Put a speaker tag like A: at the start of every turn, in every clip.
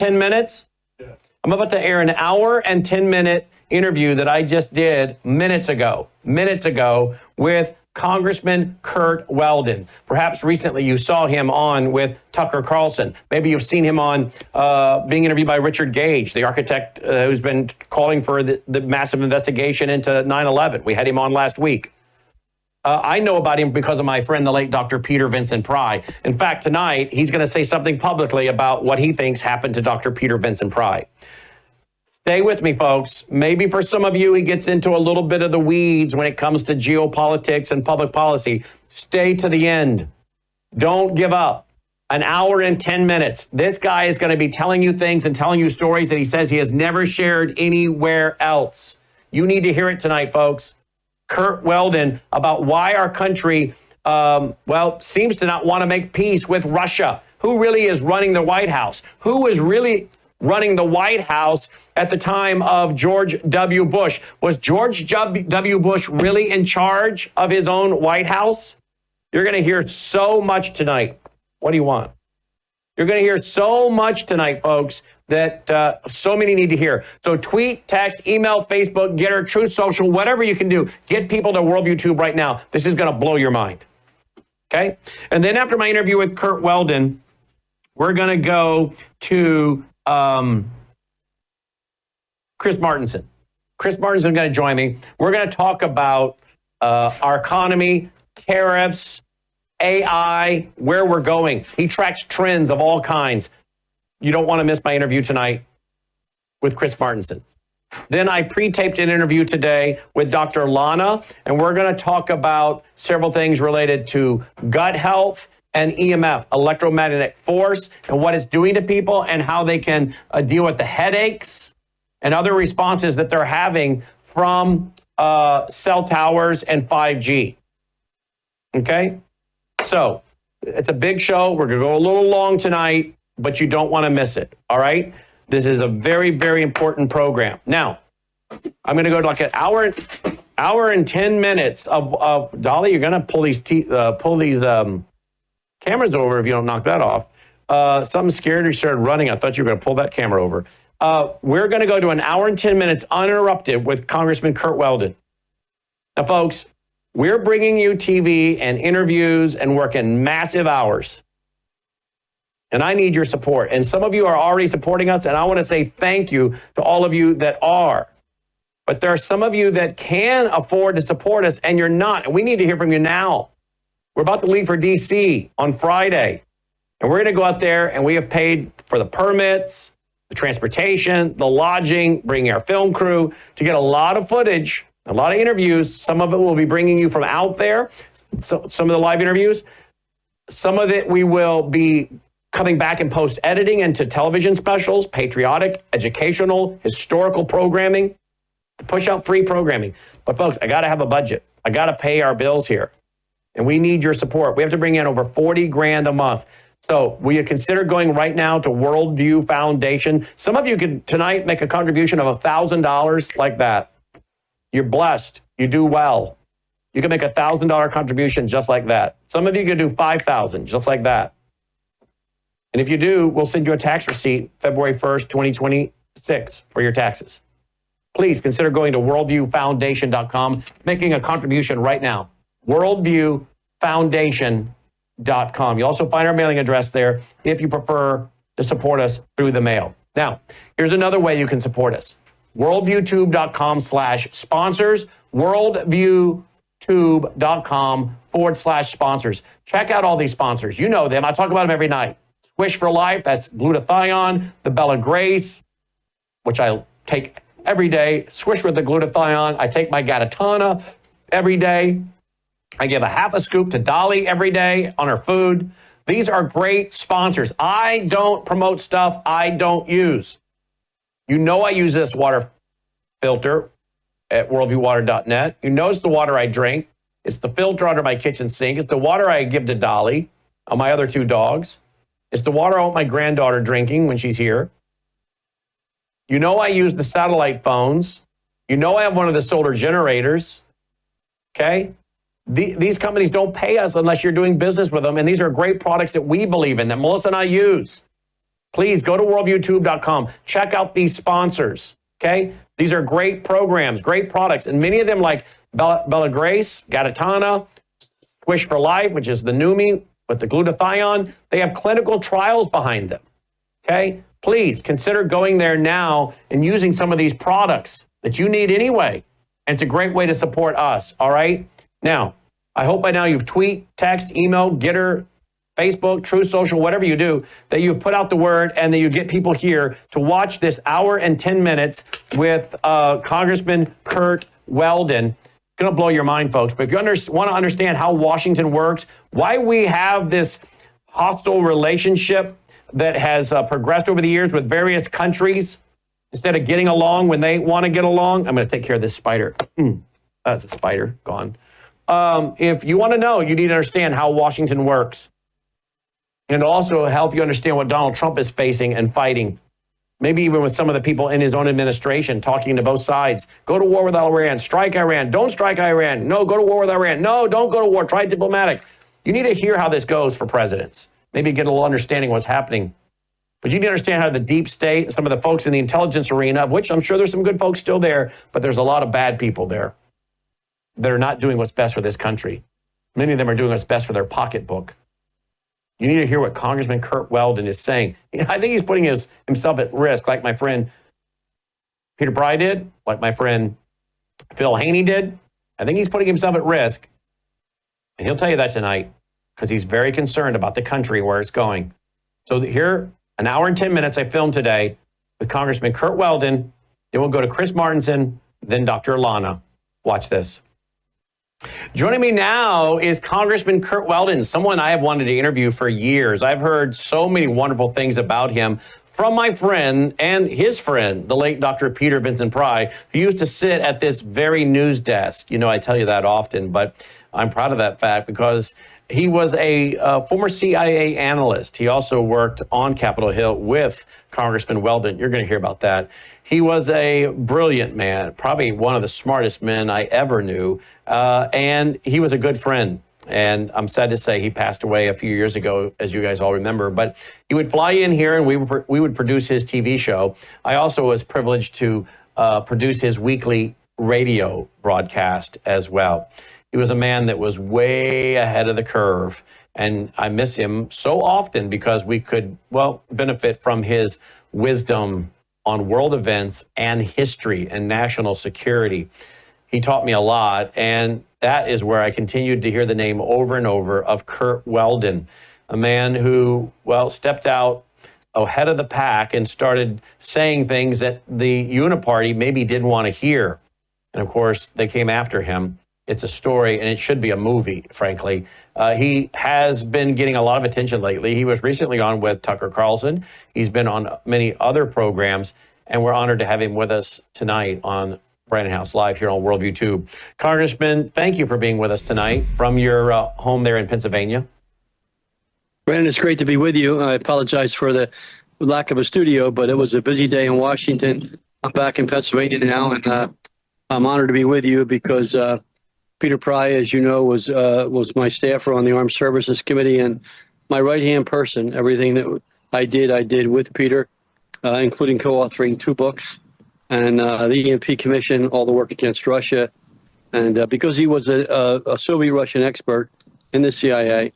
A: 10 minutes? Yeah. I'm about to air an hour and 10-minute interview that I just did minutes ago with Congressman Curt Weldon. Perhaps recently you saw him on with Tucker Carlson. Maybe you've seen him on being interviewed by Richard Gage, the architect who's been calling for the massive investigation into 9/11. We had him on last week. I know about him because of my friend, the late Dr. Peter Vincent Pry. In fact, tonight, he's going to say something publicly about what he thinks happened to Dr. Peter Vincent Pry. Stay with me, folks. Maybe for some of you, he gets into a little bit of the weeds when it comes to geopolitics and public policy. Stay to the end. Don't give up. An hour and 10 minutes. This guy is going to be telling you things and telling you stories that he says he has never shared anywhere else. You need to hear it tonight, folks. Curt Weldon about why our country, seems to not want to make peace with Russia. Who really is running the White House? Who is really running the White House at the time of George W. Bush? Was George W. Bush really in charge of his own White House? You're going to hear so much tonight. What do you want? You're going to hear so much tonight, folks, that so many need to hear. So tweet, text, email, Facebook, Getter, Truth Social, whatever you can do. Get people to Worldview Tube right now. This is going to blow your mind. Okay? And then after my interview with Curt Weldon, we're going to go to Chris Martinson. Chris Martinson is going to join me. We're going to talk about our economy, tariffs, AI, where we're going. He tracks trends of all kinds. You don't want to miss my interview tonight with Chris Martinson. Then I pre-taped an interview today with Dr. Lana, and we're going to talk about several things related to gut health and EMF, electromagnetic force, and what it's doing to people and how they can deal with the headaches and other responses that they're having from cell towers and 5G. Okay? So it's a big show. We're going to go a little long tonight, but you don't want to miss it. All right? This is a very, very important program. Now, I'm going to go to like an hour and 10 minutes of Dolly, you're going to pull these cameras over if you don't knock that off. Something scared you started running. I thought you were going to pull that camera over. We're going to go to an hour and 10 minutes uninterrupted with Congressman Curt Weldon. Now, folks, we're bringing you TV and interviews and working massive hours. And I need your support. And some of you are already supporting us, and I want to say thank you to all of you that are. But there are some of you that can afford to support us, and you're not. And we need to hear from you now. We're about to leave for D.C. on Friday. And we're going to go out there, and we have paid for the permits, the transportation, the lodging, bringing our film crew to get a lot of footage, a lot of interviews. Some of it we'll be bringing you from out there, so some of the live interviews. Some of it we will be coming back and post-editing into television specials, patriotic, educational, historical programming, to push out free programming. But folks, I got to have a budget. I got to pay our bills here. And we need your support. We have to bring in over 40 grand a month. So will you consider going right now to Worldview Foundation? Some of you could tonight make a contribution of $1,000 like that. You're blessed. You do well. You can make a $1,000 contribution just like that. Some of you could do $5,000 just like that. And if you do, we'll send you a tax receipt February 1st, 2026 for your taxes. Please consider going to worldviewfoundation.com, making a contribution right now. Worldviewfoundation.com. You'll also find our mailing address there if you prefer to support us through the mail. Now, here's another way you can support us. Worldviewtube.com/sponsors. Worldviewtube.com/sponsors. Check out all these sponsors. You know them. I talk about them every night. Swish for Life, that's glutathione. The Bella Grace, which I take every day. Swish with the glutathione. I take my Gatatana every day. I give a half a scoop to Dolly every day on her food. These are great sponsors. I don't promote stuff I don't use. You know I use this water filter at worldviewwater.net. You notice the water I drink. It's the filter under my kitchen sink. It's the water I give to Dolly on my other two dogs. It's the water I want my granddaughter drinking when she's here. You know I use the satellite phones. You know I have one of the solar generators. Okay? These companies don't pay us unless you're doing business with them, and these are great products that we believe in, that Melissa and I use. Please go to worldviewtube.com. Check out these sponsors, okay? These are great programs, great products, and many of them like Bella Grace, Gatatana, Wish for Life, which is the Numi with the glutathione, they have clinical trials behind them, okay? Please consider going there now and using some of these products that you need anyway. And it's a great way to support us, all right? Now, I hope by now you've tweet, text, email, Getter, Facebook, True Social, whatever you do, that you've put out the word and that you get people here to watch this hour and 10 minutes with Congressman Curt Weldon. Going to blow your mind, folks. But if you want to understand how Washington works, why we have this hostile relationship that has progressed over the years with various countries, instead of getting along when they want to get along. I'm going to take care of this spider. That's a spider. Gone. If you want to know, you need to understand how Washington works. And also help you understand what Donald Trump is facing and fighting. Maybe even with some of the people in his own administration talking to both sides. Go to war with Iran. Strike Iran. Don't strike Iran. No, go to war with Iran. No, don't go to war. Try diplomatic. You need to hear how this goes for presidents. Maybe get a little understanding of what's happening. But you need to understand how the deep state, some of the folks in the intelligence arena, of which I'm sure there's some good folks still there, but there's a lot of bad people there that are not doing what's best for this country. Many of them are doing what's best for their pocketbook. You need to hear what Congressman Curt Weldon is saying. I think he's putting himself at risk, like my friend Peter Pry did, like my friend Phil Haney did. I think he's putting himself at risk. And he'll tell you that tonight because he's very concerned about the country, where it's going. So here, an hour and 10 minutes I filmed today with Congressman Curt Weldon. Then we'll go to Chris Martinson, then Dr. Lana. Watch this. Joining me now is Congressman Curt Weldon, someone I have wanted to interview for years. I've heard so many wonderful things about him from my friend and his friend, the late Dr. Peter Vincent Pry, who used to sit at this very news desk. You know, I tell you that often, but I'm proud of that fact because he was a former CIA analyst. He also worked on Capitol Hill with Congressman Weldon. You're going to hear about that. He was a brilliant man, probably one of the smartest men I ever knew, and he was a good friend. And I'm sad to say he passed away a few years ago, as you guys all remember. But he would fly in here, and we would produce his TV show. I also was privileged to produce his weekly radio broadcast as well. He was a man that was way ahead of the curve, and I miss him so often because we could, well, benefit from his wisdom on world events and history and national security. He taught me a lot, and that is where I continued to hear the name over and over of Curt Weldon, a man who, well, stepped out ahead of the pack and started saying things that the Uniparty maybe didn't want to hear. And of course, they came after him. It's a story, and it should be a movie, frankly. He has been getting a lot of attention lately. He was recently on with Tucker Carlson. He's been on many other programs, and we're honored to have him with us tonight on Brandon House Live here on Worldview Tube. Congressman, thank you for being with us tonight from your home there in Pennsylvania.
B: Brandon, it's great to be with you. I apologize for the lack of a studio, but it was a busy day in Washington. I'm back in Pennsylvania now, and I'm honored to be with you because Peter Pry, as you know, was my staffer on the Armed Services Committee and my right-hand person. Everything that I did with Peter, including co-authoring 2 books, and the EMP Commission, all the work against Russia. And because he was a Soviet-Russian expert in the CIA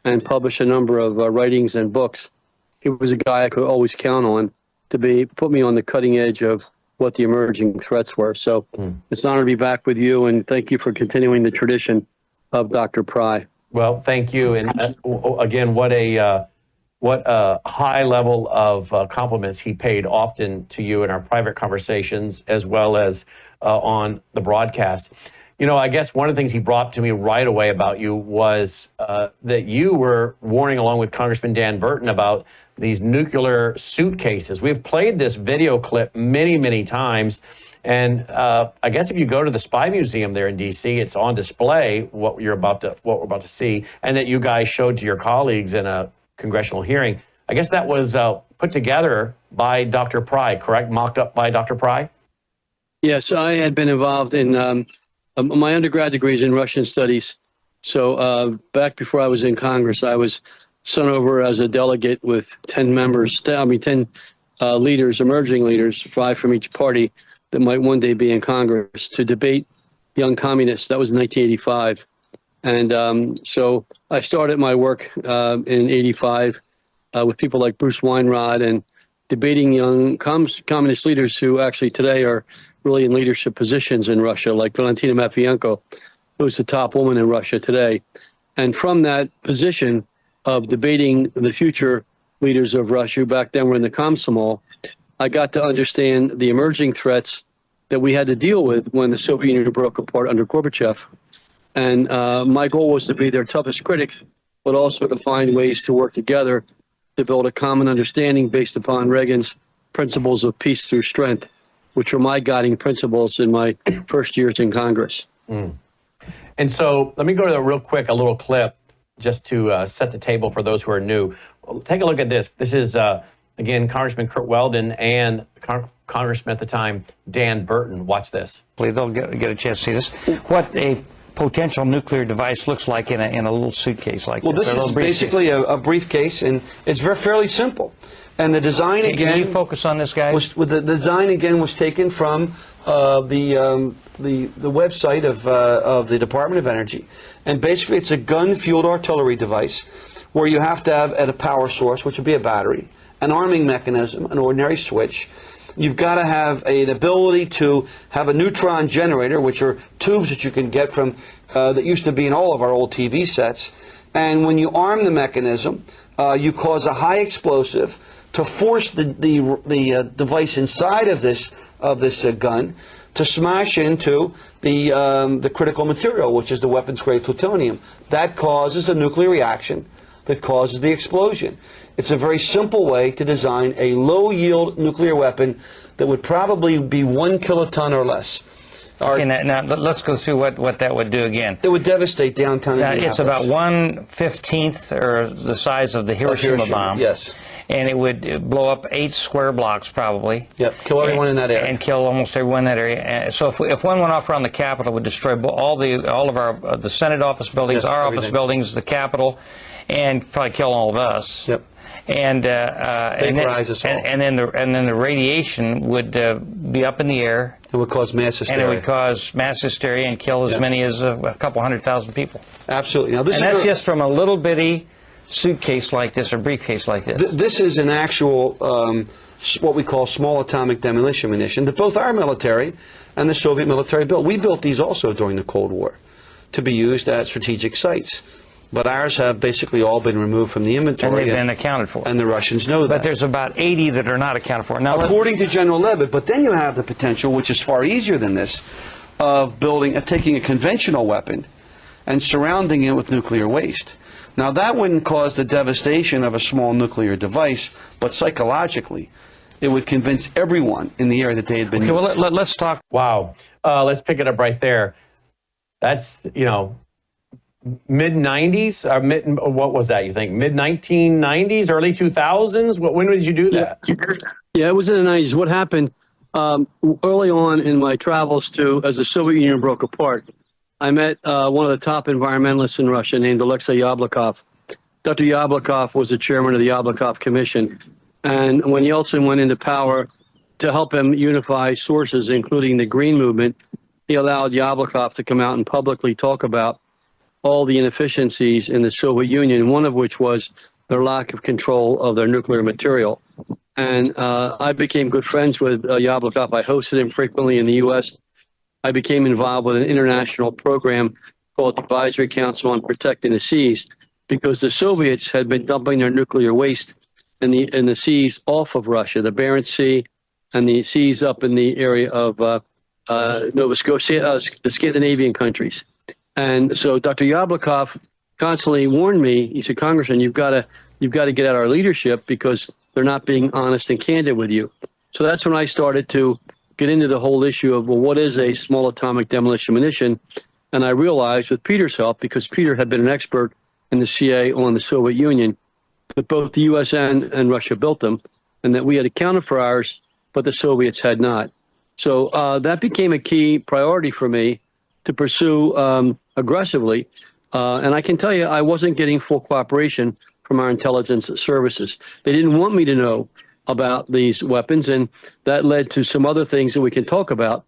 B: and published a number of writings and books, he was a guy I could always count on to put me on the cutting edge of what the emerging threats were. So it's an honor to be back with you, and thank you for continuing the tradition of Dr. Pry.
A: Well, thank you. And again, what a high level of compliments he paid often to you in our private conversations, as well as on the broadcast. You know, I guess one of the things he brought to me right away about you was that you were warning, along with Congressman Dan Burton, about these nuclear suitcases. We've played this video clip many, many times. And I guess if you go to the Spy Museum there in D.C., it's on display what we're about to see, and that you guys showed to your colleagues in a congressional hearing. I guess that was put together by Dr. Pry, correct? Mocked up by Dr. Pry?
B: Yes, I had been involved in my undergrad degree is in Russian studies. So back before I was in Congress, I was sent over as a delegate with 10 members, 10 leaders, emerging leaders, 5 from each party that might one day be in Congress to debate young communists. That was in 1985. And so I started my work in 85 with people like Bruce Weinrod and debating young communist leaders who actually today are really in leadership positions in Russia, like Valentina Matvienko, who's the top woman in Russia today. And from that position of debating the future leaders of Russia, who back then were in the Komsomol, I got to understand the emerging threats that we had to deal with when the Soviet Union broke apart under Gorbachev. And my goal was to be their toughest critic, but also to find ways to work together to build a common understanding based upon Reagan's principles of peace through strength, which were my guiding principles in my first years in Congress.
A: And so let me go to the real quick, a little clip, just to set the table for those who are new. Take a look at this. This is, again, Congressman Curt Weldon and Congressman at the time, Dan Burton. Watch this.
C: They'll get a chance to see this. What a potential nuclear device looks like in a little suitcase like this.
D: Well, this is basically a briefcase, and it's fairly simple. And the design again.
C: Can you focus on this, guys?
D: The design again was taken from the website of the Department of Energy, and basically it's a gun-fueled artillery device where you have to have at a power source, which would be a battery, an arming mechanism, an ordinary switch. You've got to have an ability to have a neutron generator, which are tubes that you can get from that used to be in all of our old TV sets. And when you arm the mechanism, you cause a high explosive to force the device inside of this gun to smash into the critical material, which is the weapons-grade plutonium. That causes the nuclear reaction that causes the explosion. It's a very simple way to design a low-yield nuclear weapon that would probably be 1 kiloton or less.
C: Okay, now let's go through what that would do again.
D: It would devastate downtown Indianapolis.
C: It's about 1/15 or the size of the Hiroshima bomb.
D: Yes.
C: And it would blow up 8 square blocks probably.
D: Yep, kill everyone in that area.
C: And kill almost everyone in that area. So if one went off around the Capitol, it would destroy all of our the Senate office buildings,
D: yes,
C: our
D: everything.
C: office buildings, the Capitol, and probably kill all of us.
D: Yep.
C: And then the radiation would be up in the air.
D: It would cause mass hysteria.
C: And it would cause mass hysteria and kill as many as a couple 100,000 people.
D: Absolutely. Now
C: that's just from a little bitty suitcase like this or briefcase like this.
D: This is an actual what we call small atomic demolition munition that both our military and the Soviet military built. We built these also during the Cold War to be used at strategic sites. But ours have basically all been removed from the inventory.
C: And they've been accounted for.
D: And the Russians know that.
C: But there's about 80 that are not accounted for. Now,
D: according to General Levitt, but then you have the potential, which is far easier than this, of taking a conventional weapon and surrounding it with nuclear waste. Now, that wouldn't cause the devastation of a small nuclear device, but psychologically, it would convince everyone in the area that they had been.
C: Okay, well, let's talk.
A: Wow. Let's pick it up right there. That's, mid-90s? What was that, you think? Mid-1990s, early 2000s? When did you do that?
B: Yeah, it was in the 90s. What happened early on in my travels as the Soviet Union broke apart, I met one of the top environmentalists in Russia named Alexei Yablokov. Dr. Yablokov was the chairman of the Yablokov Commission. And when Yeltsin went into power, to help him unify sources, including the Green Movement, he allowed Yablokov to come out and publicly talk about all the inefficiencies in the Soviet Union, one of which was their lack of control of their nuclear material. And I became good friends with Yablokov. I hosted him frequently in the U.S. I became involved with an international program called the Advisory Council on Protecting the Seas, because the Soviets had been dumping their nuclear waste in the seas off of Russia, the Barents Sea and the seas up in the area of Nova Scotia, the Scandinavian countries. And so Dr. Yablokov constantly warned me. He said, "Congressman, you've got to get out our leadership because they're not being honest and candid with you." So that's when I started to get into the whole issue of, well, what is a small atomic demolition munition? And I realized with Peter's help, because Peter had been an expert in the CIA on the Soviet Union, that both the U.S. and Russia built them, and that we had accounted for ours, but the Soviets had not. So that became a key priority for me to pursue aggressively. And I can tell you, I wasn't getting full cooperation from our intelligence services. They didn't want me to know about these weapons, and that led to some other things that we can talk about,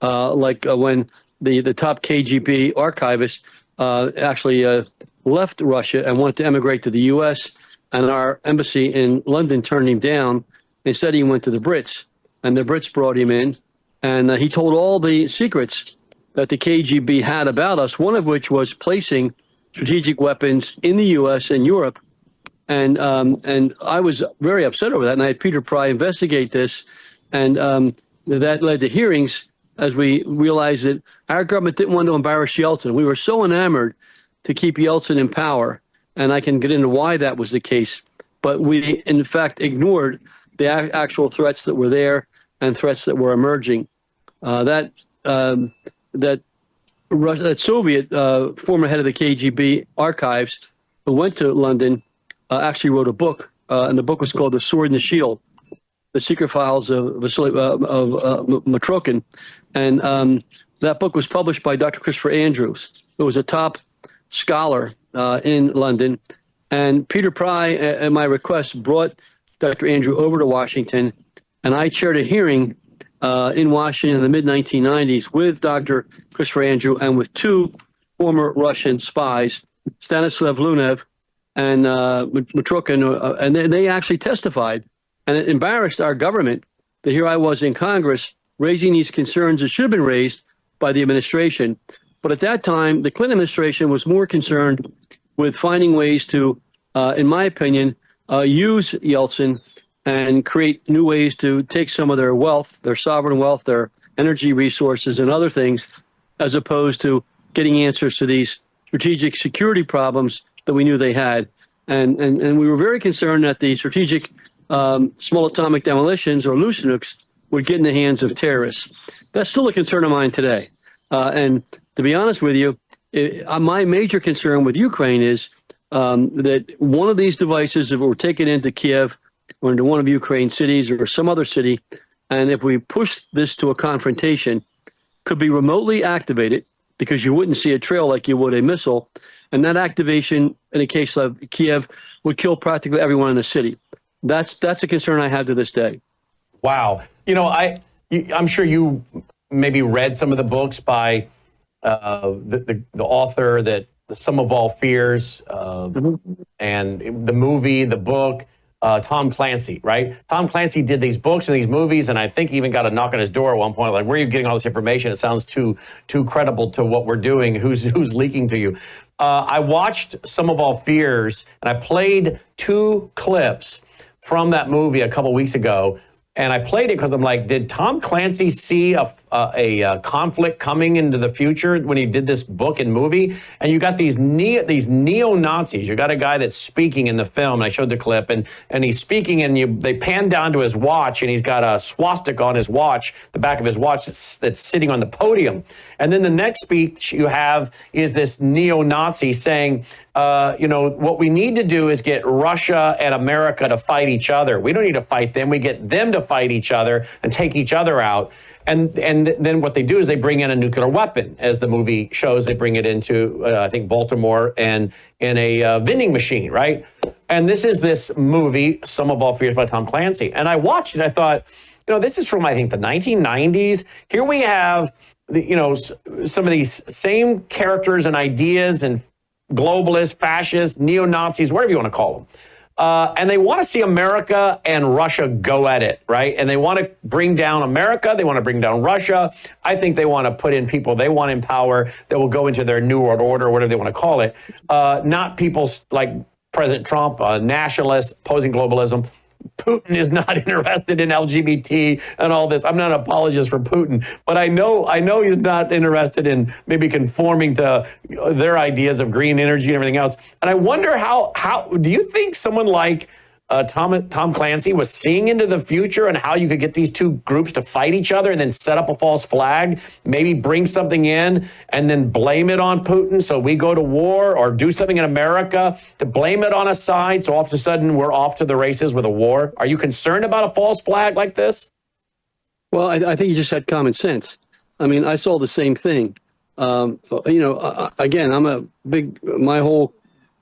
B: like when the top KGB archivist actually left Russia and wanted to emigrate to the U.S., and our embassy in London turned him down. Instead, he went to the Brits, and the Brits brought him in, and he told all the secrets that the KGB had about us, one of which was placing strategic weapons in the U.S. and Europe. And I was very upset over that, and I had Peter Pry investigate this, and that led to hearings as we realized that our government didn't want to embarrass Yeltsin. We were so enamored to keep Yeltsin in power, and I can get into why that was the case, but we, in fact, ignored the actual threats that were there and threats that were emerging. That Soviet former head of the KGB archives who went to London actually wrote a book, and the book was called The Sword and the Shield, The Secret Files of Matrokin. And that book was published by Dr. Christopher Andrews, who was a top scholar in London. And Peter Pry, at my request, brought Dr. Andrew over to Washington, and I chaired a hearing in Washington in the mid-1990s with Dr. Christopher Andrew and with two former Russian spies, Stanislav Lunev and Matrokin, and they actually testified. And it embarrassed our government that here I was in Congress raising these concerns that should have been raised by the administration. But at that time, the Clinton administration was more concerned with finding ways to, in my opinion, use Yeltsin and create new ways to take some of their wealth, their sovereign wealth, their energy resources and other things, as opposed to getting answers to these strategic security problems that we knew they had. And we were very concerned that the strategic small atomic demolitions or loose nukes would get in the hands of terrorists. That's still a concern of mine today. And to be honest with you, my major concern with Ukraine is that one of these devices, if it were taken into Kiev or into one of Ukraine's cities or some other city, and if we push this to a confrontation, could be remotely activated because you wouldn't see a trail like you would a missile. And that activation, in the case of Kiev, would kill practically everyone in the city. That's a concern I have to this day.
A: Wow. You know, I'm sure you maybe read some of the books by the author that The Sum of All Fears, and the movie, the book, Tom Clancy, right? Tom Clancy did these books and these movies, and I think he even got a knock on his door at one point, like, where are you getting all this information? It sounds too credible to what we're doing. Who's leaking to you? I watched Sum of All Fears, and I played 2 clips from that movie a couple weeks ago. And I played it because I'm like, did Tom Clancy see a conflict coming into the future when he did this book and movie? And you got these neo-Nazis. You got a guy that's speaking in the film. And I showed the clip, and he's speaking, and they pan down to his watch, and he's got a swastika on his watch, the back of his watch that's sitting on the podium. And then the next speech you have is this neo-Nazi saying, what we need to do is get Russia and America to fight each other. We don't need to fight them. We get them to fight each other and take each other out. And then what they do is they bring in a nuclear weapon. As the movie shows, they bring it into, I think, Baltimore and in a vending machine, right? And this is this movie, Sum of All Fears by Tom Clancy. And I watched it. I thought, this is from, I think, the 1990s. Here we have, some of these same characters and ideas and globalists, fascists, neo-Nazis, whatever you want to call them. And they want to see America and Russia go at it, right? And they want to bring down America. They want to bring down Russia. I think they want to put in people they want in power that will go into their New World Order, whatever they want to call it. Not people like President Trump, nationalists, opposing globalism. Putin is not interested in LGBT and all this. I'm not an apologist for Putin, but I know he's not interested in maybe conforming to their ideas of green energy and everything else. And I wonder how do you think someone like Tom Clancy was seeing into the future and how you could get these two groups to fight each other and then set up a false flag, maybe bring something in and then blame it on Putin so we go to war, or do something in America to blame it on a side so all of a sudden we're off to the races with a war? Are you concerned about a false flag like this?
B: Well, I think you just had common sense. I mean, I saw the same thing. Again, my whole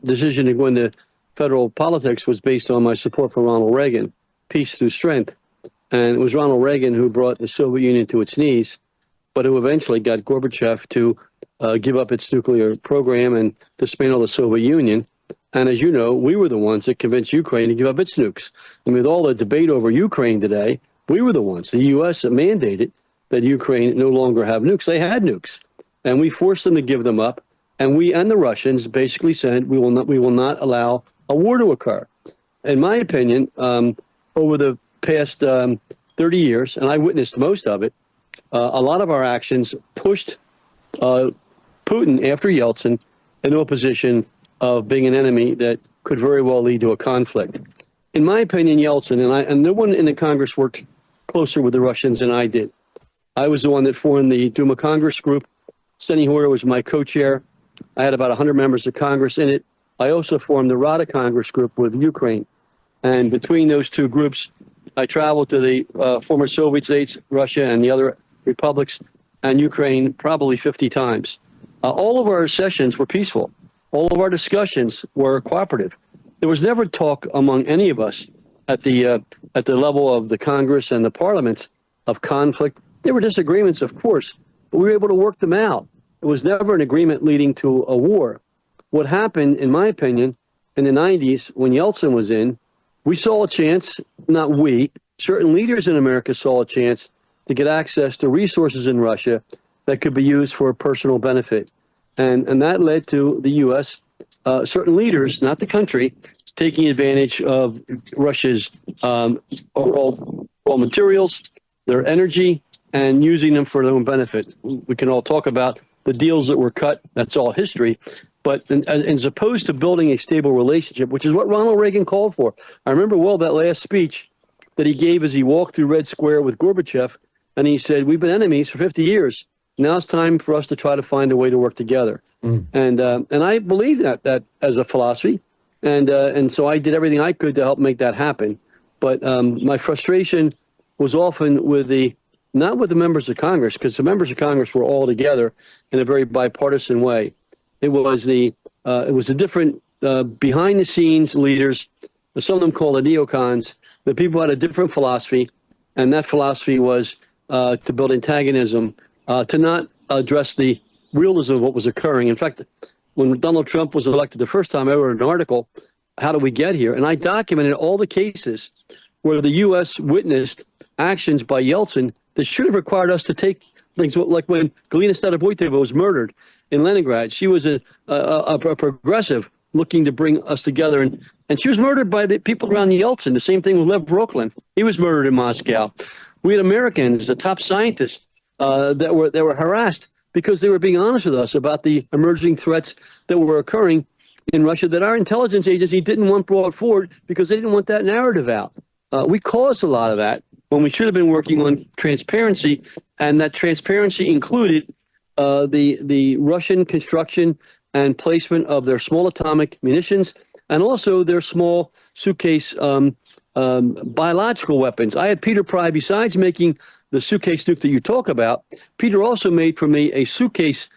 B: decision to go into federal politics was based on my support for Ronald Reagan, peace through strength. And it was Ronald Reagan who brought the Soviet Union to its knees, but who eventually got Gorbachev to give up its nuclear program and dismantle the Soviet Union. And as you know, we were the ones that convinced Ukraine to give up its nukes. And with all the debate over Ukraine today, we were the ones, the U.S., that mandated that Ukraine no longer have nukes. They had nukes, and we forced them to give them up. And we and the Russians basically said we will not allow a war to occur. In my opinion, over the past 30 years, and I witnessed most of it, a lot of our actions pushed Putin after Yeltsin into a position of being an enemy that could very well lead to a conflict. In my opinion, Yeltsin, and no one in the Congress worked closer with the Russians than I did. I was the one that formed the Duma Congress group. Steny Hoyer was my co-chair. I had about 100 members of Congress in it. I also formed the Rada Congress group with Ukraine. And between those two groups, I traveled to the former Soviet states, Russia, and the other republics, and Ukraine probably 50 times. All of our sessions were peaceful. All of our discussions were cooperative. There was never talk among any of us at the level of the Congress and the parliaments of conflict. There were disagreements, of course, but we were able to work them out. It was never an agreement leading to a war. What happened, in my opinion, in the 90s when Yeltsin was in, we saw a chance, not we, certain leaders in America saw a chance to get access to resources in Russia that could be used for personal benefit. And that led to the U.S., certain leaders, not the country, taking advantage of Russia's raw materials, their energy, and using them for their own benefit. We can all talk about the deals that were cut. That's all history. But as opposed to building a stable relationship, which is what Ronald Reagan called for. I remember well that last speech that he gave as he walked through Red Square with Gorbachev, and he said, we've been enemies for 50 years. Now it's time for us to try to find a way to work together. And I believe that as a philosophy. And so I did everything I could to help make that happen. But my frustration was often not with the members of Congress, because the members of Congress were all together in a very bipartisan way. It was the different behind the scenes leaders, some of them called the neocons, the people had a different philosophy, and that philosophy was to build antagonism, to not address the realism of what was occurring. In fact, when Donald Trump was elected the first time, I wrote an article, How Did We Get Here? And I documented all the cases where the U.S. witnessed actions by Yeltsin that should have required us to take things, like when Galina Starovoytova was murdered in Leningrad. She was a progressive looking to bring us together, and she was murdered by the people around Yeltsin. The same thing with Lev Brooklyn. He was murdered in Moscow. We had Americans, the top scientists, that were harassed because they were being honest with us about the emerging threats that were occurring in Russia that our intelligence agency didn't want brought forward because they didn't want that narrative out. We caused a lot of that when we should have been working on transparency, and that transparency included the Russian construction and placement of their small atomic munitions and also their small suitcase biological weapons. I had Peter Pry, besides making the suitcase nuke that you talk about, Peter also made for me a suitcase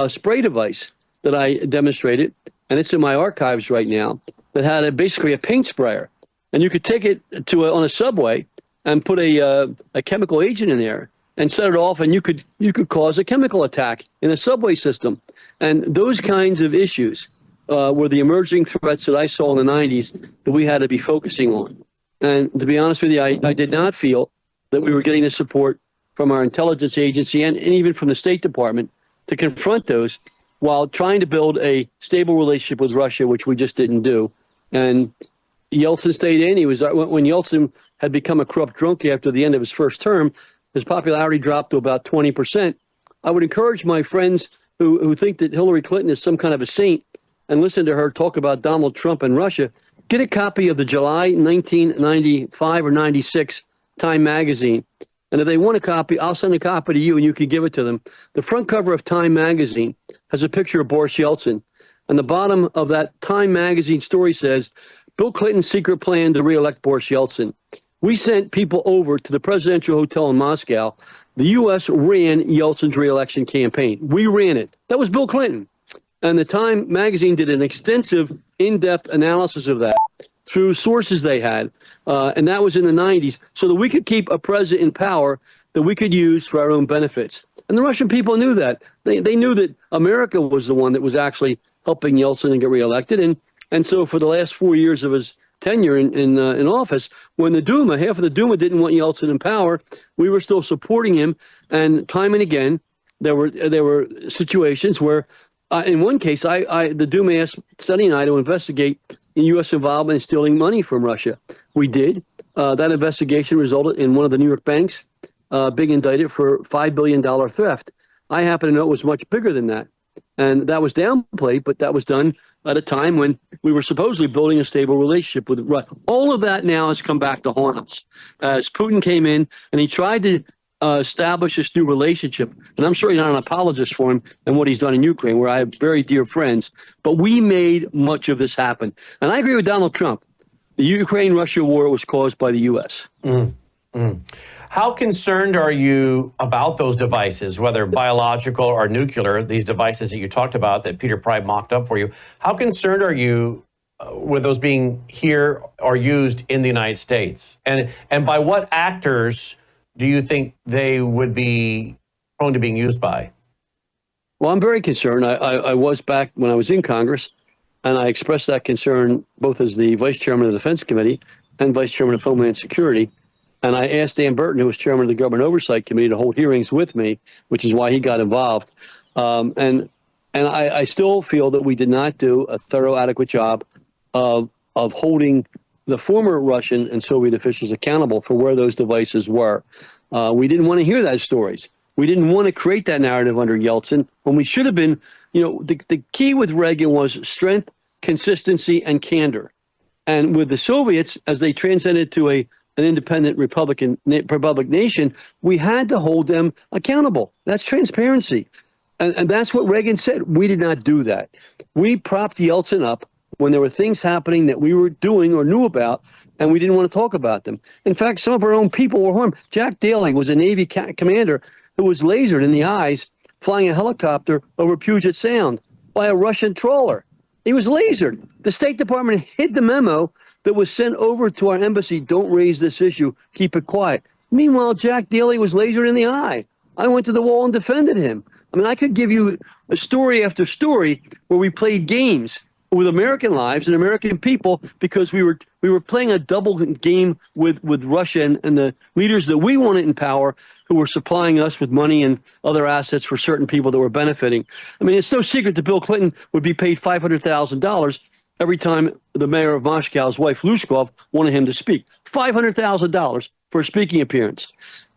B: spray device that I demonstrated, and it's in my archives right now, that had basically a paint sprayer. And you could take it on a subway and put a chemical agent in there and set it off, and you could cause a chemical attack in a subway system. And those kinds of issues were the emerging threats that I saw in the 90s that we had to be focusing on. And to be honest with you, I did not feel that we were getting the support from our intelligence agency and even from the State Department to confront those while trying to build a stable relationship with Russia, which we just didn't do. And Yeltsin stayed in. When Yeltsin had become a corrupt drunk after the end of his first term, his popularity dropped to about 20%. I would encourage my friends who think that Hillary Clinton is some kind of a saint and listen to her talk about Donald Trump and Russia, get a copy of the July 1995 or 96 Time magazine. And if they want a copy, I'll send a copy to you and you can give it to them. The front cover of Time magazine has a picture of Boris Yeltsin. And the bottom of that Time magazine story says, Bill Clinton's secret plan to reelect Boris Yeltsin. We sent people over to the presidential hotel in Moscow. The U.S. ran Yeltsin's reelection campaign. We ran it. That was Bill Clinton. And the Time magazine did an extensive, in-depth analysis of that through sources they had. And that was in the 90s, so that we could keep a president in power that we could use for our own benefits. And the Russian people knew that. They knew that America was the one that was actually helping Yeltsin and get reelected. And so for the last 4 years of his tenure in office, when the Duma, half of the Duma didn't want Yeltsin in power, we were still supporting him. And time and again, there were situations where, in one case, the Duma asked Sonny and I to investigate U.S. involvement in stealing money from Russia. We did. That investigation resulted in one of the New York banks being indicted for $5 billion theft. I happen to know it was much bigger than that. And that was downplayed, but that was done at a time when we were supposedly building a stable relationship with Russia. All of that now has come back to haunt us. As Putin came in and he tried to establish this new relationship, and I'm certainly not an apologist for him and what he's done in Ukraine, where I have very dear friends, but we made much of this happen. And I agree with Donald Trump. The Ukraine-Russia war was caused by the U.S.
A: How concerned are you about those devices, whether biological or nuclear, these devices that you talked about that Peter Pry mocked up for you? How concerned are you with those being here or used in the United States? And by what actors do you think they would be prone to being used by?
B: Well, I'm very concerned. I was back when I was in Congress, and I expressed that concern both as the vice chairman of the Defense Committee and vice chairman of Homeland Security. And I asked Dan Burton, who was chairman of the Government Oversight Committee, to hold hearings with me, which is why he got involved. And I still feel that we did not do a thorough, adequate job of holding the former Russian and Soviet officials accountable for where those devices were. We didn't want to hear those stories. We didn't want to create that narrative under Yeltsin when we should have been, the key with Reagan was strength, consistency, and candor. And with the Soviets, as they transcended to an independent republic nation, we had to hold them accountable. That's transparency. And that's what Reagan said. We did not do that. We propped Yeltsin up when there were things happening that we were doing or knew about, and we didn't want to talk about them. In fact, some of our own people were harmed. Jack Daly was a Navy commander who was lasered in the eyes flying a helicopter over Puget Sound by a Russian trawler. He was lasered. The State Department hid the memo that was sent over to our embassy. Don't raise this issue. Keep it quiet. Meanwhile, Jack Daly was lasered in the eye. I went to the wall and defended him. I mean, I could give you a story after story where we played games with American lives and American people because we were playing a double game with Russia and the leaders that we wanted in power who were supplying us with money and other assets for certain people that were benefiting. I mean, it's no secret that Bill Clinton would be paid $500,000 every time the mayor of Moscow's wife, Lushkov, wanted him to speak. $500,000 for a speaking appearance.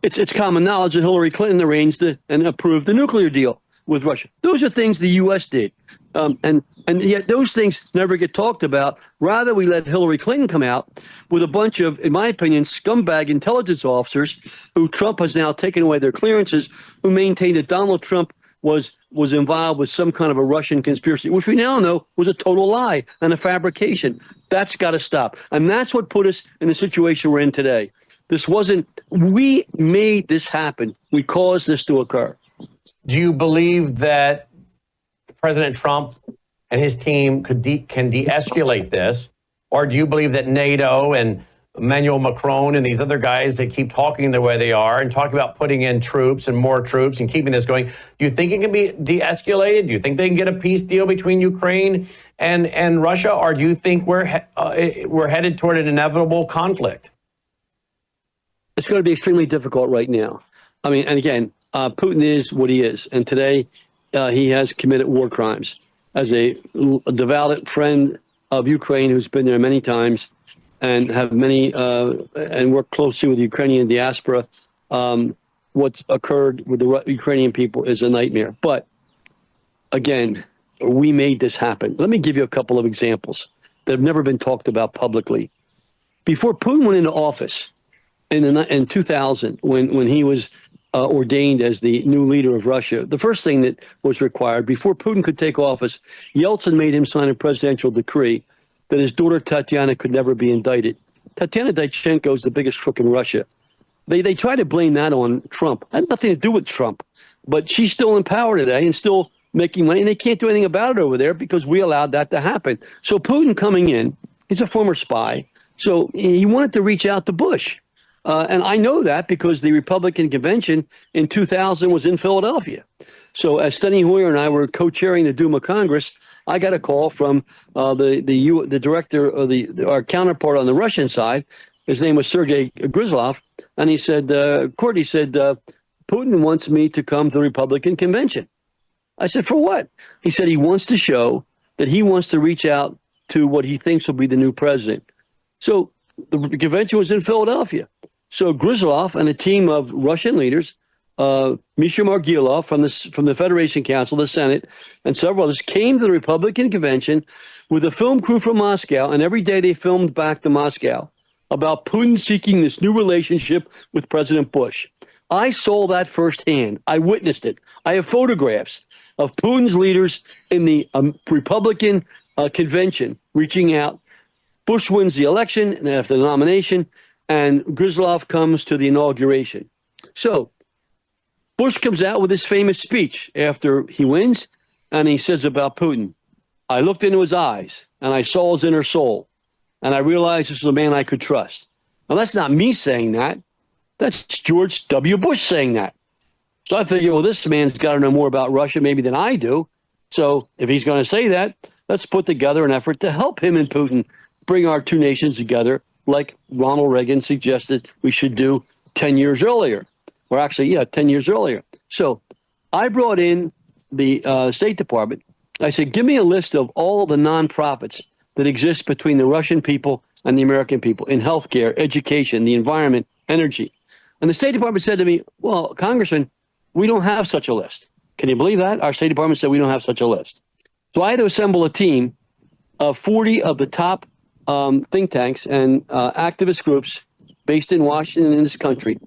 B: It's common knowledge that Hillary Clinton arranged and approved the nuclear deal with Russia. Those are things the U.S. did. And yet those things never get talked about. Rather, we let Hillary Clinton come out with a bunch of, in my opinion, scumbag intelligence officers who Trump has now taken away their clearances, who maintain that Donald Trump was involved with some kind of a Russian conspiracy, which we now know was a total lie and a fabrication. That's got to stop. And that's what put us in the situation we're in today. We made this happen. We caused this to occur.
A: Do you believe that President Trump and his team can de-escalate this? Or do you believe that NATO and Emmanuel Macron and these other guys that keep talking the way they are and talking about putting in troops and more troops and keeping this going, do you think it can be de-escalated? Do you think they can get a peace deal between Ukraine and Russia? Or do you think we're headed toward an inevitable conflict?
B: It's going to be extremely difficult right now. I mean, and again, Putin is what he is. And today he has committed war crimes. As a devout friend of Ukraine who's been there many times and have many and worked closely with the Ukrainian diaspora, what's occurred with the Ukrainian people is a nightmare. But again, we made this happen. Let me give you a couple of examples that have never been talked about publicly. Before Putin went into office in 2000, when he was ordained as the new leader of Russia, the first thing that was required before Putin could take office, Yeltsin made him sign a presidential decree that his daughter Tatiana could never be indicted. Tatiana Daichenko is the biggest crook in Russia. They try to blame that on Trump. It had nothing to do with Trump, but she's still in power today and still making money, and they can't do anything about it over there because we allowed that to happen. So Putin coming in, he's a former spy, so he wanted to reach out to Bush. And I know that because the Republican convention in 2000 was in Philadelphia. So as Steny Hoyer and I were co-chairing the Duma Congress, I got a call from the director of our counterpart on the Russian side. His name was Sergei Gryzlov, and he said, Curt, he said, Putin wants me to come to the Republican convention. I said, for what? He said he wants to show that he wants to reach out to what he thinks will be the new president. So the convention was in Philadelphia. So Gryzlov and a team of Russian leaders, Misha Margilov from the Federation Council, the Senate, and several others came to the Republican convention with a film crew from Moscow, and every day they filmed back to Moscow about Putin seeking this new relationship with President Bush. I saw that firsthand. I witnessed it. I have photographs of Putin's leaders in the Republican convention reaching out. Bush wins the election and after the nomination, and Gryzlov comes to the inauguration. So Bush comes out with his famous speech after he wins, and he says about Putin, I looked into his eyes, and I saw his inner soul, and I realized this was a man I could trust. Now, that's not me saying that. That's George W. Bush saying that. So I figured, well, this man's got to know more about Russia maybe than I do. So if he's going to say that, let's put together an effort to help him and Putin bring our two nations together like Ronald Reagan suggested we should do 10 years earlier. Or actually, 10 years earlier. So I brought in the State Department. I said, give me a list of all the nonprofits that exist between the Russian people and the American people in healthcare, education, the environment, energy. And the State Department said to me, well, Congressman, we don't have such a list. Can you believe that? Our State Department said we don't have such a list. So I had to assemble a team of 40 of the top think tanks and activist groups based in Washington in this country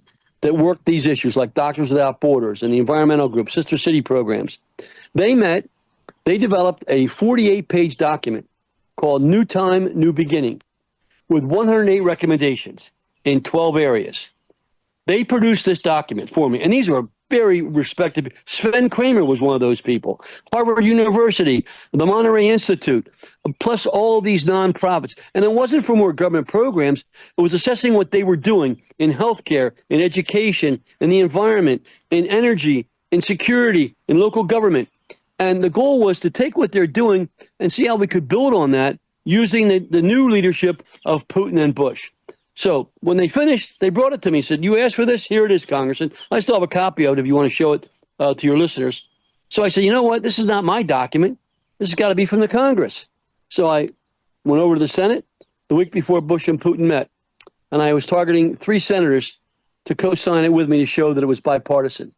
B: that work these issues, like Doctors Without Borders and the environmental group, Sister City programs. They met, they developed a 48-page document called New Time, New Beginning with 108 recommendations in 12 areas. They produced this document for me, and these were very respected. Sven Kramer was one of those people. Harvard University, the Monterey Institute, plus all of these nonprofits. And it wasn't for more government programs. It was assessing what they were doing in healthcare, in education, in the environment, in energy, in security, in local government. And the goal was to take what they're doing and see how we could build on that using the new leadership of Putin and Bush. So when they finished, they brought it to me, said, you asked for this? Here it is, Congressman. I still have a copy of it if you want to show it to your listeners. So I said, you know what? This is not my document. This has got to be from the Congress. So I went over to the Senate the week before Bush and Putin met, and I was targeting 3 senators to co-sign it with me to show that it was bipartisan.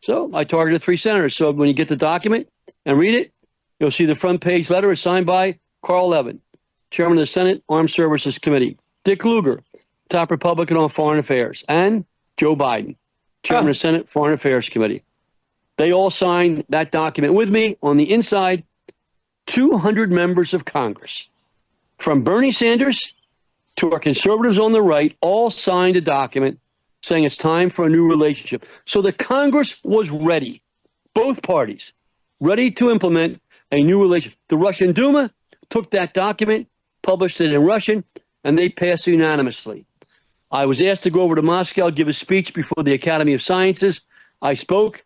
B: So I targeted 3 senators. So when you get the document and read it, you'll see the front page letter is signed by Carl Levin, Chairman of the Senate Armed Services Committee, Dick Lugar, top Republican on Foreign Affairs, and Joe Biden, Chairman of the Senate Foreign Affairs Committee. They all signed that document with me. On the inside, 200 members of Congress, from Bernie Sanders to our conservatives on the right, all signed a document saying it's time for a new relationship. So the Congress was ready, both parties, ready to implement a new relationship. The Russian Duma took that document, published it in Russian, and they passed unanimously. I was asked to go over to Moscow, give a speech before the Academy of Sciences. I spoke.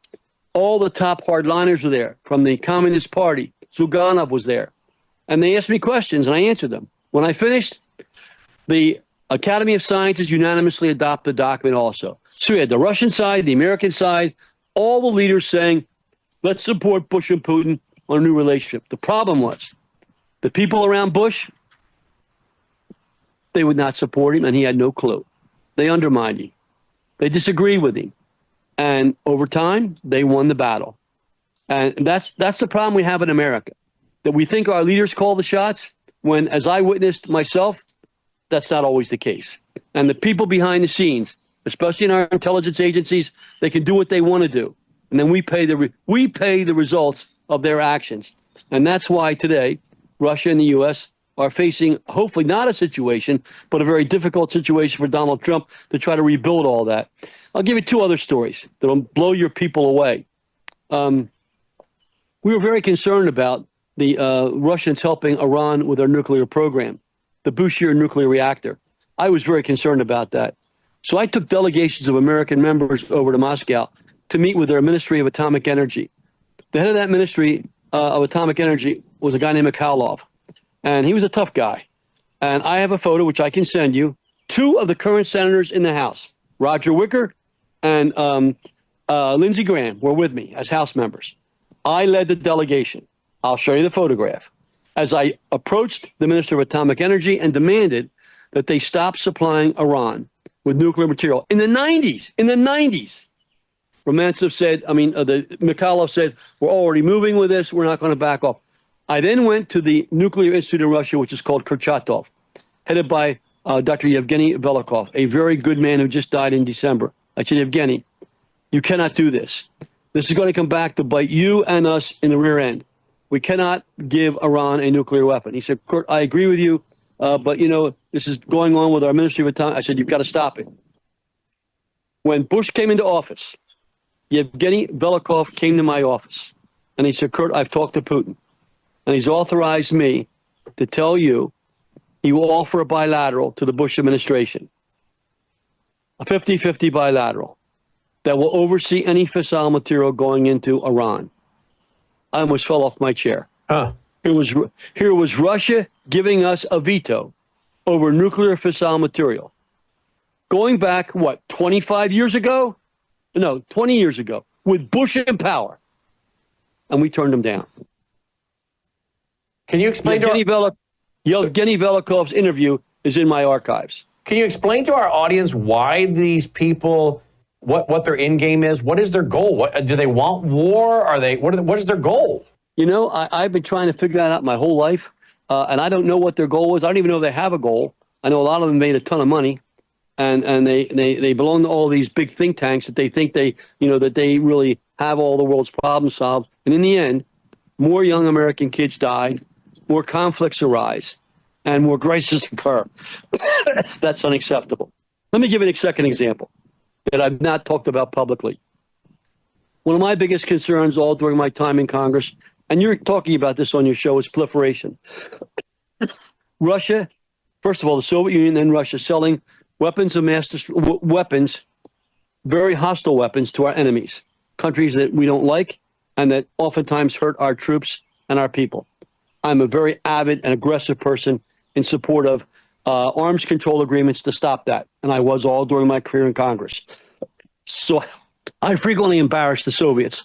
B: All the top hardliners were there from the Communist Party. Zyuganov was there. And they asked me questions, and I answered them. When I finished, the Academy of Sciences unanimously adopted the document also. So we had the Russian side, the American side, all the leaders saying, let's support Bush and Putin on a new relationship. The problem was the people around Bush, they would not support him, and he had no clue. They undermined him. They disagreed with him. And over time, they won the battle. And that's the problem we have in America, that we think our leaders call the shots when, as I witnessed myself, that's not always the case. And the people behind the scenes, especially in our intelligence agencies, they can do what they want to do. And then we pay the results of their actions. And that's why today, Russia and the U.S. are facing hopefully not a situation, but a very difficult situation for Donald Trump to try to rebuild all that. I'll give you 2 other stories that will blow your people away. we were very concerned about the Russians helping Iran with their nuclear program, the Bushehr nuclear reactor. I was very concerned about that. So I took delegations of American members over to Moscow to meet with their Ministry of Atomic Energy. The head of that Ministry of Atomic Energy was a guy named Mikhailov, and he was a tough guy. And I have a photo, which I can send you. Two of the current senators in the House, Roger Wicker and Lindsey Graham, were with me as House members. I led the delegation. I'll show you the photograph. As I approached the Minister of Atomic Energy and demanded that they stop supplying Iran with nuclear material in the 90s, Romanov said, Mikhailov said, we're already moving with this. We're not going to back off. I then went to the Nuclear Institute in Russia, which is called Kurchatov, headed by Dr. Yevgeny Velikov, a very good man who just died in December. I said, Yevgeny, you cannot do this. This is going to come back to bite you and us in the rear end. We cannot give Iran a nuclear weapon. He said, Kurt, I agree with you, but, this is going on with our Ministry of Atomic. I said, you've got to stop it. When Bush came into office, Yevgeny Velikov came to my office, and he said, Kurt, I've talked to Putin, and he's authorized me to tell you he will offer a bilateral to the Bush administration, a 50-50 bilateral that will oversee any fissile material going into Iran. I almost fell off my chair. Here was Russia giving us a veto over nuclear fissile material. Going back, 25 years ago? No, 20 years ago, with Bush in power. And we turned them down.
A: Can you explain
B: Yevgeny Velikov's interview is in my archives.
A: Can you explain to our audience why these people, what their end game is? What is their goal? Do they want war? What is their goal?
B: I've been trying to figure that out my whole life, and I don't know what their goal is. I don't even know they have a goal. I know a lot of them made a ton of money, and they belong to all these big think tanks that they think that they really have all the world's problems solved. And in the end, more young American kids die, more conflicts arise, and more crises occur. That's unacceptable. Let me give you a second example that I've not talked about publicly. One of my biggest concerns all during my time in Congress, and you're talking about this on your show, is proliferation. Russia, first of all, the Soviet Union, then Russia, selling weapons of weapons, very hostile weapons to our enemies, countries that we don't like and that oftentimes hurt our troops and our people. I'm a very avid and aggressive person in support of arms control agreements to stop that, and I was all during my career in Congress. So I frequently embarrassed the Soviets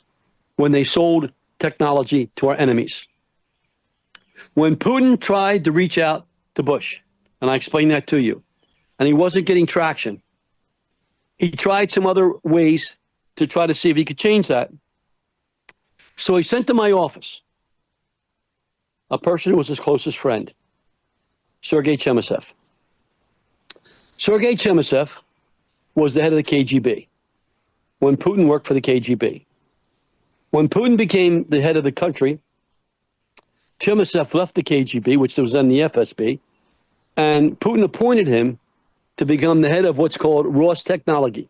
B: when they sold technology to our enemies. When Putin tried to reach out to Bush, and I explained that to you, and he wasn't getting traction, he tried some other ways to try to see if he could change that. So he sent to my office a person who was his closest friend, Sergei Chemyshev. Sergei Chemyshev was the head of the KGB when Putin worked for the KGB. When Putin became the head of the country, Chemyshev left the KGB, which was then the FSB, and Putin appointed him to become the head of what's called Rostechnology,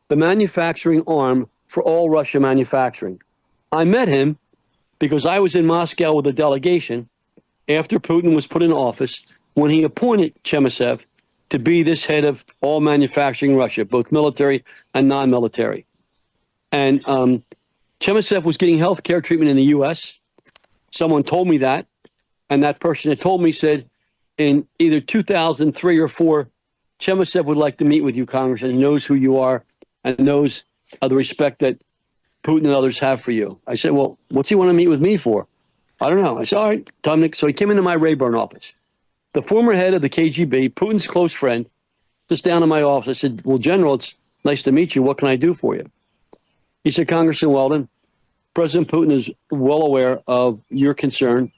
B: the manufacturing arm for all Russia manufacturing. I met him because I was in Moscow with a delegation after Putin was put in office when he appointed Chemyshev to be this head of all manufacturing in Russia, both military and non-military. And Chemyshev was getting health care treatment in the U.S. Someone told me that, and that person that told me said in either 2003 or 4, Chemyshev would like to meet with you, Congressman. He knows who you are and knows the respect that Putin and others have for you. I said, well, what's he want to meet with me for? I don't know. I said, all right, Dominic. So he came into my Rayburn office. The former head of the KGB, Putin's close friend, sits down in my office. I said, well, General, it's nice to meet you. What can I do for you? He said, Congressman Weldon, President Putin is well aware of your concern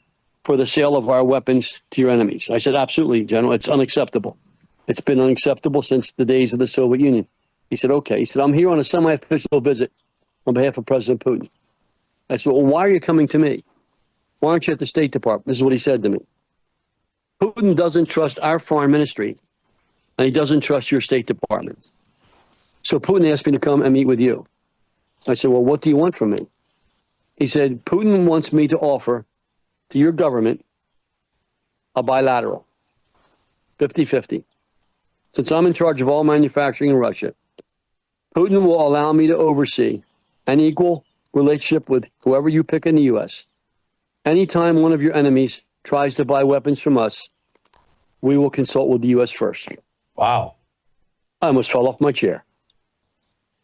B: for the sale of our weapons to your enemies. I said, absolutely, General. It's unacceptable. It's been unacceptable since the days of the Soviet Union. He said, okay. He said, I'm here on a semi-official visit on behalf of President Putin. I said, well, why are you coming to me? Why aren't you at the State Department? This is what he said to me. Putin doesn't trust our foreign ministry, and he doesn't trust your State Department. So Putin asked me to come and meet with you. I said, well, what do you want from me? He said, Putin wants me to offer to your government a bilateral, 50-50. Since I'm in charge of all manufacturing in Russia, Putin will allow me to oversee an equal relationship with whoever you pick in the U.S. Anytime one of your enemies tries to buy weapons from us, we will consult with the U.S. first.
A: Wow.
B: I almost fell off my chair.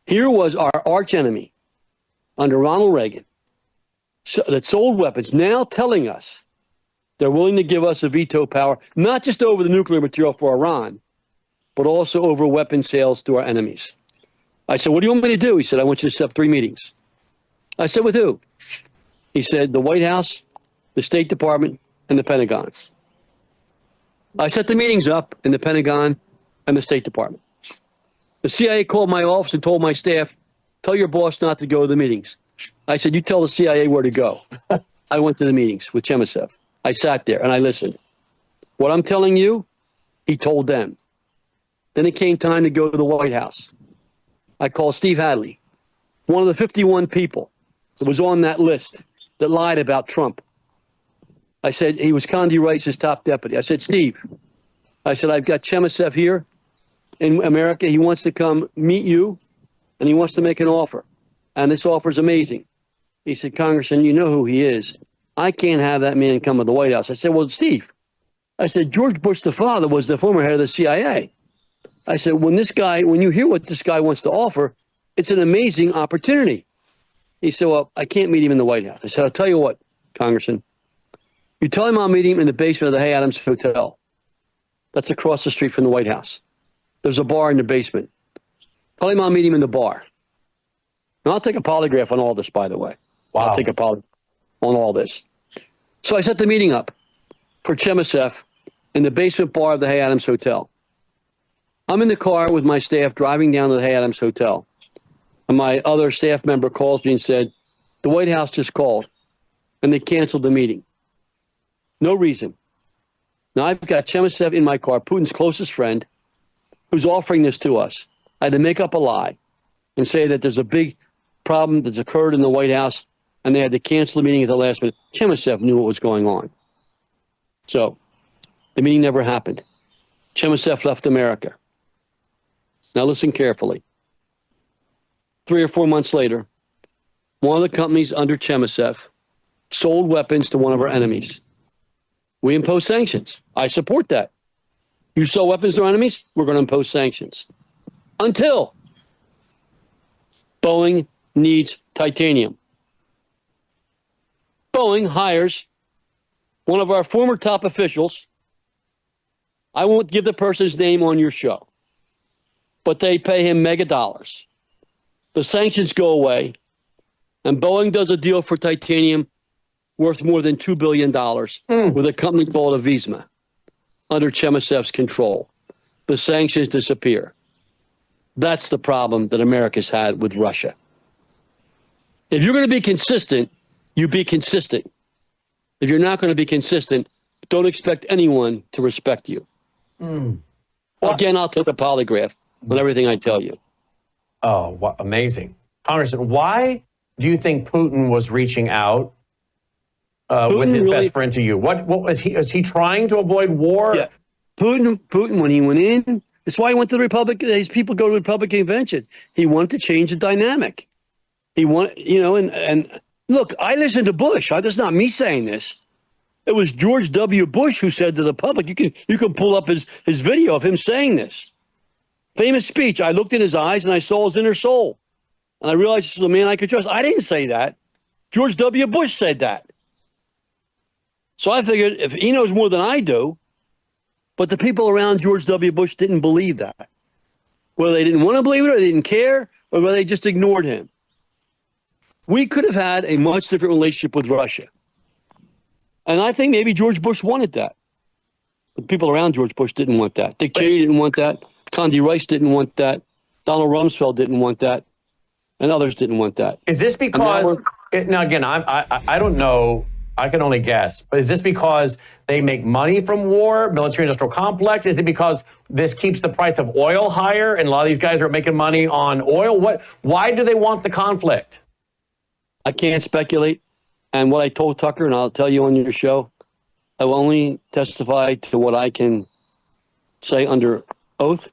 B: Here was our arch enemy under Ronald Reagan that sold weapons, now telling us they're willing to give us a veto power, not just over the nuclear material for Iran, but also over weapon sales to our enemies. I said, what do you want me to do? He said, I want you to set up 3 meetings. I said, with who? He said, the White House, the State Department, and the Pentagon. I set the meetings up in the Pentagon and the State Department. The CIA called my office and told my staff, tell your boss not to go to the meetings. I said, you tell the CIA where to go. I went to the meetings with Chemasev. I sat there and I listened. What I'm telling you, he told them. Then it came time to go to the White House. I called Steve Hadley, one of the 51 people that was on that list that lied about Trump. I said, he was Condi Rice's top deputy. I said, Steve, I said, I've got Chemasev here in America. He wants to come meet you and he wants to make an offer. And this offer is amazing. He said, Congressman, you know who he is. I can't have that man come to the White House. I said, well, Steve, I said, George Bush, the father, was the former head of the CIA. I said, when you hear what this guy wants to offer, it's an amazing opportunity. He said, well, I can't meet him in the White House. I said, I'll tell you what, Congressman, you tell him I'll meet him in the basement of the Hay Adams Hotel. That's across the street from the White House. There's a bar in the basement. Tell him I'll meet him in the bar. And I'll take a polygraph on all this, by the way.
A: Wow.
B: I'll take a polygraph on all this. So I set the meeting up for Chemasev in the basement bar of the Hay Adams Hotel. I'm in the car with my staff driving down to the Hay Adams Hotel. And my other staff member calls me and said, the White House just called and they canceled the meeting. No reason. Now I've got Chemasev in my car, Putin's closest friend, who's offering this to us. I had to make up a lie and say that there's a big problem that's occurred in the White House and they had to cancel the meeting at the last minute. Chemasev knew what was going on. So the meeting never happened. Chemasev left America. Now listen carefully. 3 or 4 months later, one of the companies under Chemasev sold weapons to one of our enemies. We impose sanctions. I support that. You sell weapons to our enemies, we're going to impose sanctions. Until Boeing needs titanium. Boeing hires one of our former top officials. I won't give the person's name on your show, but they pay him mega dollars. The sanctions go away, and Boeing does a deal for titanium worth more than $2 billion with a company called Avisma under Chemasev's control. The sanctions disappear. That's the problem that America's had with Russia. If you're going to be consistent, you be consistent. If you're not going to be consistent, don't expect anyone to respect you. Again, I'll take a polygraph on everything I tell you.
A: Oh, what amazing. Congressman, why do you think Putin was reaching out with his best friend to you? What was he? Was he trying to avoid war?
B: Yeah. Putin, when he went in, that's why he went to the Republican. His people go to the Republican convention. He wanted to change the dynamic. He wanted, and look, I listened to Bush. That's not me saying this. It was George W. Bush who said to the public, you can pull up his video of him saying this. Famous speech. I looked in his eyes and I saw his inner soul. And I realized this is a man I could trust. I didn't say that. George W. Bush said that. So I figured if he knows more than I do, but the people around George W. Bush didn't believe that. Whether they didn't want to believe it or they didn't care, or whether they just ignored him. We could have had a much different relationship with Russia. And I think maybe George Bush wanted that. But people around George Bush didn't want that. Dick Cheney didn't want that. Condi Rice didn't want that. Donald Rumsfeld didn't want that. And others didn't want that.
A: Is this because, now again, I don't know, I can only guess, but is this because they make money from war, military-industrial complex? Is it because this keeps the price of oil higher and a lot of these guys are making money on oil? Why do they want the conflict?
B: I can't speculate. And what I told Tucker, and I'll tell you on your show, I will only testify to what I can say under oath.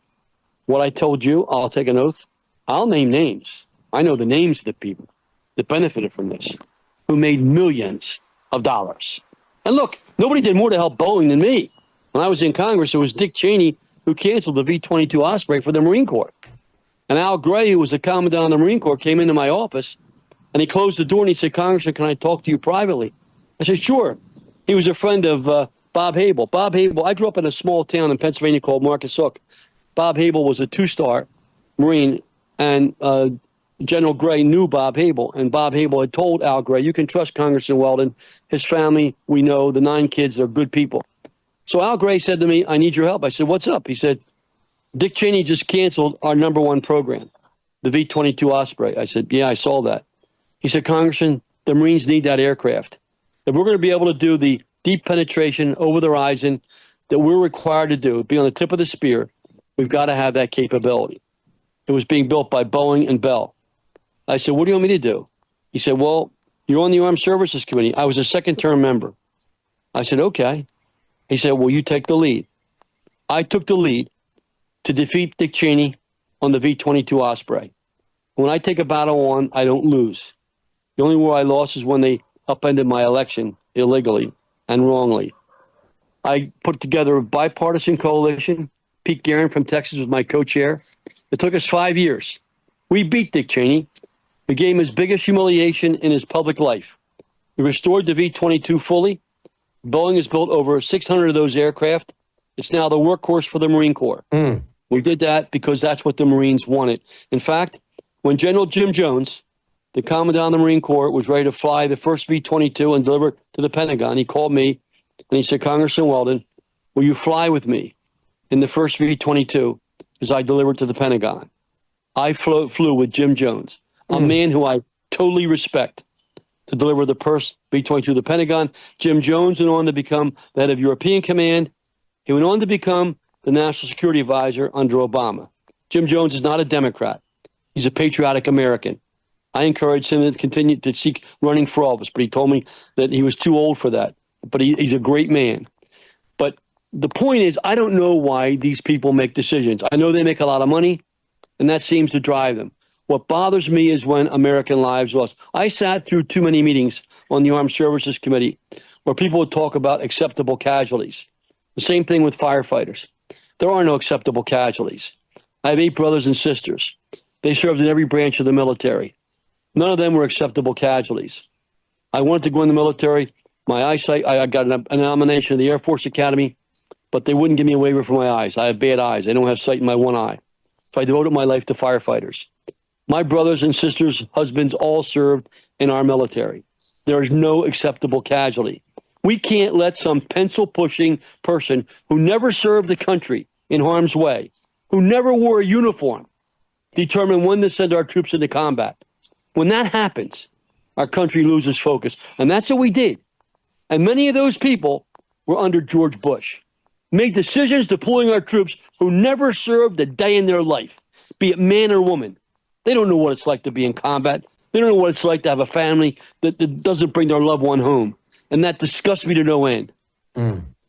B: What I told you, I'll take an oath. I'll name names. I know the names of the people that benefited from this, who made millions of dollars. And look, nobody did more to help Boeing than me. When I was in Congress, it was Dick Cheney who canceled the V-22 Osprey for the Marine Corps. And Al Gray, who was the commandant of the Marine Corps, came into my office and he closed the door and he said, "Congressman, can I talk to you privately?" I said, "Sure." He was a friend of Bob Habel. Bob Habel, I grew up in a small town in Pennsylvania called Marcus Hook. Bob Habel was a 2-star Marine, and General Gray knew Bob Habel, and Bob Habel had told Al Gray, "You can trust Congressman Weldon. His family, we know, the 9 kids, they're good people." So Al Gray said to me, "I need your help." I said, "What's up?" He said, "Dick Cheney just canceled our #1 program, the V-22 Osprey." I said, "Yeah, I saw that." He said, "Congressman, the Marines need that aircraft. If we're going to be able to do the deep penetration over the horizon that we're required to do, be on the tip of the spear, we've got to have that capability." It was being built by Boeing and Bell. I said, "What do you want me to do?" He said, "Well, you're on the Armed Services Committee." I was a second-term member. I said, "Okay." He said, "Well, you take the lead." I took the lead to defeat Dick Cheney on the V-22 Osprey. When I take a battle on, I don't lose. The only war I lost is when they upended my election illegally and wrongly. I put together a bipartisan coalition. Pete Guerin from Texas was my co-chair. It took us 5 years. We beat Dick Cheney. We gave him his biggest humiliation in his public life. We restored the V-22 fully. Boeing has built over 600 of those aircraft. It's now the workhorse for the Marine Corps. We did that because that's what the Marines wanted. In fact, when General Jim Jones, the Commandant of the Marine Corps, was ready to fly the first V-22 and deliver it to the Pentagon, he called me and he said, "Congressman Weldon, will you fly with me in the first V-22 as I deliver it to the Pentagon?" I flew with Jim Jones, a man who I totally respect, to deliver the first V-22 to the Pentagon. Jim Jones went on to become the head of European Command. He went on to become the National Security Advisor under Obama. Jim Jones is not a Democrat. He's a patriotic American. I encouraged him to continue to seek running for office, but he told me that he was too old for that. But he's a great man. But the point is, I don't know why these people make decisions. I know they make a lot of money, and that seems to drive them. What bothers me is when American lives lost. I sat through too many meetings on the Armed Services Committee where people would talk about acceptable casualties. The same thing with firefighters. There are no acceptable casualties. I have 8 brothers and sisters. They served in every branch of the military. None of them were acceptable casualties. I wanted to go in the military. My eyesight, I got a nomination of the Air Force Academy, but they wouldn't give me a waiver for my eyes. I have bad eyes. I don't have sight in my one eye. So I devoted my life to firefighters. My brothers and sisters' husbands all served in our military. There is no acceptable casualty. We can't let some pencil-pushing person who never served the country in harm's way, who never wore a uniform, determine when to send our troops into combat. When that happens, our country loses focus. And that's what we did. And many of those people were under George Bush, made decisions deploying our troops who never served a day in their life, be it man or woman. They don't know what it's like to be in combat. They don't know what it's like to have a family that doesn't bring their loved one home. And that disgusts me to no end.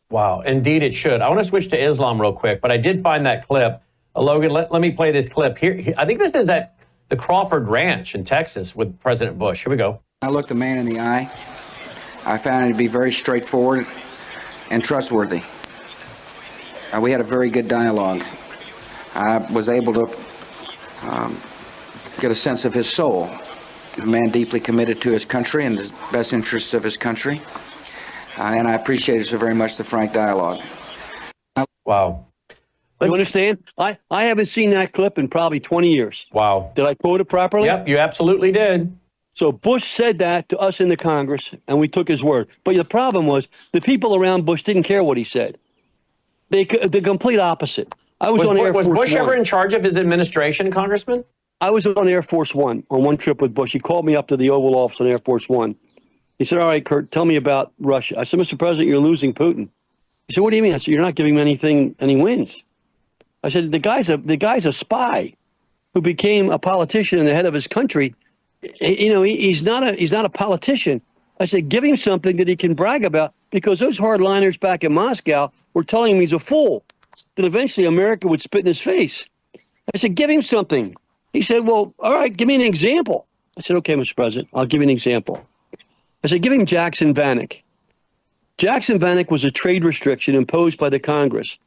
A: Wow, indeed it should. I want to switch to Islam real quick, but I did find that clip. Logan, let me play this clip. Here, I think this is at the Crawford Ranch in Texas with President Bush. Here we go.
E: I looked the man in the eye. I found him to be very straightforward and trustworthy. We had a very good dialogue. I was able to get a sense of his soul. A man deeply committed to his country and the best interests of his country. And I appreciated so very much the frank dialogue.
A: Wow.
B: You understand? I haven't seen that clip in probably 20 years.
A: Wow.
B: Did I quote it properly?
A: Yep, you absolutely did.
B: So Bush said that to us in the Congress, and we took his word. But the problem was the people around Bush didn't care what he said. The complete opposite. I was on Air Force
A: Was Bush
B: One.
A: ever in charge of his administration, Congressman?
B: I was on Air Force One on one trip with Bush. He called me up to the Oval Office on Air Force One. He said, "All right, Curt, tell me about Russia." I said, "Mr. President, you're losing Putin." He said, "What do you mean?" I said, "You're not giving him anything, and he wins." I said, the guy's a spy who became a politician and the head of his country he's not a politician. I said, give him something that he can brag about, because those hardliners back in Moscow were telling him he's a fool, that eventually America would spit in his face. I said, give him something. He said, well, all right, give me an example. I said, okay, Mr. President, I'll give you an example. I said, give him Jackson Vanik. Jackson Vanik was a trade restriction imposed by the Congress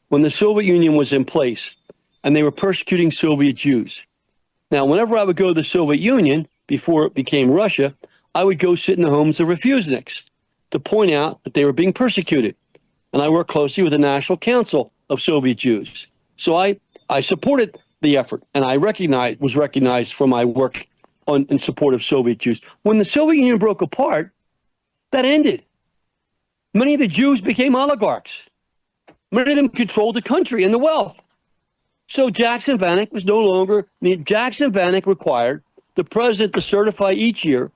B: when the Soviet Union was in place and they were persecuting Soviet Jews. Now, whenever I would go to the Soviet Union, before it became Russia, I would go sit in the homes of refuseniks to point out that they were being persecuted. And I worked closely with the National Council of Soviet Jews. So I supported the effort, and I was recognized for my work in support of Soviet Jews. When the Soviet Union broke apart, that ended. Many of the Jews became oligarchs. Many of them controlled the country and the wealth. So Jackson Vanik was no longer, Jackson Vanik required the president to certify each year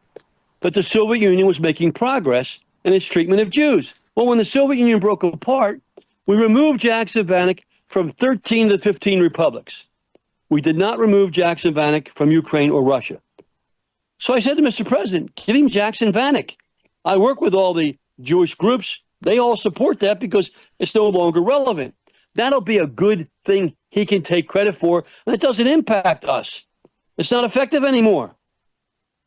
B: that the Soviet Union was making progress in its treatment of Jews. Well, when the Soviet Union broke apart, we removed Jackson Vanik from 13 of the 15 republics. We did not remove Jackson Vanik from Ukraine or Russia. So I said to Mr. President, give him Jackson Vanik. I work with all the Jewish groups. They all support that because it's no longer relevant. That'll be a good thing he can take credit for, and it doesn't impact us. It's not effective anymore.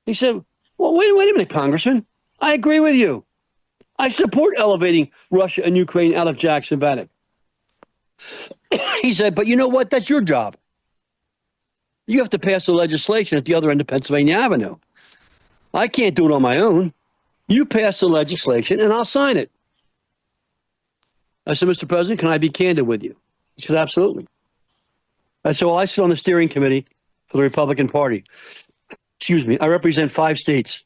B: He said, well, wait a minute, Congressman. I agree with you. I support elevating Russia and Ukraine out of Jackson Vanik. He said, but you know what? That's your job. You have to pass the legislation at the other end of Pennsylvania Avenue. I can't do it on my own. You pass the legislation and I'll sign it. I said, Mr. President, can I be candid with you? He said, absolutely. I said, well, I sit on the steering committee for the Republican Party. Excuse me. I represent 5 states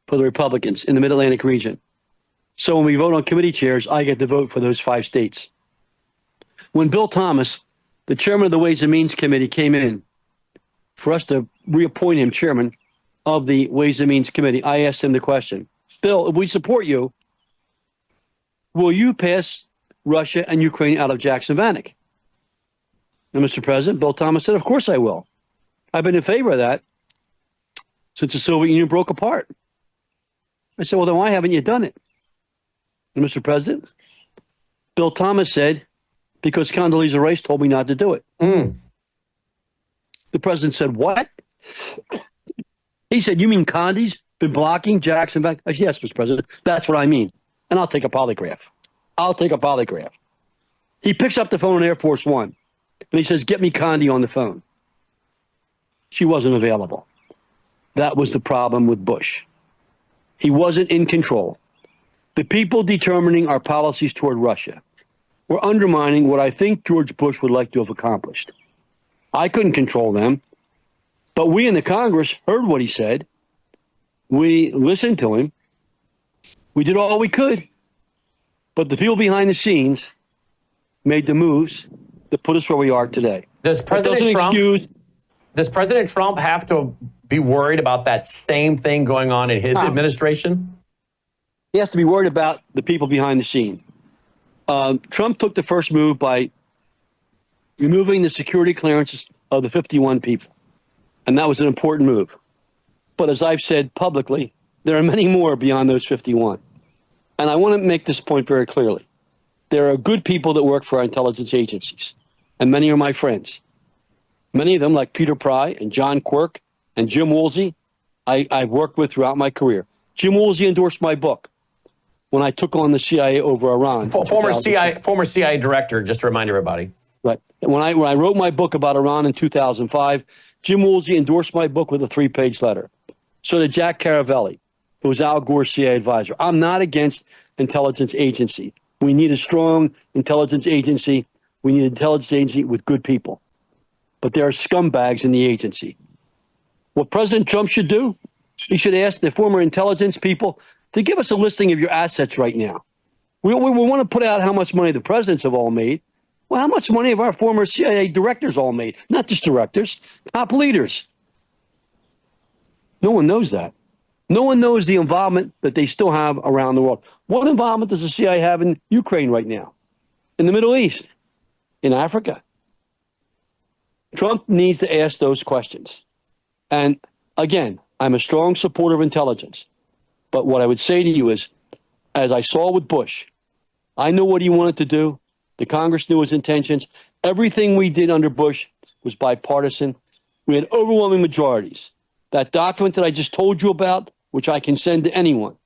B: for the Republicans in the Mid-Atlantic region. So when we vote on committee chairs, I get to vote for those 5 states. When Bill Thomas, the chairman of the Ways and Means Committee, came in for us to reappoint him chairman of the Ways and Means Committee, I asked him the question, Bill, if we support you, will you pass Russia and Ukraine out of Jackson Vanik? And Mr. President, Bill Thomas said, of course I will. I've been in favor of that since the Soviet Union broke apart. I said, well, then why haven't you done it? And Mr. President, Bill Thomas said, because Condoleezza Rice told me not to do it. The president said, what? He said, you mean Condi's been blocking Jackson Vanik? I said, yes, Mr. President, that's what I mean. And I'll take a polygraph. I'll take a polygraph. He picks up the phone on Air Force One, and he says, get me Condi on the phone. She wasn't available. That was the problem with Bush. He wasn't in control. The people determining our policies toward Russia were undermining what I think George Bush would like to have accomplished. I couldn't control them, but we in the Congress heard what he said. We listened to him. We did all we could, but the people behind the scenes made the moves that put us where we are today.
A: Does President Trump have to be worried about that same thing going on in his administration?
B: He has to be worried about the people behind the scene. Trump took the first move by removing the security clearances of the 51 people, and that was an important move. But as I've said publicly, there are many more beyond those 51. And I want to make this point very clearly. There are good people that work for our intelligence agencies, and many are my friends. Many of them, like Peter Pry and John Quirk and Jim Woolsey, I've worked with throughout my career. Jim Woolsey endorsed my book when I took on the CIA over Iran.
A: Former CIA director, just to remind everybody.
B: Right. When I wrote my book about Iran in 2005, Jim Woolsey endorsed my book with a 3-page letter. So did Jack Caravelli, who was Al Gore's CIA advisor. I'm not against intelligence agency. We need a strong intelligence agency. We need an intelligence agency with good people. But there are scumbags in the agency. What President Trump should do, he should ask the former intelligence people to give us a listing of your assets right now. We want to put out how much money the presidents have all made. Well, how much money have our former CIA directors all made? Not just directors, top leaders. No one knows that. No one knows the involvement that they still have around the world. What involvement does the CIA have in Ukraine right now? In the Middle East? In Africa? Trump needs to ask those questions. And again, I'm a strong supporter of intelligence. But what I would say to you is, as I saw with Bush, I know what he wanted to do. The Congress knew his intentions. Everything we did under Bush was bipartisan. We had overwhelming majorities. That document that I just told you about, which I can send to anyone,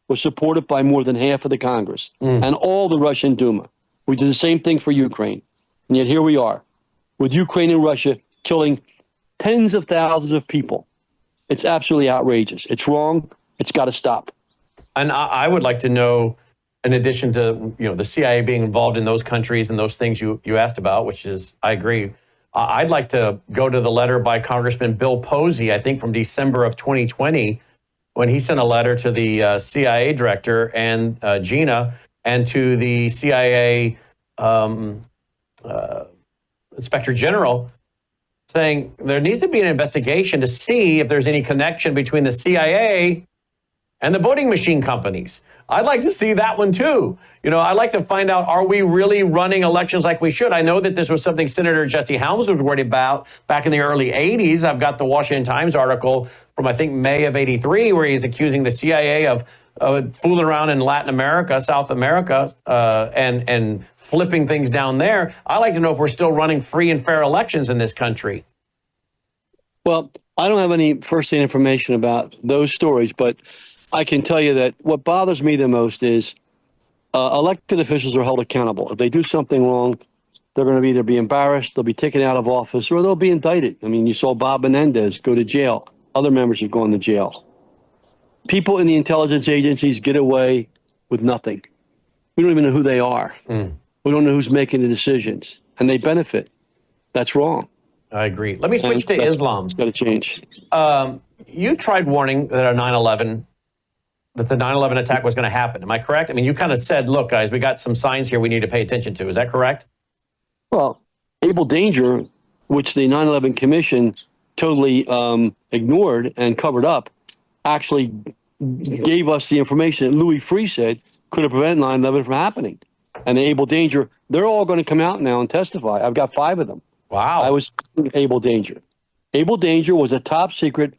B: was supported by more than half of the Congress and all the Russian Duma. We did the same thing for Ukraine. And yet here we are with Ukraine and Russia killing tens of thousands of people. It's absolutely outrageous. It's wrong. It's got to stop.
A: And I would like to know, in addition to the CIA being involved in those countries and those things you asked about, which is, I agree, I'd like to go to the letter by Congressman Bill Posey, I think from December of 2020, when he sent a letter to the CIA director and Gina and to the CIA Inspector General, saying there needs to be an investigation to see if there's any connection between the CIA and the voting machine companies. I'd like to see that one too. I'd like to find out, are we really running elections like we should? I know that this was something Senator Jesse Helms was worried about back in the early 80s. I've got the Washington Times article from, I think, May of 83, where he's accusing the CIA of fooling around in Latin America, South America, and flipping things down there. I'd like to know if we're still running free and fair elections in this country.
B: Well, I don't have any first-hand information about those stories, but I can tell you that what bothers me the most is elected officials are held accountable. If they do something wrong, they're going to either be embarrassed, they'll be taken out of office, or they'll be indicted. I mean, you saw Bob Menendez go to jail. Other members have gone to jail. People in the intelligence agencies get away with nothing. We don't even know who they are. We don't know who's making the decisions, and they benefit. That's wrong.
A: I agree. Let me switch to Islam.
B: It's got to change.
A: You tried warning that the 9/11 attack was going to happen. Am I correct? I mean, you kind of said, look, guys, we got some signs here we need to pay attention to. Is that correct?
B: Well, Able Danger, which the 9/11 Commission totally ignored and covered up, actually gave us the information that Louis Freeh said could have prevented 9/11 from happening. And the Able Danger, they're all going to come out now and testify. I've got 5 of them.
A: Wow.
B: I was Able Danger. Able Danger was a top secret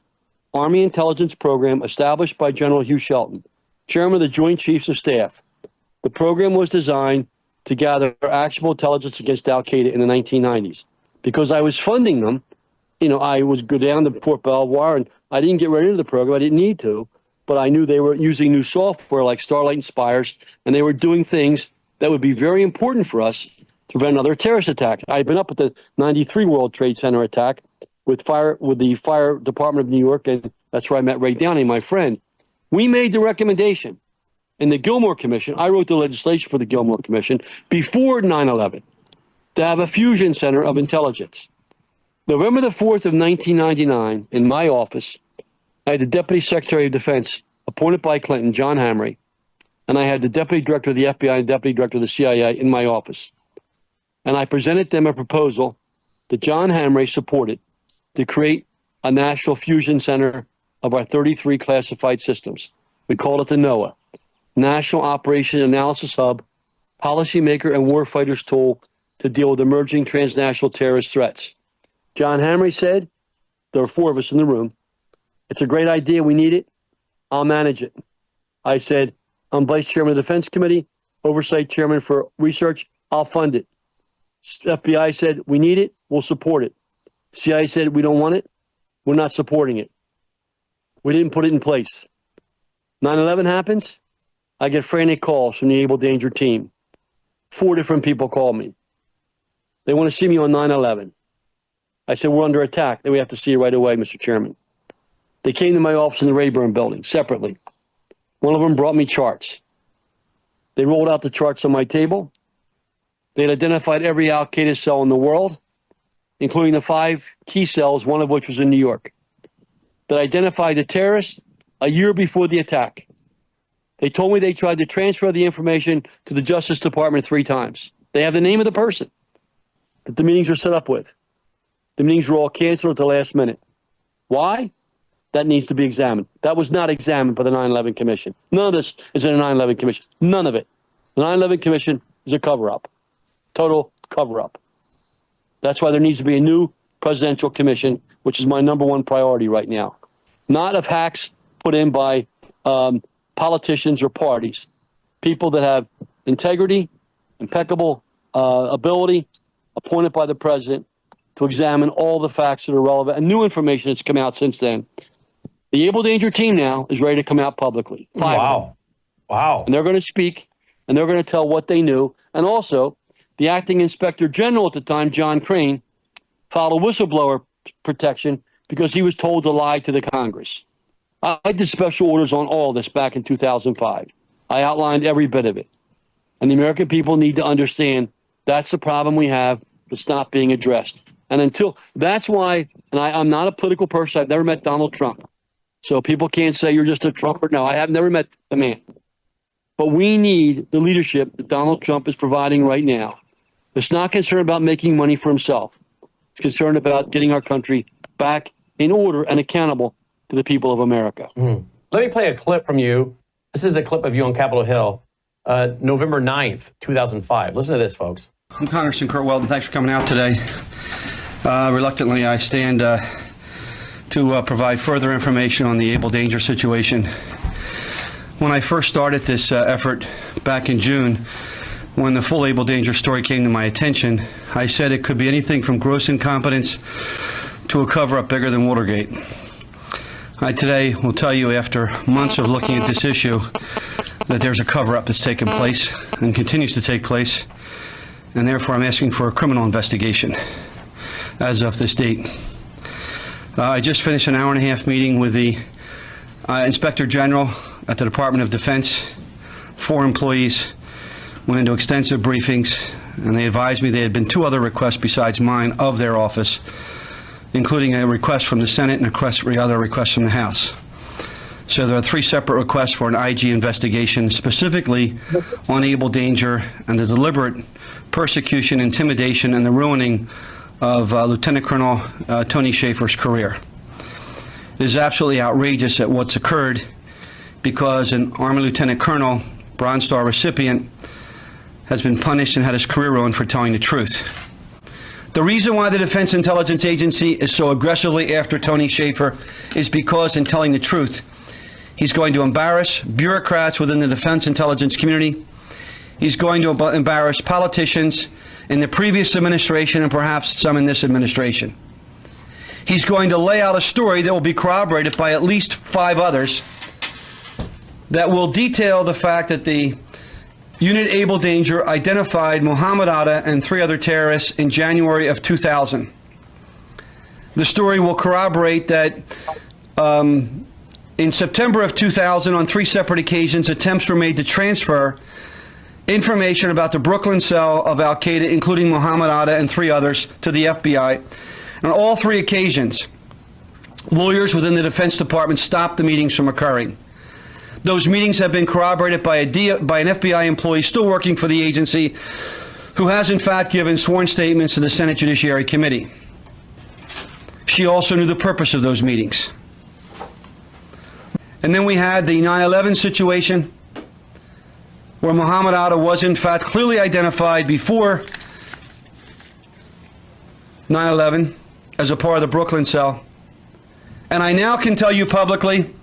B: Army intelligence program established by General Hugh Shelton, chairman of the Joint Chiefs of Staff. The program was designed to gather actionable intelligence against al-Qaeda in the 1990s. Because I was funding them, I would go down to Fort Belvoir, and I didn't get right into the program. I didn't need to, but I knew they were using new software like Starlight and Spires, and they were doing things that would be very important for us to prevent another terrorist attack. I'd been up at the 93 World Trade Center attack with the Fire Department of New York, and that's where I met Ray Downey, my friend. We made the recommendation in the Gilmore Commission. I wrote the legislation for the Gilmore Commission before 9/11 to have a fusion center of intelligence. November the 4th of 1999, in my office, I had the Deputy Secretary of Defense appointed by Clinton, John Hamre, and I had the Deputy Director of the FBI and Deputy Director of the CIA in my office. And I presented them a proposal that John Hamre supported to create a national fusion center of our 33 classified systems. We called it the NOAA, National Operation Analysis Hub, Policymaker and Warfighters Tool to deal with emerging transnational terrorist threats. John Hamre said, there are 4 of us in the room, it's a great idea, we need it, I'll manage it. I said, I'm Vice Chairman of the Defense Committee, Oversight Chairman for Research, I'll fund it. FBI said, we need it, we'll support it. CIA said, we don't want it, we're not supporting it. We didn't put it in place. 9/11 happens, I get frantic calls from the Able Danger team. 4 different people call me. They want to see me on 9/11. I said, we're under attack. Then we have to see you right away, Mr. Chairman. They came to my office in the Rayburn building separately. One of them brought me charts. They rolled out the charts on my table. They had identified every al-Qaeda cell in the world, including the 5 key cells, one of which was in New York, that identified the terrorists a year before the attack. They told me they tried to transfer the information to the Justice Department 3 times. They have the name of the person that the meetings were set up with. The meetings were all canceled at the last minute. Why? That needs to be examined. That was not examined by the 9/11 Commission. None of this is in the 9/11 Commission. None of it. The 9/11 Commission is a cover-up. Total cover-up. That's why there needs to be a new presidential commission, which is my #1 priority right now. not of hacks put in by politicians or parties. People that have integrity, impeccable ability, appointed by the president to examine all the facts that are relevant and new information that's come out since then. The Able Danger team now is ready to come out publicly. 5 of them.
A: Wow. Wow.
B: And they're going to speak, and they're going to tell what they knew. And also, the acting inspector general at the time, John Crane, filed a whistleblower protection because he was told to lie to the Congress. I did special orders on all this back in 2005. I outlined every bit of it. And the American people need to understand that's the problem we have that's not being addressed. And until that's why, and I'm not a political person. I've never met Donald Trump. So people can't say you're just a Trumper. No, I have never met the man. But we need the leadership that Donald Trump is providing right now. It's not concerned about making money for himself. It's concerned about getting our country back in order and accountable to the people of America.
A: Let me play a clip from you. This is a clip of you on Capitol Hill, November 9th, 2005. Listen to this, folks.
D: I'm Congressman Curt Weldon. Thanks for coming out today. Reluctantly, I stand to provide further information on the Able Danger situation. When I first started this effort back in June, when the full Able Danger story came to my attention, I said it could be anything from gross incompetence to a cover-up bigger than Watergate. I today will tell you, after months of looking at this issue, that there's a cover-up that's taken place and continues to take place, and therefore I'm asking for a criminal investigation as of this date. I just finished an hour-and-a-half meeting with the Inspector General at the Department of Defense. 4 employees went into extensive briefings, and they advised me there had been 2 other requests besides mine of their office, including a request from the Senate and other requests from the House. So there are 3 separate requests for an IG investigation specifically on Able Danger and the deliberate persecution, intimidation, and the ruining of Lieutenant Colonel Tony Schaefer's career. It is absolutely outrageous at what's occurred because an Army Lieutenant Colonel, Bronze Star recipient, has been punished and had his career ruined for telling the truth. The reason why the Defense Intelligence Agency is so aggressively after Tony Schaefer is because, in telling the truth, he's going to embarrass bureaucrats within the defense intelligence community. He's going to embarrass politicians in the previous administration and perhaps some in this administration. He's going to lay out a story that will be corroborated by at least 5 others that will detail the fact that the Unit Able Danger identified Muhammad Atta and 3 other terrorists in January of 2000. The story will corroborate that in September of 2000, on 3 separate occasions, attempts were made to transfer information about the Brooklyn cell of al-Qaeda, including Muhammad Atta and 3 others, to the FBI. On all 3 occasions, lawyers within the Defense Department stopped the meetings from occurring. Those meetings have been corroborated by an FBI employee still working for the agency who has in fact given sworn statements to the Senate Judiciary Committee. She also knew the purpose of those meetings. And then we had the 9/11 situation where Muhammad Atta was in fact clearly identified before 9/11 as a part of the Brooklyn cell. And I now can tell you publicly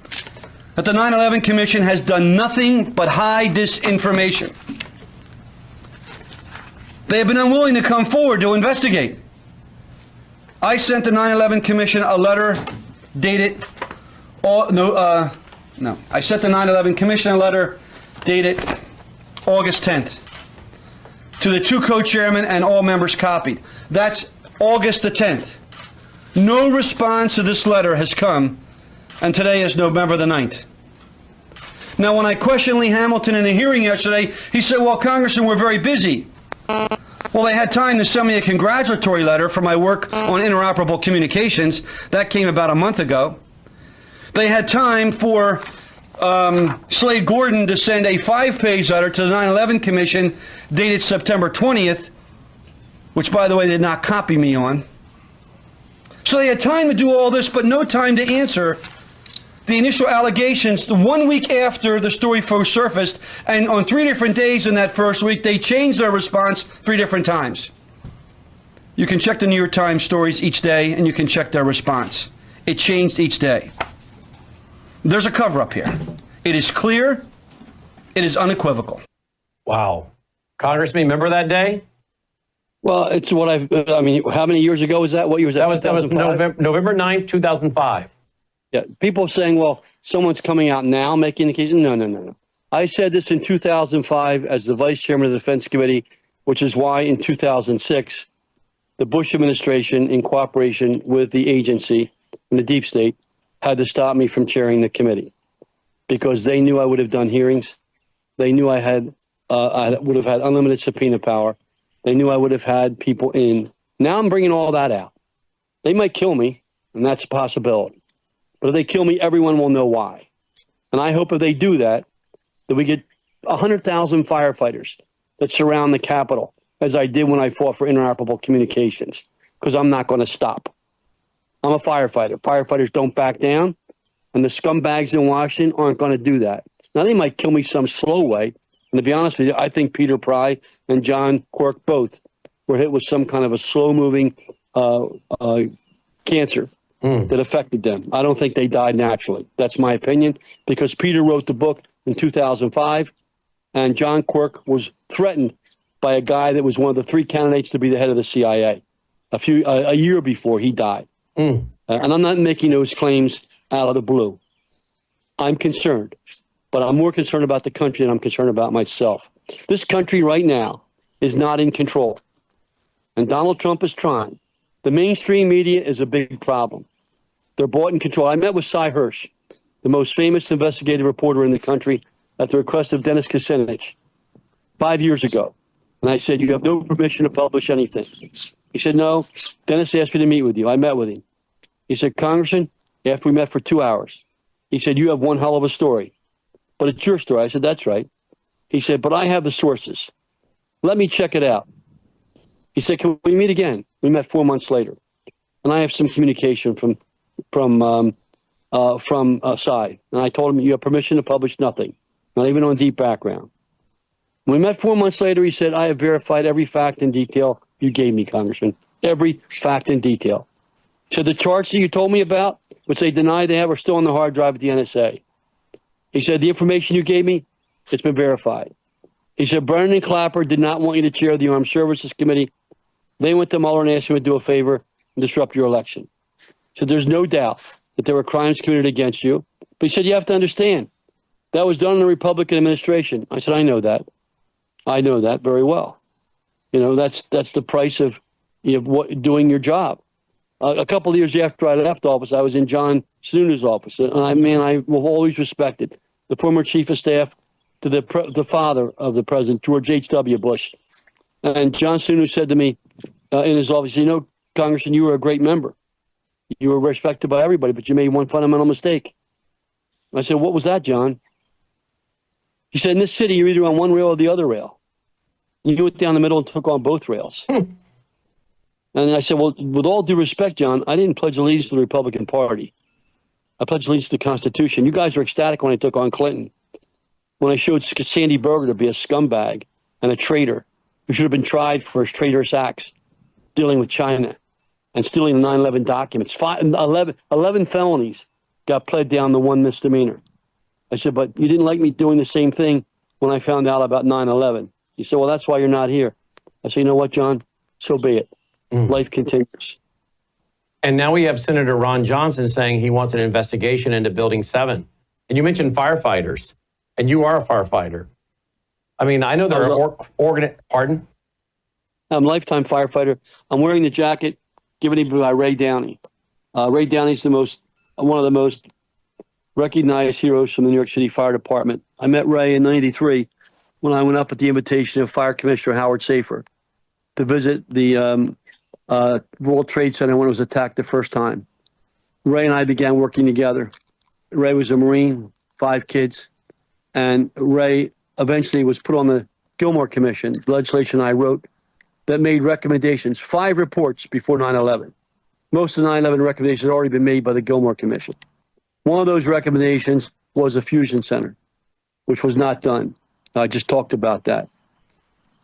D: that the 9/11 Commission has done nothing but hide this information. They have been unwilling to come forward to investigate. I sent the 9/11 Commission a letter dated, I sent the 9/11 Commission a letter dated August 10th to the 2 co-chairmen and all members copied. That's August the 10th. No response to this letter has come, and today is November the 9th. Now, when I questioned Lee Hamilton in a hearing yesterday, he said, well, Congressman, we're very busy. Well, they had time to send me a congratulatory letter for my work on interoperable communications. That came about a month ago. They had time for Slade Gordon to send a 5-page letter to the 9/11 Commission dated September 20th, which, by the way, they did not copy me on. So they had time to do all this, but no time to answer the initial allegations the 1 week after the story first surfaced, and on 3 different days in that first week, they changed their response 3 different times. You can check the New York Times stories each day, and you can check their response. It changed each day. There's a cover-up here. It is clear. It is unequivocal.
A: Wow. Congressman, remember that day?
B: Well, it's what I mean, how many years ago was that? What year was that?
A: That was
B: 2005?
A: November 9th, 2005.
B: Yeah. People are saying, well, someone's coming out now making the case. No. I said this in 2005 as the vice chairman of the Defense Committee, which is why in 2006, the Bush administration, in cooperation with the agency and the deep state, had to stop me from chairing the committee because they knew I would have done hearings. They knew I would have had unlimited subpoena power. They knew I would have had people in. Now I'm bringing all that out. They might kill me, and that's a possibility. But if they kill me, everyone will know why. And I hope if they do that, that we get 100,000 firefighters that surround the Capitol, as I did when I fought for interoperable communications, because I'm not going to stop. I'm a firefighter. Firefighters don't back down, and the scumbags in Washington aren't going to do that. Now, they might kill me some slow way. And to be honest with you, I think Peter Pry and John Quirk both were hit with some kind of a slow-moving cancer that affected them. I don't think they died naturally. That's my opinion, because Peter wrote the book in 2005, and John Quirk was threatened by a guy that was one of the 3 candidates to be the head of the CIA a year before he died. And I'm not making those claims out of the blue. I'm concerned. But I'm more concerned about the country than I'm concerned about myself. This country right now is not in control. And Donald Trump is trying. The mainstream media is a big problem. They're bought and controlled. I met with Cy Hirsch, the most famous investigative reporter in the country, at the request of Dennis Kucinich 5 years ago. And I said, you have no permission to publish anything. He said, no, Dennis asked me to meet with you. I met with him. He said, Congressman, after we met for 2 hours, he said, you have one hell of a story. But it's your story. I said, that's right. He said, but I have the sources. Let me check it out. He said, can we meet again? We met 4 months later. And I have some communication from Cy. And I told him, you have permission to publish nothing, not even on deep background. When we met 4 months later, he said, I have verified every fact in detail you gave me, Congressman. Every fact in detail. He said, the charts that you told me about, which they deny they have, are still on the hard drive at the NSA. He said, the information you gave me, it's been verified. He said, Brennan and Clapper did not want you to chair the Armed Services Committee. They went to Mueller and asked him to do a favor and disrupt your election. So there's no doubt that there were crimes committed against you. But he said, you have to understand, that was done in the Republican administration. I said, I know that. I know that very well. You know, that's the price of doing your job. A couple of years after I left office, I was in John Sununu's office. And I will always respected the former chief of staff to the father of the president, George H.W. Bush. And John Sununu said to me in his office, you know, Congressman, you were a great member. You were respected by everybody, but you made one fundamental mistake. I said, what was that, John? He said, in this city, you're either on one rail or the other rail. You went down the middle and took on both rails. And I said, well, with all due respect, John, I didn't pledge allegiance to the Republican Party. I pledged allegiance to the Constitution. You guys were ecstatic when I took on Clinton, when I showed Sandy Berger to be a scumbag and a traitor who should have been tried for his traitorous acts, dealing with China and stealing the 9/11 documents. 11 felonies got pled down to one misdemeanor. I said, but you didn't like me doing the same thing when I found out about 9/11. He said, well, that's why you're not here. I said, you know what, John? So be it. Life continues.
A: And now we have Senator Ron Johnson saying he wants an investigation into Building 7. And you mentioned firefighters, and you are a firefighter. I mean, I know there are pardon?
B: I'm a lifetime firefighter. I'm wearing the jacket given to me by Ray Downey. Ray Downey's one of the most recognized heroes from the New York City Fire Department. I met Ray in '93 when I went up at the invitation of Fire Commissioner Howard Safer to visit the World Trade Center when it was attacked the first time. Ray and I began working together. Ray was a Marine, 5 kids, and Ray eventually was put on the Gilmore Commission, legislation I wrote that made recommendations, 5 reports before 9/11. Most of the 9/11 recommendations had already been made by the Gilmore Commission. One of those recommendations was a fusion center, which was not done. I just talked about that.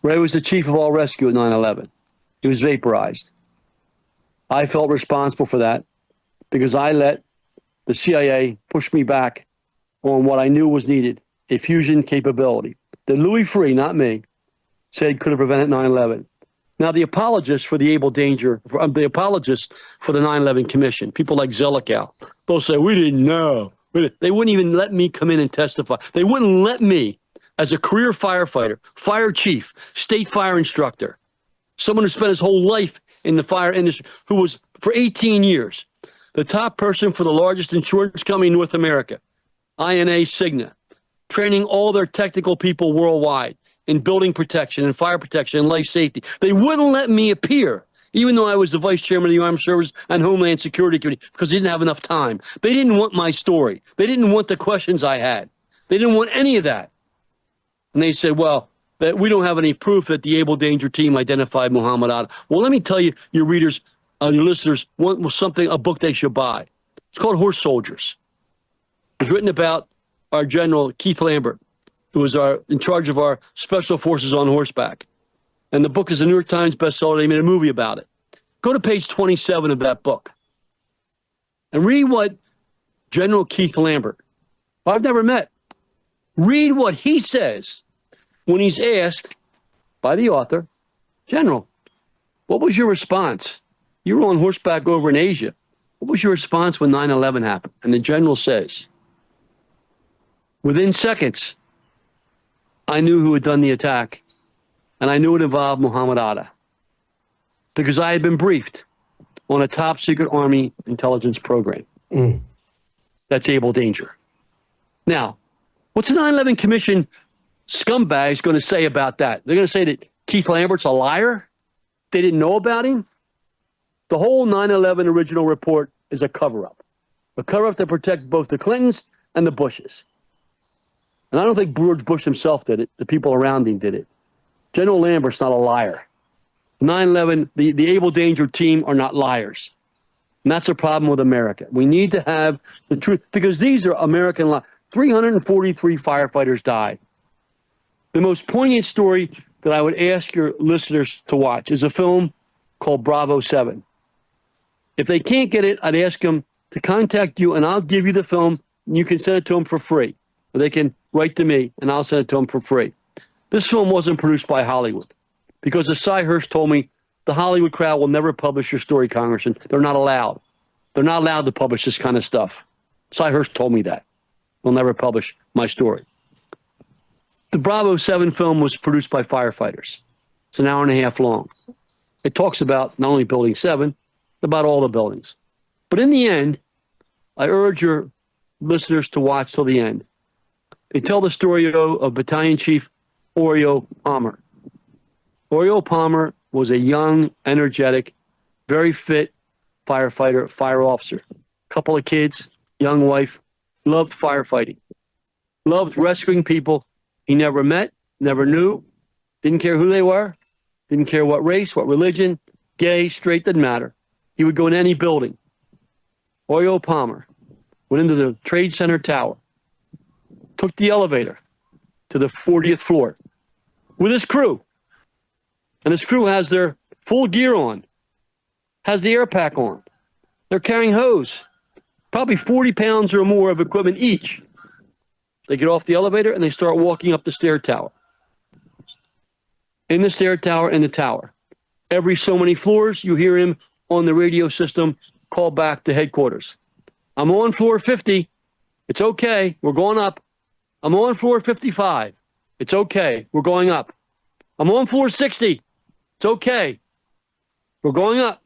B: Ray was the chief of all rescue at 9/11. He was vaporized. I felt responsible for that because I let the CIA pushed me back on what I knew was needed, a fusion capability that Louis Freeh, not me, said could have prevented 9/11. Now, the apologists for the the apologists for the 9/11 Commission, people like Zelikow, they'll say, we didn't know. They wouldn't even let me come in and testify. They wouldn't let me, as a career firefighter, fire chief, state fire instructor, someone who spent his whole life in the fire industry, who was, for 18 years, the top person for the largest insurance company in North America, INA Cigna, training all their technical people worldwide in building protection and fire protection and life safety. They wouldn't let me appear, even though I was the vice chairman of the Armed Services and Homeland Security Committee, because they didn't have enough time. They didn't want my story. They didn't want the questions I had. They didn't want any of that. And they said, well, that we don't have any proof that the Able Danger team identified Muhammad Atta. Well, let me tell you, your readers, your listeners, a book they should buy. It's called Horse Soldiers. It was written about our General Keith Lambert, who was in charge of our special forces on horseback. And the book is a New York Times bestseller. They made a movie about it. Go to page 27 of that book and read what General Keith Lambert, who I've never met, read what he says when he's asked by the author, General, what was your response? You were on horseback over in Asia. What was your response when 9/11 happened? And the general says, within seconds, I knew who had done the attack, and I knew it involved Muhammad Atta, because I had been briefed on a top secret Army intelligence program. That's Able Danger. Now, what's the 9/11 Commission scumbags going to say about that? They're going to say that Keith Lambert's a liar? They didn't know about him? The whole 9/11 original report is a cover-up to protect both the Clintons and the Bushes. And I don't think George Bush himself did it. The people around him did it. General Lambert's not a liar. 9/11, the Able Danger team are not liars. And that's a problem with America. We need to have the truth, because these are American lives. 343 firefighters died. The most poignant story that I would ask your listeners to watch is a film called Bravo 7. If they can't get it, I'd ask them to contact you, and I'll give you the film, and you can send it to them for free. Or they can write to me, and I'll send it to them for free. This film wasn't produced by Hollywood, because as Cy Hirsch told me, the Hollywood crowd will never publish your story, Congressman. They're not allowed. They're not allowed to publish this kind of stuff. Cy Hirsch told me that. They'll never publish my story. The Bravo 7 film was produced by firefighters. It's an hour and a half long. It talks about not only Building 7, about all the buildings. But in the end, I urge your listeners to watch till the end. They tell the story of Battalion Chief Oreo Palmer. Oreo Palmer was a young, energetic, very fit firefighter, fire officer. Couple of kids, young wife, loved firefighting, loved rescuing people he never met, never knew, didn't care who they were, didn't care what race, what religion, gay, straight, didn't matter. He would go in any building. Oreo Palmer went into the Trade Center Tower, took the elevator to the 40th floor with his crew. And his crew has their full gear on, has the air pack on. They're carrying hose, probably 40 pounds or more of equipment each. They get off the elevator and they start walking up the stair tower. In the stair tower, in the tower. Every so many floors, you hear him on the radio system call back to headquarters. I'm on floor 50. It's okay. We're going up. I'm on floor 55. It's okay. We're going up. I'm on floor 60. It's okay. We're going up.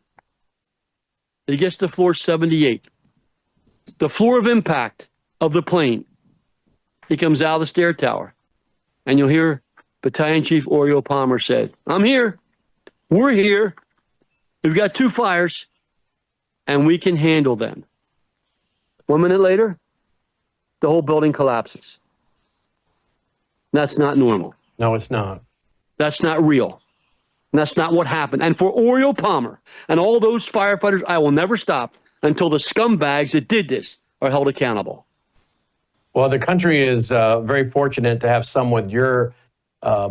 B: He gets to floor 78. The floor of impact of the plane. He comes out of the stair tower. And you'll hear Battalion Chief Oreo Palmer said, I'm here. We're here. We've got 2 fires. And we can handle them. 1 minute later, the whole building collapses. That's not normal.
A: No, it's not.
B: That's not real. And that's not what happened. And for Oreo Palmer and all those firefighters, I will never stop until the scumbags that did this are held accountable.
A: Well, the country is very fortunate to have someone with your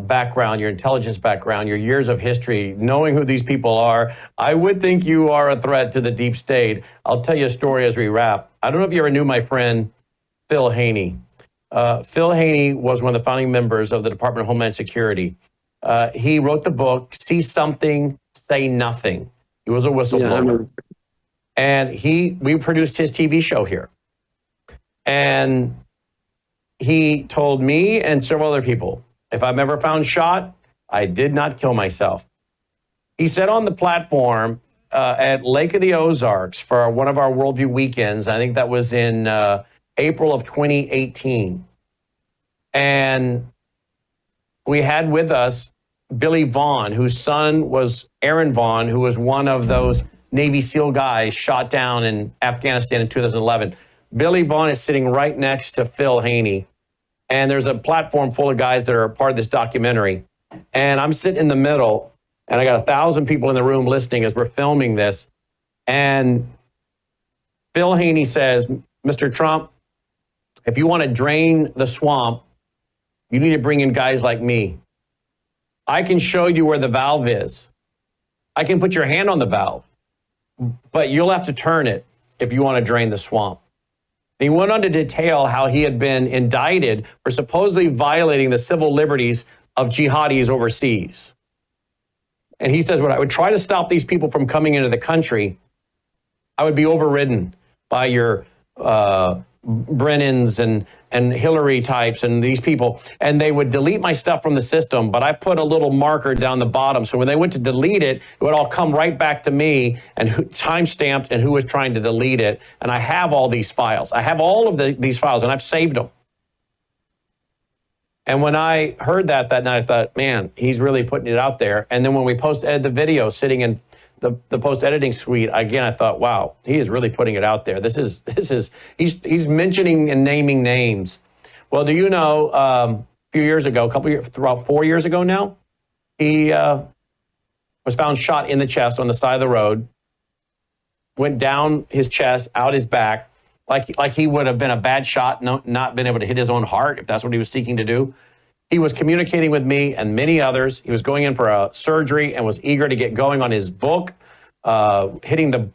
A: background, your intelligence background, your years of history, knowing who these people are, I would think you are a threat to the deep state. I'll tell you a story as we wrap. I don't know if you ever knew my friend Phil Haney. Phil Haney was one of the founding members of the Department of Homeland Security. He wrote the book, See Something, Say Nothing. He was a whistleblower. And we produced his TV show here. And he told me and several other people, if I'm ever found shot, I did not kill myself. He said on the platform at Lake of the Ozarks for one of our Worldview weekends, I think that was in April of 2018. And we had with us Billy Vaughn, whose son was Aaron Vaughn, who was one of those Navy SEAL guys shot down in Afghanistan in 2011. Billy Vaughn is sitting right next to Phil Haney. And there's a platform full of guys that are part of this documentary. And I'm sitting in the middle, and I got 1,000 people in the room listening as we're filming this. And Phil Haney says, Mr. Trump, if you want to drain the swamp, you need to bring in guys like me. I can show you where the valve is. I can put your hand on the valve, but you'll have to turn it if you want to drain the swamp. And he went on to detail how he had been indicted for supposedly violating the civil liberties of jihadis overseas. And he says, when I would try to stop these people from coming into the country, I would be overridden by your Brennans and Hillary types and these people, and they would delete my stuff from the system, but I put a little marker down the bottom, so when they went to delete it, it would all come right back to me and time-stamped and who was trying to delete it, and I have all these files. I have all of these files, and I've saved them. And when I heard that night, I thought, man, he's really putting it out there. And then when we post-edited the video sitting in the post-editing suite, again, I thought, wow, he is really putting it out there. He's mentioning and naming names. Well, do you know, a few years ago, about 4 years ago now, he was found shot in the chest on the side of the road, went down his chest, out his back, like he would have been a bad shot, not been able to hit his own heart, if that's what he was seeking to do. He was communicating with me and many others. He was going in for a surgery and was eager to get going on his book, hitting the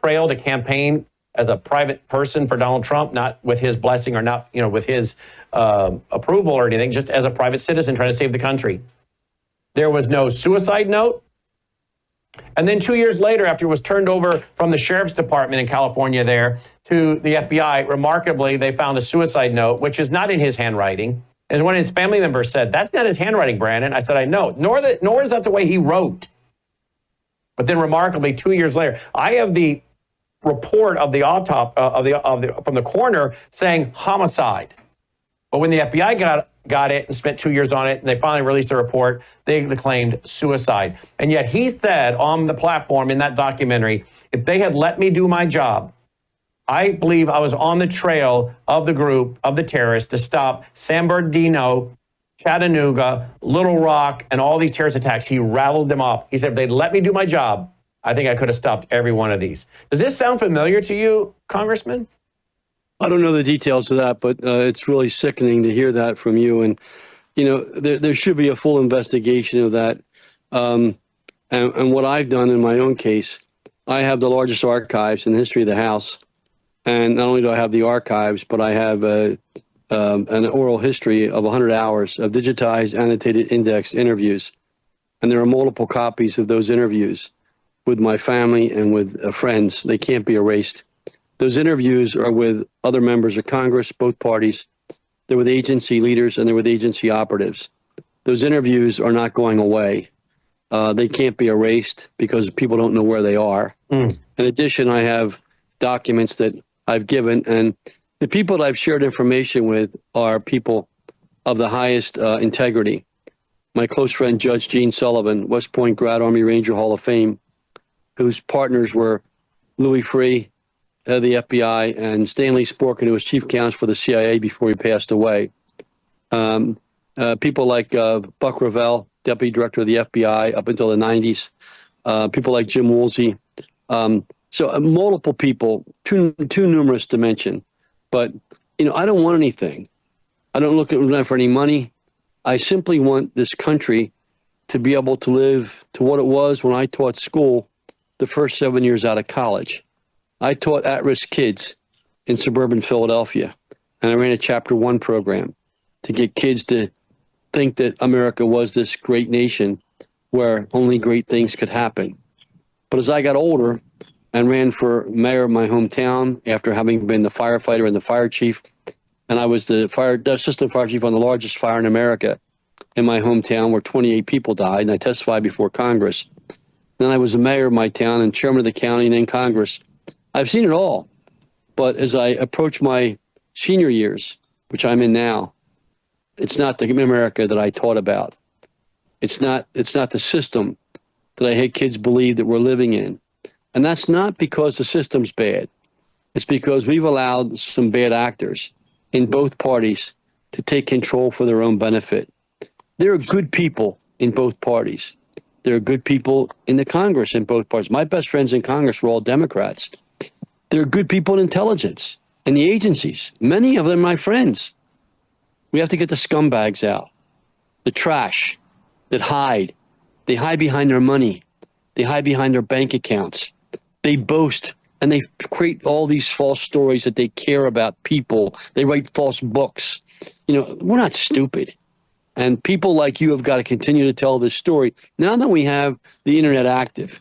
A: trail to campaign as a private person for Donald Trump, not with his blessing or not, with his approval or anything, just as a private citizen trying to save the country. There was no suicide note. And then 2 years later, after it was turned over from the sheriff's department in California there to the FBI, remarkably, they found a suicide note, which is not in his handwriting. As one of his family members said, that's not his handwriting, Brandon. I said, I know, nor is that the way he wrote. But then remarkably, 2 years later, I have the report of the autopsy from the coroner saying homicide. But when the FBI got it and spent 2 years on it, and they finally released the report, they claimed suicide. And yet he said on the platform in that documentary, if they had let me do my job, I believe I was on the trail of the group of the terrorists to stop San Bernardino, Chattanooga, Little Rock, and all these terrorist attacks. He rattled them off. He said, if they'd let me do my job, I think I could have stopped every one of these. Does this sound familiar to you, Congressman?
B: I don't know the details of that, but it's really sickening to hear that from you. And, there should be a full investigation of that. And what I've done in my own case, I have the largest archives in the history of the House. And not only do I have the archives, but I have an oral history of 100 hours of digitized, annotated, indexed interviews. And there are multiple copies of those interviews with my family and with friends. They can't be erased. Those interviews are with other members of Congress, both parties. They're with agency leaders and they're with agency operatives. Those interviews are not going away. They can't be erased because people don't know where they are. In addition, I have documents that I've given, and the people that I've shared information with are people of the highest integrity. My close friend, Judge Gene Sullivan, West Point grad Army Ranger Hall of Fame, whose partners were Louis Freeh, head of the FBI, and Stanley Sporkin, who was chief counsel for the CIA before he passed away. People like Buck Revell, deputy director of the FBI up until the 90s. People like Jim Woolsey. So multiple people, too numerous to mention. But, I don't want anything. I don't look at for any money. I simply want this country to be able to live to what it was when I taught school the first 7 years out of college. I taught at-risk kids in suburban Philadelphia, and I ran a Chapter 1 program to get kids to think that America was this great nation where only great things could happen. But as I got older and ran for mayor of my hometown after having been the firefighter and the fire chief, and I was the assistant fire chief on the largest fire in America in my hometown where 28 people died, and I testified before Congress. Then I was the mayor of my town and chairman of the county and then Congress. I've seen it all. But as I approach my senior years, which I'm in now, it's not the America that I taught about. It's not the system that I had kids believe that we're living in. And that's not because the system's bad. It's because we've allowed some bad actors in both parties to take control for their own benefit. There are good people in both parties. There are good people in the Congress in both parties. My best friends in Congress were all Democrats. There are good people in intelligence and the agencies. Many of them my friends. We have to get the scumbags out, the trash that hide. They hide behind their money. They hide behind their bank accounts. They boast and they create all these false stories that they care about people. They write false books. You know, we're not stupid. And people like you have got to continue to tell this story. Now that we have the internet active,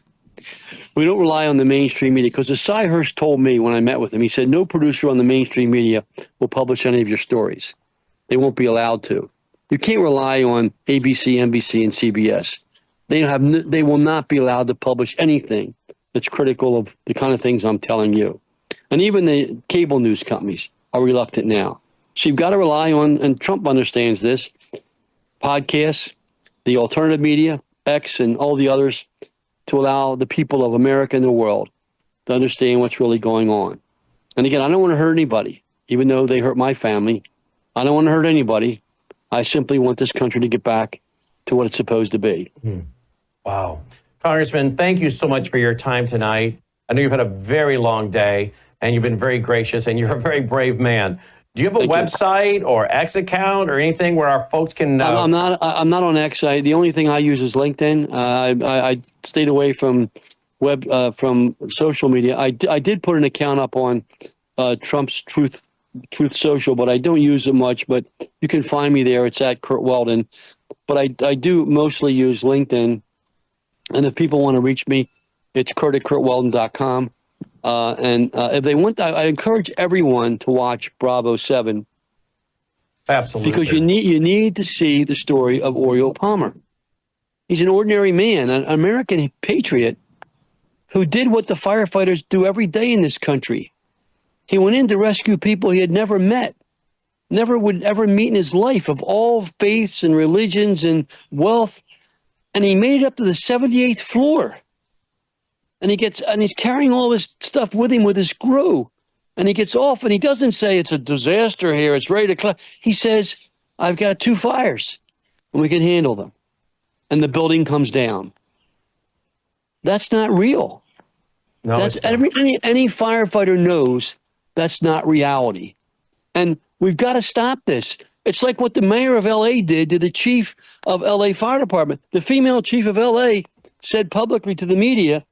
B: we don't rely on the mainstream media, because as Cy Hirsch told me when I met with him, he said, no producer on the mainstream media will publish any of your stories. They won't be allowed to. You can't rely on ABC, NBC, and CBS. They will not be allowed to publish anything that's critical of the kind of things I'm telling you. And even the cable news companies are reluctant now. So you've got to rely on, and Trump understands this, podcasts, the alternative media, X, and all the others, to allow the people of America and the world to understand what's really going on. And again, I don't want to hurt anybody, even though they hurt my family. I don't want to hurt anybody. I simply want this country to get back to what it's supposed to be.
A: Wow. Congressman, thank you so much for your time tonight. I know you've had a very long day, and you've been very gracious, and you're a very brave man. Do you have a website or X account or anything where our folks can?
B: I'm not on X. The only thing I use is LinkedIn. I stayed away from from social media. I did put an account up on Trump's Truth Social, but I don't use it much. But you can find me there. It's at Curt Weldon. But I do mostly use LinkedIn. And if people want to reach me, it's Curt@CurtWeldon.com. And if they want, I encourage everyone to watch Bravo 7.
A: Absolutely.
B: Because you need to see the story of Oriole Palmer. He's an ordinary man, an American patriot who did what the firefighters do every day in this country. He went in to rescue people he had never met, never would ever meet in his life, of all faiths and religions and wealth. And he made it up to the 78th floor. And he's carrying all this stuff with him with his crew. And he gets off and he doesn't say it's a disaster here, it's ready to collapse. He says, I've got 2 fires and we can handle them. And the building comes down. That's not real.
A: No,
B: that's
A: it's not.
B: any firefighter knows that's not reality. And we've got to stop this. It's like what the mayor of LA did to the chief of LA Fire Department. The female chief of LA said publicly to the media,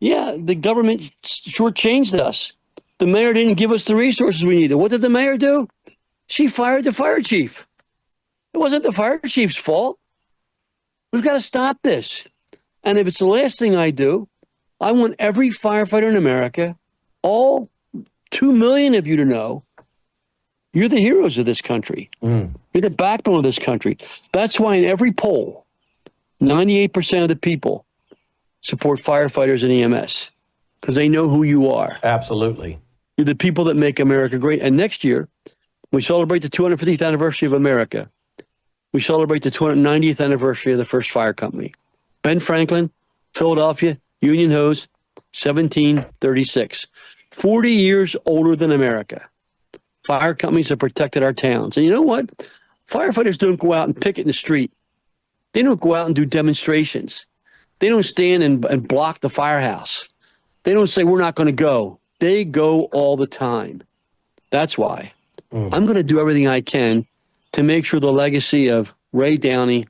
B: yeah, the government shortchanged us. The mayor didn't give us the resources we needed. What did the mayor do? She fired the fire chief. It wasn't the fire chief's fault. We've got to stop this. And if it's the last thing I do, I want every firefighter in America, all 2 million of you, to know you're the heroes of this country. You're the backbone of this country. That's why in every poll, 98% of the people support firefighters and EMS, because they know who you are.
A: Absolutely.
B: You're the people that make America great. And next year, we celebrate the 250th anniversary of America. We celebrate the 290th anniversary of the first fire company. Ben Franklin, Philadelphia, Union Hose, 1736. 40 years older than America. Fire companies have protected our towns. And you know what? Firefighters don't go out and picket in the street. They don't go out and do demonstrations. They don't stand and block the firehouse. They don't say, we're not going to go. They go all the time. That's why I'm going to do everything I can to make sure the legacy of Ray Downey,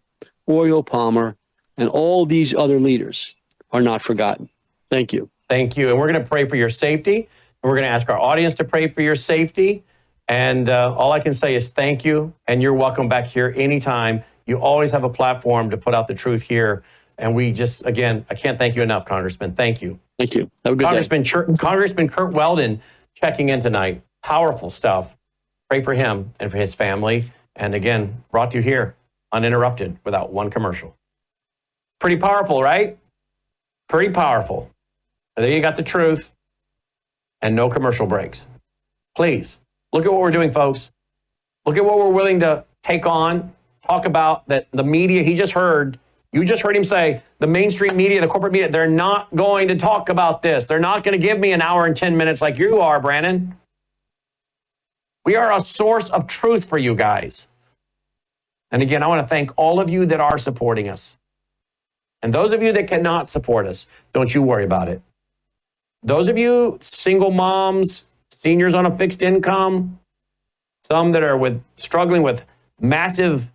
B: Oriel Palmer, and all these other leaders are not forgotten. Thank you.
A: Thank you. And we're going to pray for your safety. We're going to ask our audience to pray for your safety. And all I can say is thank you. And you're welcome back here anytime. You always have a platform to put out the truth here. And we just, again, I can't thank you enough, Congressman. Thank you.
B: Thank you. Have a good day.
A: Congressman Curt Weldon checking in tonight. Powerful stuff. Pray for him and for his family. And again, brought to you here, uninterrupted, without one commercial. Pretty powerful, right? Pretty powerful. And there you got the truth and no commercial breaks. Please, look at what we're doing, folks. Look at what we're willing to take on, talk about that the media, you just heard him say, the mainstream media, the corporate media, they're not going to talk about this. They're not going to give me an hour and 10 minutes like you are, Brandon. We are a source of truth for you guys. And again, I want to thank all of you that are supporting us. And those of you that cannot support us, don't you worry about it. Those of you single moms, seniors on a fixed income, some that are struggling with massive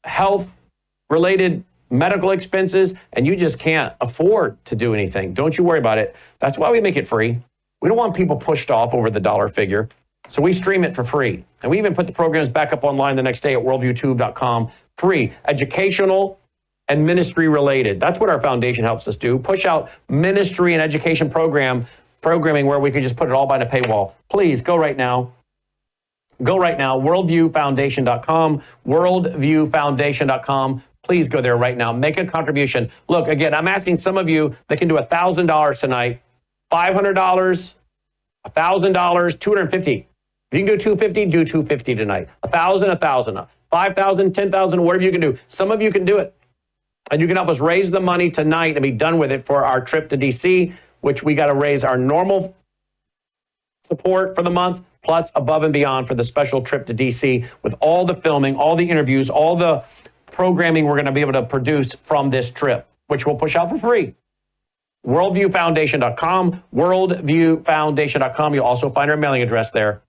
A: health-related medical expenses, and you just can't afford to do anything, don't you worry about it. That's why we make it free. We don't want people pushed off over the dollar figure. So we stream it for free. And we even put the programs back up online the next day at worldviewtube.com. Free, educational, and ministry related. That's what our foundation helps us do. Push out ministry and education programming where we could just put it all behind a paywall. Please go right now. Go right now, worldviewfoundation.com, worldviewfoundation.com. Please go there right now. Make a contribution. Look, again, I'm asking some of you that can do $1,000 tonight, $500, $1,000, $250. If you can do $250, do $250 tonight. $1,000, $1,000, $5,000, $10,000, whatever you can do. Some of you can do it. And you can help us raise the money tonight and be done with it for our trip to D.C., which we got to raise our normal support for the month, plus above and beyond for the special trip to D.C. with all the filming, all the interviews, all the programming we're going to be able to produce from this trip, which we'll push out for free. Worldviewfoundation.com, worldviewfoundation.com. You'll also find our mailing address there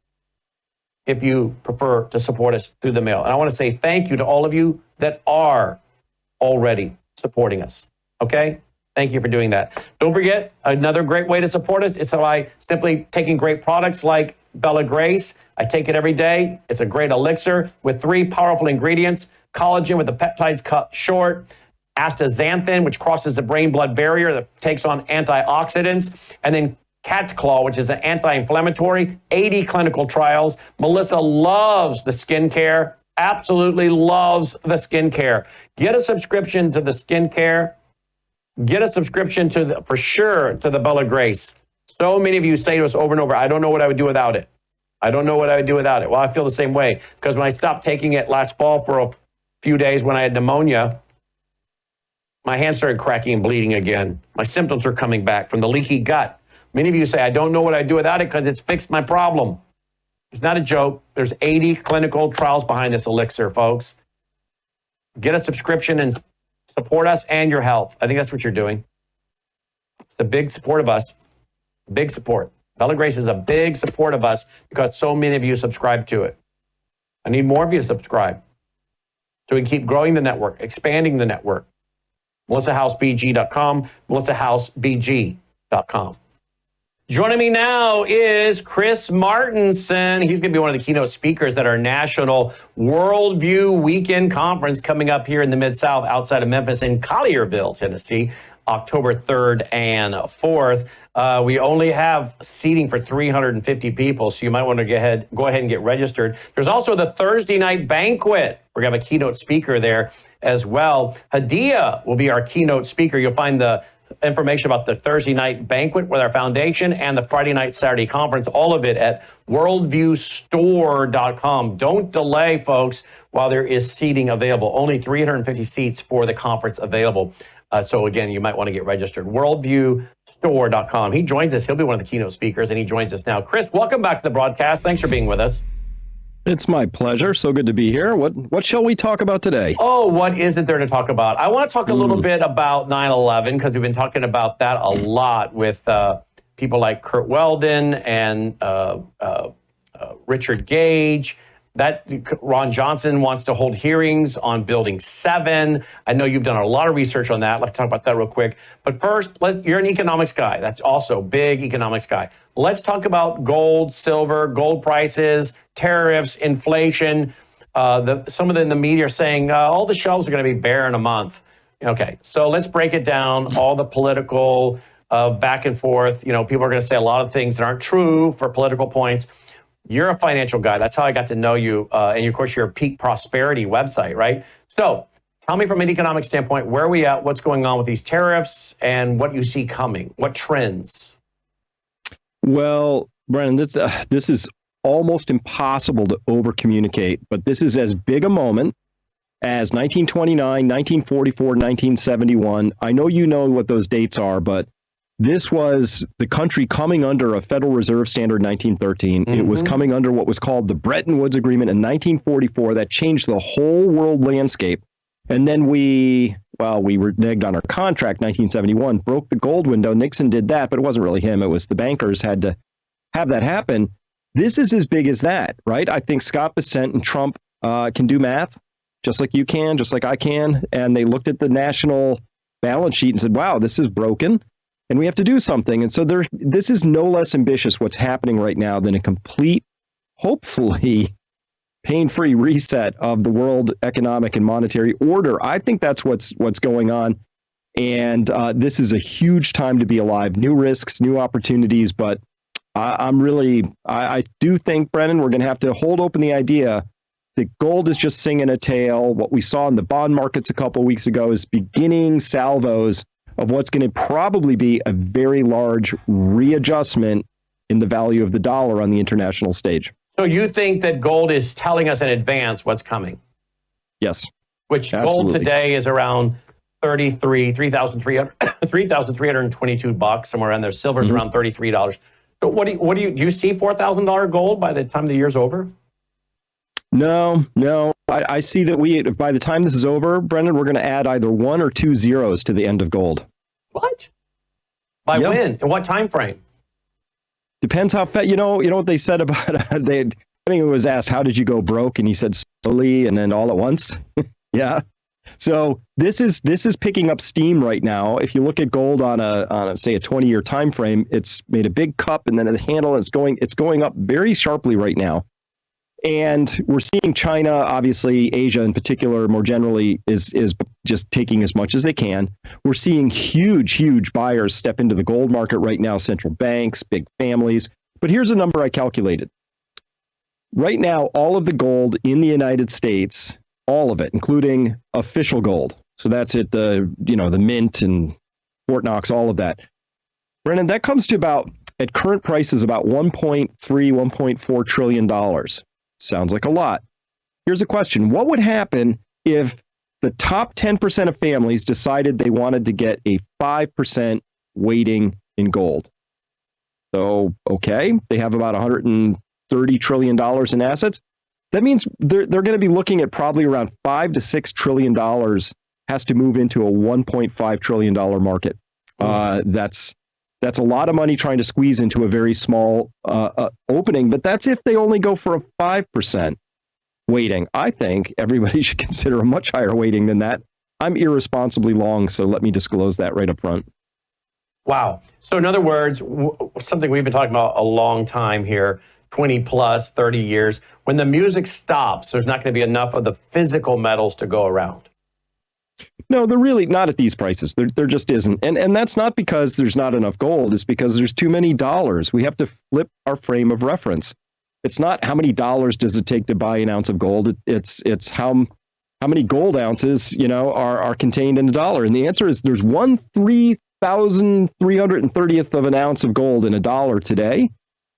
A: if you prefer to support us through the mail. And I want to say thank you to all of you that are already supporting us, okay? Thank you for doing that. Don't forget, another great way to support us is by simply taking great products like Bella Grace. I take it every day. It's a great elixir with 3 powerful ingredients: collagen with the peptides cut short, astaxanthin, which crosses the brain-blood barrier that takes on antioxidants, and then Cat's Claw, which is an anti-inflammatory, 80 clinical trials. Melissa loves the skincare, absolutely loves the skincare. Get a subscription to the skincare. Get a subscription to the Bella Grace. So many of you say to us over and over, I don't know what I would do without it. I don't know what I would do without it. Well, I feel the same way, because when I stopped taking it last fall for a few days when I had pneumonia, my hands started cracking and bleeding again. My symptoms are coming back from the leaky gut. Many of you say, I don't know what I'd do without it because it's fixed my problem. It's not a joke. There's 80 clinical trials behind this elixir, folks. Get a subscription and support us and your health. I think that's what you're doing. It's a big support of us. Big support. Bella Grace is a big support of us because so many of you subscribe to it. I need more of you to subscribe so we can keep growing the network, expanding the network. MelissaHouseBG.com, MelissaHouseBG.com. Joining me now is Chris Martinson. He's going to be one of the keynote speakers at our national Worldview Weekend Conference coming up here in the Mid-South outside of Memphis in Collierville, Tennessee, October 3rd and 4th. We only have seating for 350 people, so you might want to go ahead and get registered. There's also the Thursday night banquet. We're going to have a keynote speaker there as well. Hadia will be our keynote speaker. You'll find the information about the Thursday night banquet with our foundation and the Friday night, Saturday conference, all of it at worldviewstore.com. Don't delay, folks, while there is seating available. Only 350 seats for the conference available. So again, you might want to get registered. Worldviewstore.com. He joins us. He'll be one of the keynote speakers, and he joins us now. Chris, welcome back to the broadcast. Thanks for being with us.
F: It's my pleasure. So good to be here. What shall we talk about today?
A: Oh, what isn't there to talk about? I want to talk a little bit about 9/11 because we've been talking about that a lot with people like Curt Weldon and Richard Gage. That Ron Johnson wants to hold hearings on Building 7. I know you've done a lot of research on that. Let's talk about that real quick. But first, you're an economics guy. That's also big economics guy. Let's talk about gold, silver, gold prices, tariffs, inflation. Some of the in the media are saying all the shelves are going to be bare in a month. Okay, so let's break it down. All the political back and forth. People are going to say a lot of things that aren't true for political points. You're a financial guy. That's how I got to know you. And of course, you're a Peak Prosperity website, right? So tell me from an economic standpoint, where are we at? What's going on with these tariffs and what you see coming? What trends?
F: Well, Brennan, this is almost impossible to over-communicate, but this is as big a moment as 1929, 1944, 1971. I know you know what those dates are, but this was the country coming under a Federal Reserve Standard in 1913. Mm-hmm. It was coming under what was called the Bretton Woods Agreement in 1944 that changed the whole world landscape. And then we were reneged on our contract in 1971, broke the gold window. Nixon did that, but it wasn't really him. It was the bankers had to have that happen. This is as big as that, right? I think Scott Bessent and Trump can do math, just like you can, just like I can. And they looked at the national balance sheet and said, wow, this is broken. And we have to do something. And so this is no less ambitious what's happening right now than a complete, hopefully, pain-free reset of the world economic and monetary order. I think that's what's going on. And this is a huge time to be alive. New risks, new opportunities. But I do think, Brennan, we're going to have to hold open the idea that gold is just singing a tale. What we saw in the bond markets a couple of weeks ago is beginning salvos of what's going to probably be a very large readjustment in the value of the dollar on the international stage.
A: So you think that gold is telling us in advance what's coming?
F: Yes.
A: Which
F: absolutely.
A: Gold today is around $3,322, somewhere around there. Silver's around $33. So do you see $4,000 gold by the time the year's over?
F: No. I see that by the time this is over, Brendan, we're going to add either 1 or 2 zeros to the end of gold.
A: What? By when? In what time frame?
F: Depends how fast. You know what they said about I think it was asked, how did you go broke? And he said slowly and then all at once. Yeah. So this is picking up steam right now. If you look at gold on a say a 20-year time frame, it's made a big cup and then a handle. And it's going up very sharply right now. And we're seeing China, obviously, Asia in particular, more generally, is just taking as much as they can. We're seeing huge buyers step into the gold market right now, central banks, big families. But here's a number I calculated. Right now, all of the gold in the United States, all of it, including official gold. So that's it, the mint and Fort Knox, all of that. Brennan, that comes to about, at current prices, about $1.4 trillion. Sounds like a lot. Here's a question. What would happen if the top 10% of families decided they wanted to get a 5% weighting in gold? So, okay, they have about $130 trillion in assets. That means they're going to be looking at probably around $5 to $6 trillion has to move into a $1.5 trillion market. That's a lot of money trying to squeeze into a very small opening, but that's if they only go for a 5% weighting. I think everybody should consider a much higher weighting than that. I'm irresponsibly long, so let me disclose that right up front.
A: Wow. So in other words, something we've been talking about a long time here, 20 plus, 30 years, when the music stops, there's not going to be enough of the physical metals to go around.
F: No, they're really not at these prices. There just isn't. And that's not because there's not enough gold. It's because there's too many dollars. We have to flip our frame of reference. It's not how many dollars does it take to buy an ounce of gold. It's how many gold ounces, are contained in a dollar. And the answer is there's 1/3,330th of an ounce of gold in a dollar today.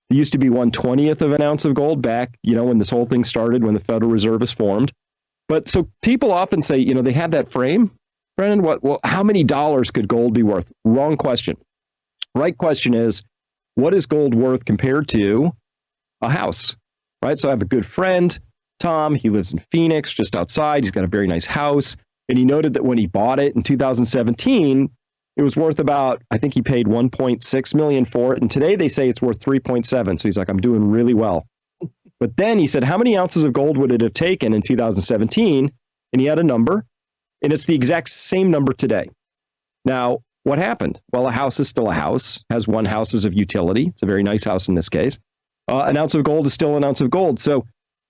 F: There used to be 1/20th of an ounce of gold back, when this whole thing started, when the Federal Reserve was formed. But so people often say, they have that frame. Brennan, how many dollars could gold be worth? Wrong question. Right question is, what is gold worth compared to a house? Right. So I have a good friend, Tom. He lives in Phoenix, just outside. He's got a very nice house. And he noted that when he bought it in 2017, it was worth about, I think he paid $1.6 million for it. And today they say it's worth 3.7. So he's like, I'm doing really well. But then he said, how many ounces of gold would it have taken in 2017? And he had a number, and it's the exact same number today. Now, what happened? Well, a house is still a house, has one house as of utility. It's a very nice house in this case. An ounce of gold is still an ounce of gold. So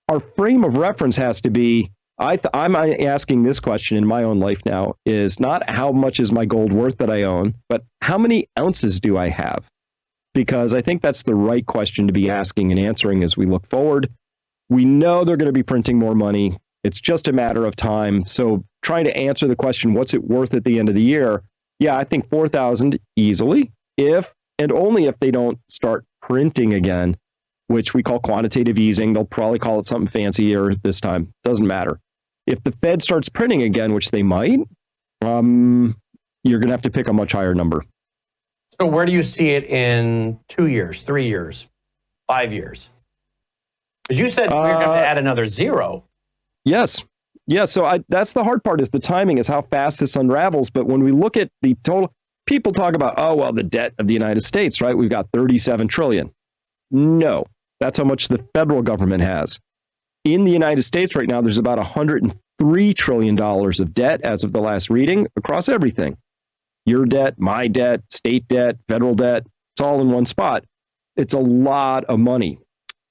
F: our frame of reference has to be, I'm asking this question in my own life now, is not how much is my gold worth that I own, but how many ounces do I have? Because I think that's the right question to be asking and answering as we look forward. We know they're going to be printing more money. It's just a matter of time. So trying to answer the question, what's it worth at the end of the year? Yeah, I think 4,000 easily, if and only if they don't start printing again, which we call quantitative easing. They'll probably call it something fancier this time. Doesn't matter. If the Fed starts printing again, which they might, you're going to have to pick a much higher number.
A: So where do you see it in 2 years, 3 years, 5 years? Because you said we're going to add another zero.
F: Yes. Yeah. So that's the hard part, is the timing, is how fast this unravels. But when we look at the total, people talk about, oh, well, the debt of the United States, right? We've got 37 trillion. No, that's how much the federal government has. In the United States right now, there's about $103 trillion of debt as of the last reading across everything. Your debt, my debt, state debt, federal debt, it's all in one spot. It's a lot of money.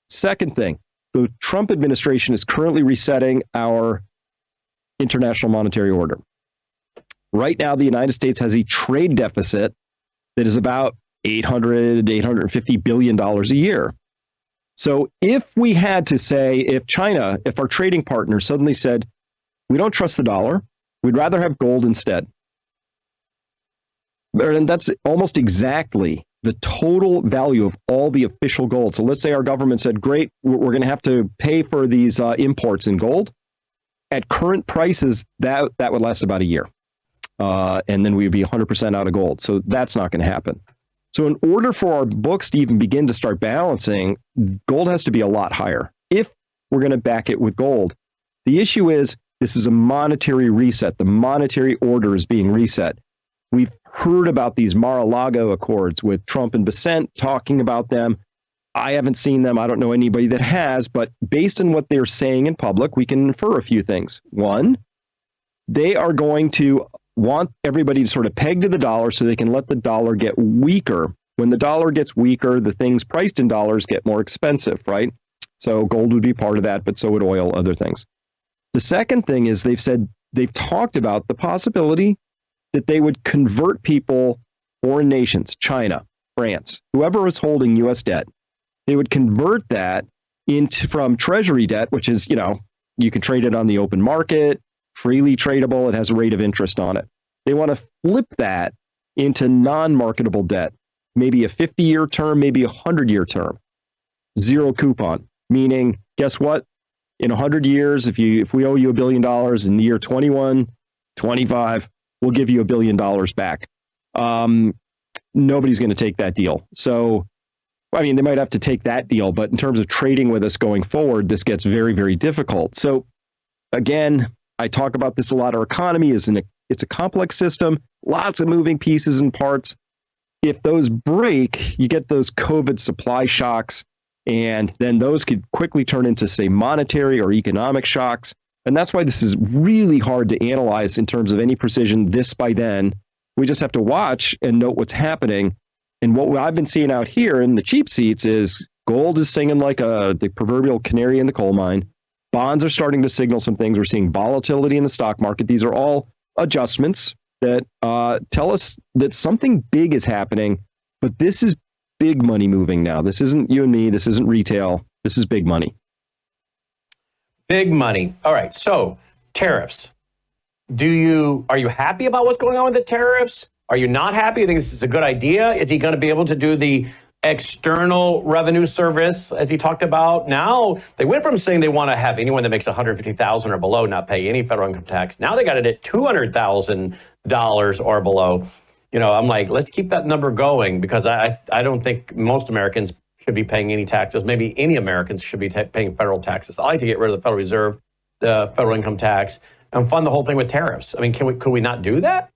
F: Second thing, the Trump administration is currently resetting our international monetary order. Right now, the United States has a trade deficit that is about $850 billion a year. So if we had to say, if our trading partner suddenly said, we don't trust the dollar, we'd rather have gold instead. And that's almost exactly the total value of all the official gold. So let's say our government said, great, we're going to have to pay for these imports in gold. At current prices, that would last about a year. And then we'd be 100% out of gold. So that's not going to happen. So in order for our books to even begin to start balancing, gold has to be a lot higher if we're going to back it with gold. The issue is, this is a monetary reset. The monetary order is being reset. We've heard about these Mar-a-Lago Accords with Trump and Bessent talking about them. I haven't seen them. I don't know anybody that has, but based on what they're saying in public, we can infer a few things. One, they are going to want everybody to sort of peg to the dollar so they can let the dollar get weaker. When the dollar gets weaker, the things priced in dollars get more expensive, right? So gold would be part of that, but so would oil, other things. The second thing is they've talked about the possibility that they would convert people, foreign nations, China, France, whoever is holding U.S. debt, they would convert that from treasury debt, which is, you can trade it on the open market, freely tradable. It has a rate of interest on it. They want to flip that into non-marketable debt, maybe a 50-year term, maybe a 100-year term, zero coupon, meaning, guess what? In 100 years, if we owe you $1 billion in the year 21, 25, we'll give you $1 billion back. Nobody's going to take that deal. So, I mean, they might have to take that deal, but in terms of trading with us going forward, this gets very, very difficult. So, again, I talk about this a lot. Our economy it's a complex system, lots of moving pieces and parts. If those break, you get those COVID supply shocks, and then those could quickly turn into, say, monetary or economic shocks. And that's why this is really hard to analyze in terms of any precision this by then. We just have to watch and note what's happening. And what I've been seeing out here in the cheap seats is gold is singing like the proverbial canary in the coal mine. Bonds are starting to signal some things. We're seeing volatility in the stock market. These are all adjustments that tell us that something big is happening, but this is big money moving now. This isn't you and me. This isn't retail. This is big money.
A: Big money. All right. So tariffs. Are you happy about what's going on with the tariffs? Are you not happy? You think this is a good idea? Is he going to be able to do the external revenue service as he talked about? Now they went from saying they want to have anyone that makes $150,000 or below not pay any federal income tax. Now they got it at $200,000 or below. I'm like, let's keep that number going, because I don't think most Americans should be paying any taxes. Maybe any Americans should be paying federal taxes. I like to get rid of the Federal Reserve, the federal income tax, and fund the whole thing with tariffs. I mean, could we not do that?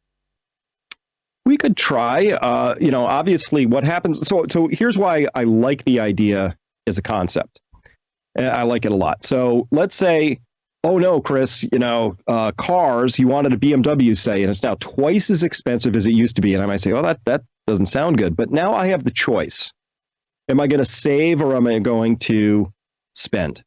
F: We could try. Obviously, what happens. So here's why I like the idea as a concept. And I like it a lot. So let's say, oh no, Chris, cars, you wanted a BMW, say, and it's now twice as expensive as it used to be. And I might say, oh, that doesn't sound good. But now I have the choice. Am I going to save or am I going to spend?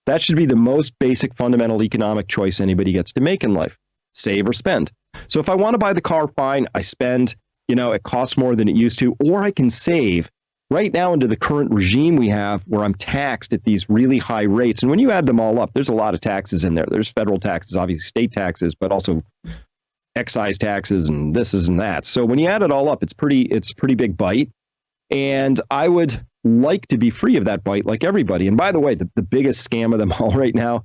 F: That should be the most basic fundamental economic choice anybody gets to make in life. Save or spend. So if I want to buy the car, fine, I spend, it costs more than it used to, or I can save. Right now, under the current regime we have, where I'm taxed at these really high rates, and when you add them all up, there's a lot of taxes in there. There's federal taxes, obviously state taxes, but also excise taxes and this and that. So when you add it all up, it's a pretty big bite. And I would like to be free of that bite, like everybody. And by the way, the biggest scam of them all right now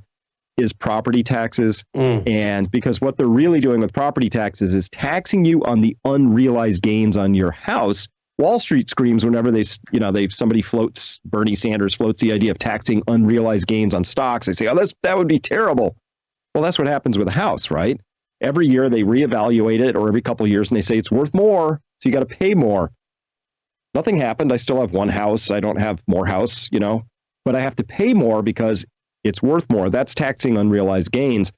F: is property taxes. And because what they're really doing with property taxes is taxing you on the unrealized gains on your house. Wall Street screams whenever Bernie Sanders floats the idea of taxing unrealized gains on stocks. They say, oh, that would be terrible. Well, that's what happens with a house, right? Every year they reevaluate it, or every couple of years, and they say it's worth more, so you got to pay more. Nothing happened. I still have one house. I don't have more house, but I have to pay more because it's worth more. That's taxing unrealized gains.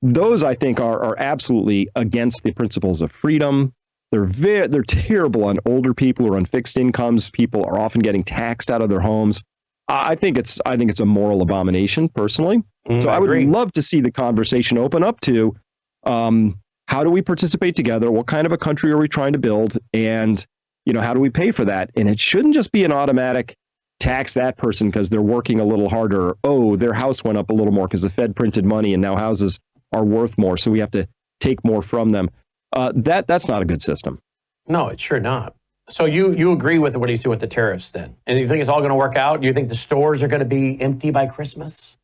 F: Those, I think, are absolutely against the principles of freedom. They're terrible on older people who are on fixed incomes. People are often getting taxed out of their homes. I think it's a moral abomination, personally. So I would love to see the conversation open up to how do we participate together? What kind of a country are we trying to build? And how do we pay for that? And it shouldn't just be an automatic tax that person because they're working a little harder. Oh, their house went up a little more because the Fed printed money and now houses are worth more. So we have to take more from them. That's not a good system.
A: No, it's sure not. So you agree with what he's doing with the tariffs then? And you think it's all going to work out? Do you think the stores are going to be empty by Christmas?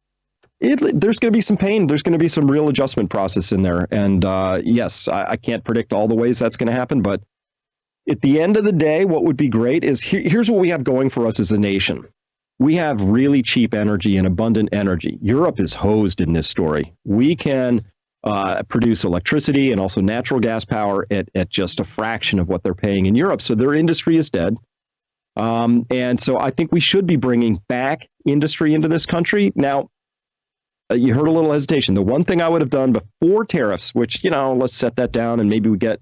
F: There's going to be some pain. There's going to be some real adjustment process in there. And yes, I can't predict all the ways that's going to happen. But at the end of the day, what would be great is here's what we have going for us as a nation. We have really cheap energy and abundant energy. Europe is hosed in this story. We can produce electricity and also natural gas power at just a fraction of what they're paying in Europe. So their industry is dead. And so I think we should be bringing back industry into this country. Now, you heard a little hesitation. The one thing I would have done before tariffs, which, let's set that down and maybe we get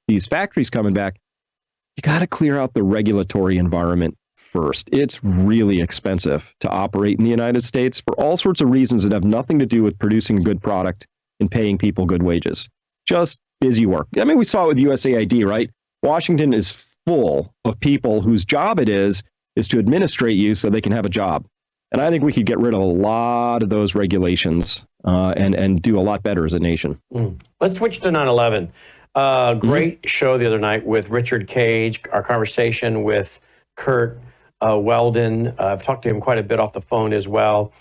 F: these factories coming back, you got to clear out the regulatory environment first. It's really expensive to operate in the United States for all sorts of reasons that have nothing to do with producing a good product and paying people good wages. Just busy work. I mean, we saw it with USAID, right? Washington is full of people whose job it is to administrate you so they can have a job. And I think we could get rid of a lot of those regulations and do a lot better as a nation.
A: Let's switch to 9/11. Great show the other night with Richard Cage, our conversation with Curt Weldon. I've talked to him quite a bit off the phone as well.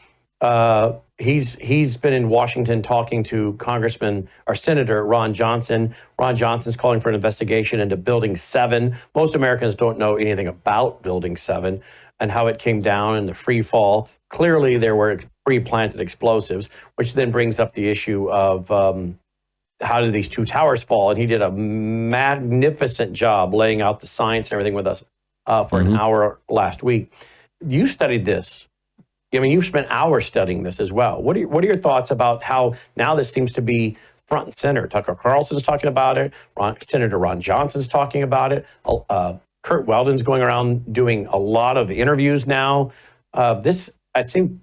A: He's been in Washington talking to Congressman or Senator Ron Johnson. Ron Johnson's calling for an investigation into Building 7. Most Americans don't know anything about Building 7 and how it came down in the free fall. Clearly, there were pre-planted explosives, which then brings up the issue of how did these two towers fall? And he did a magnificent job laying out the science and everything with us for an hour last week. You studied this. I mean, you've spent hours studying this as well. What are your thoughts about how now this seems to be front and center? Tucker Carlson's talking about it. Senator Ron Johnson's talking about it. Curt Weldon's going around doing a lot of interviews now. I think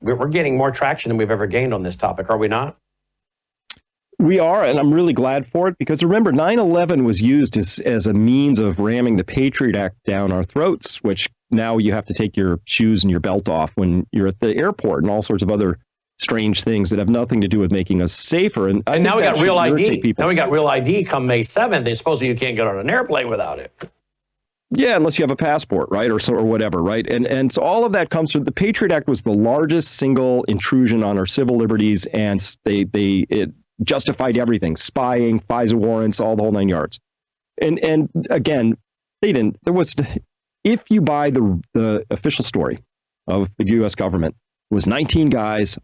A: we're getting more traction than we've ever gained on this topic, are we not?
F: We are, and I'm really glad for it, because remember, 9/11 was used as a means of ramming the Patriot Act down our throats, which now you have to take your shoes and your belt off when you're at the airport and all sorts of other strange things that have nothing to do with making us safer. And
A: now we got real ID. Now we got real ID come May 7th, and supposedly you can't get on an airplane without it.
F: Yeah, unless you have a passport, right, or whatever, right? And so all of that comes from the Patriot Act was the largest single intrusion on our civil liberties, and it justified everything: spying, FISA warrants, all the whole 9 yards. And again, if you buy the official story of the U.S. government, it was 19 guys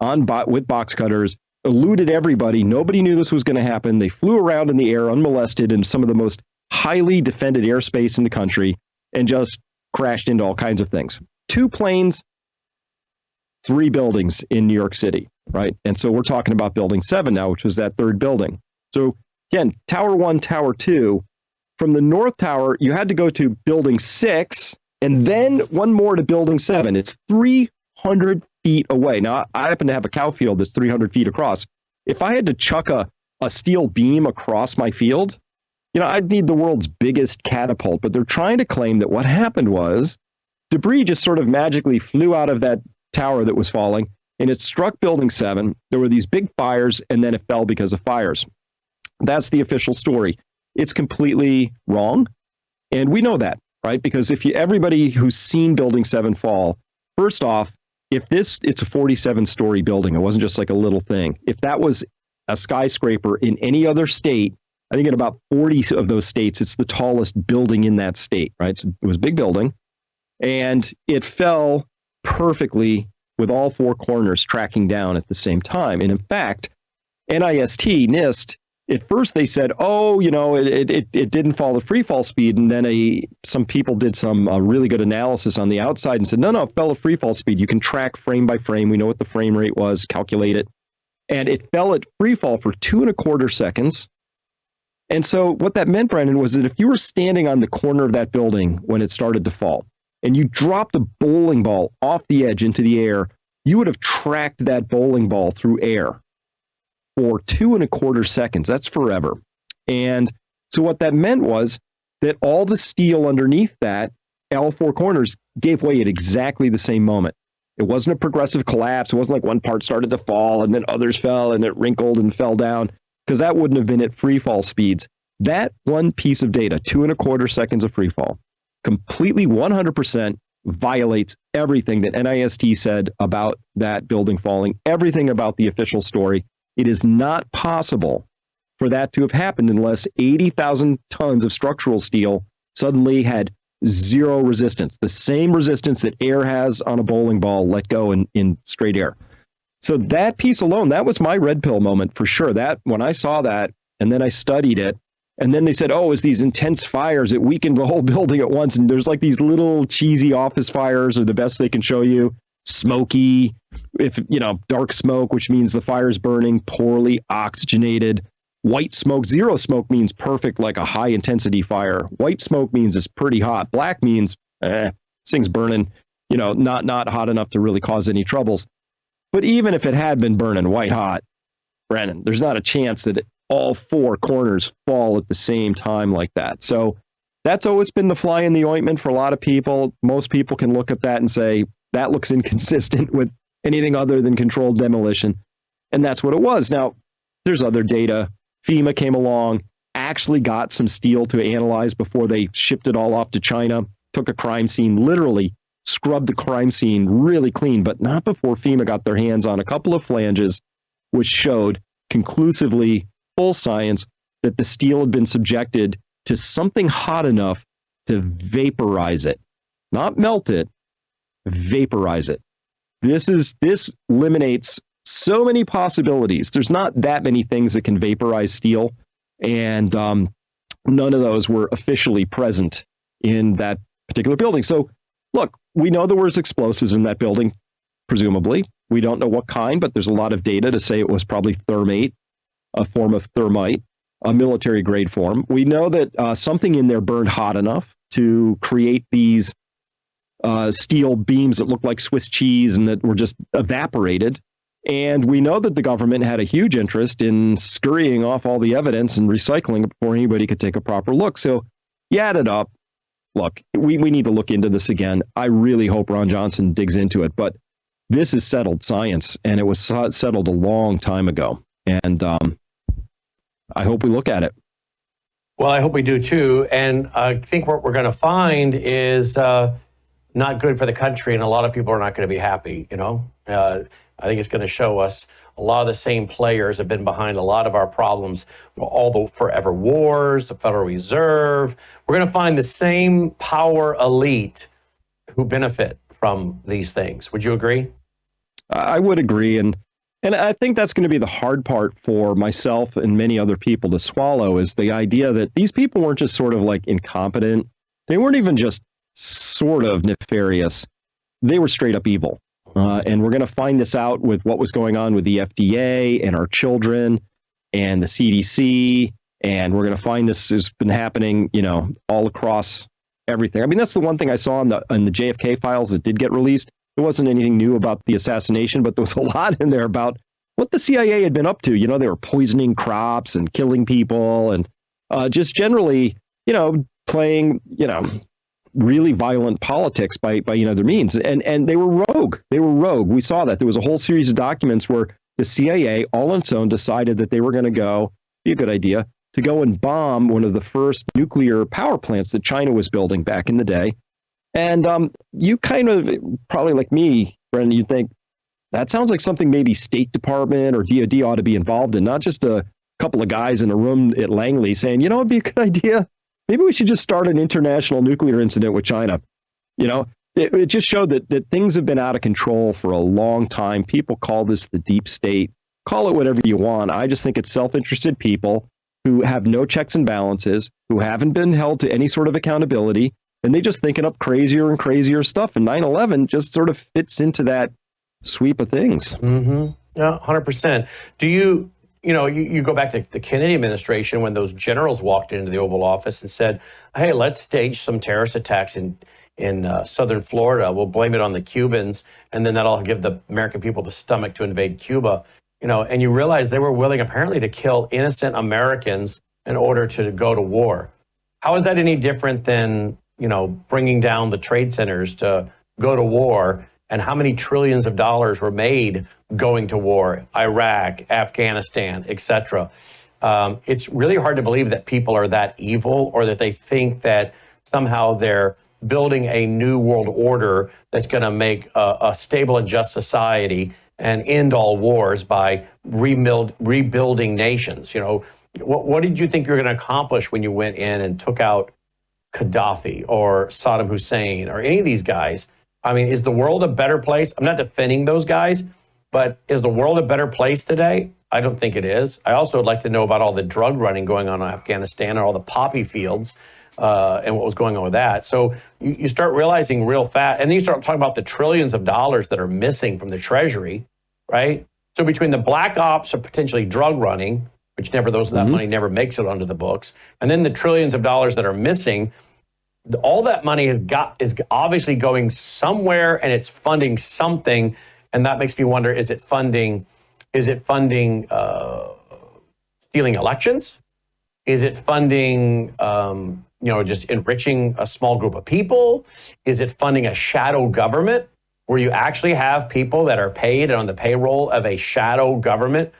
F: with box cutters, eluded everybody. Nobody knew this was going to happen. They flew around in the air unmolested in some of the most highly defended airspace in the country and just crashed into all kinds of things. 2 planes 3 buildings in New York City, right? And so we're talking about building 7 now, which was that 3rd building. So again, Tower 1, Tower 2, from the North Tower, you had to go to building 6 and then one more to building 7. It's 300 feet away. Now, I happen to have a cow field that's 300 feet across. If I had to chuck a steel beam across my field, I'd need the world's biggest catapult. But they're trying to claim that what happened was debris just sort of magically flew out of that tower that was falling, and it struck building 7. There were these big fires, and then it fell because of fires. That's the official story. It's completely wrong, and we know that, right? Because everybody who's seen building 7 fall, first off, it's a 47-story building. It wasn't just like a little thing. If that was a skyscraper in any other state, I think in about 40 of those states, it's the tallest building in that state, right? So it was a big building, and it fell perfectly with all 4 corners tracking down at the same time. And in fact, NIST, at first they said, it didn't fall at free fall speed. And then some people did some really good analysis on the outside and said, no, it fell at free fall speed. You can track frame by frame. We know what the frame rate was, calculate it. And it fell at free fall for 2.25 seconds. And so what that meant, Brandon, was that if you were standing on the corner of that building when it started to fall and you dropped a bowling ball off the edge into the air, you would have tracked that bowling ball through air for 2.25 seconds. That's forever. And so what that meant was that all the steel underneath that, all 4 corners, gave way at exactly the same moment. It wasn't a progressive collapse. It wasn't like one part started to fall and then others fell and it wrinkled and fell down, because that wouldn't have been at free fall speeds. That one piece of data, 2.25 seconds of free fall, completely 100% violates everything that NIST said about that building falling, everything about the official story. It is not possible for that to have happened unless 80,000 tons of structural steel suddenly had 0 resistance, the same resistance that air has on a bowling ball let go in straight air. So that piece alone, that was my red pill moment for sure. That when I saw that and then I studied it, and then they said, it was these intense fires. It weakened the whole building at once. And there's like these little cheesy office fires are the best they can show you. Smoky, dark smoke, which means the fire's burning, poorly oxygenated. White smoke, 0 smoke means perfect, like a high intensity fire. White smoke means it's pretty hot. Black means, this thing's burning, not hot enough to really cause any troubles. But even if it had been burning white hot, Brennan, there's not a chance that all 4 corners fall at the same time like that. So that's always been the fly in the ointment for a lot of people. Most people can look at that and say, that looks inconsistent with anything other than controlled demolition. And that's what it was. Now, there's other data. FEMA came along, actually got some steel to analyze before they shipped it all off to China, took a crime scene, literally scrubbed the crime scene really clean, but not before FEMA got their hands on a couple of flanges, which showed conclusively, full science, that the steel had been subjected to something hot enough to vaporize it, not melt it, vaporize it. This eliminates so many possibilities. There's not that many things that can vaporize steel, and none of those were officially present in that particular building. So look, we know there was explosives in that building, presumably. We don't know what kind, but there's a lot of data to say it was probably thermate, a form of thermite, a military grade form. We know that something in there burned hot enough to create these steel beams that looked like Swiss cheese and that were just evaporated. And we know that the government had a huge interest in scurrying off all the evidence and recycling it before anybody could take a proper look. So you add it up. Look, we need to look into this again. I really hope Ron Johnson digs into it, but this is settled science, and it was settled a long time ago. And I hope we look at it.
A: Well, I hope we do too. And I think what we're going to find is not good for the country, and a lot of people are not going to be happy. I think it's going to show us a lot of the same players have been behind a lot of our problems, all the forever wars, the Federal Reserve. We're going to find the same power elite who benefit from these things. Would you agree?
F: I would agree. And I think that's going to be the hard part for myself and many other people to swallow, is the idea that these people weren't just sort of like incompetent. They weren't even just sort of nefarious. They were straight up evil. And we're going to find this out with what was going on with the FDA and our children and the CDC. And we're going to find this has been happening, all across everything. I mean, that's the one thing I saw in the JFK files that did get released. There wasn't anything new about the assassination, but there was a lot in there about what the CIA had been up to. They were poisoning crops and killing people and just generally, playing, really violent politics by their means. And they were rogue. They were rogue. We saw that. There was a whole series of documents where the CIA, all on its own, decided that they were going to go, be a good idea, to go and bomb one of the first nuclear power plants that China was building back in the day. And you kind of, probably like me, Brendan, you'd think, that sounds like something maybe State Department or DOD ought to be involved in, not just a couple of guys in a room at Langley saying, it'd be a good idea. Maybe we should just start an international nuclear incident with China. It just showed that things have been out of control for a long time. People call this the deep state. Call it whatever you want. I just think it's self-interested people who have no checks and balances, who haven't been held to any sort of accountability, and they just thinking up crazier and crazier stuff. And 9/11 just sort of fits into that sweep of things.
A: Mm-hmm. Yeah, 100%. Do you go back to the Kennedy administration when those generals walked into the Oval Office and said, hey, let's stage some terrorist attacks in southern Florida. We'll blame it on the Cubans, and then that'll give the American people the stomach to invade Cuba. And you realize they were willing apparently to kill innocent Americans in order to go to war. How is that any different than, bringing down the trade centers to go to war? And how many trillions of dollars were made going to war, Iraq, Afghanistan, etc. It's really hard to believe that people are that evil, or that they think that somehow they're building a new world order that's going to make a stable and just society and end all wars by rebuilding nations. What did you think you were going to accomplish when you went in and took out Gaddafi or Saddam Hussein or any of these guys? I mean, is the world a better place? I'm not defending those guys, but is the world a better place today? I don't think it is. I also would like to know about all the drug running going on in Afghanistan and all the poppy fields and what was going on with that. So you start realizing real fast, and then you start talking about the trillions of dollars that are missing from the Treasury, right? So between the black ops of potentially drug running, which that money never makes it onto the books, and then the trillions of dollars that are missing, all that money is obviously going somewhere, and it's funding something, and that makes me wonder: is it funding stealing elections? Is it funding just enriching a small group of people? Is it funding a shadow government where you actually have people that are paid on the payroll of a shadow government?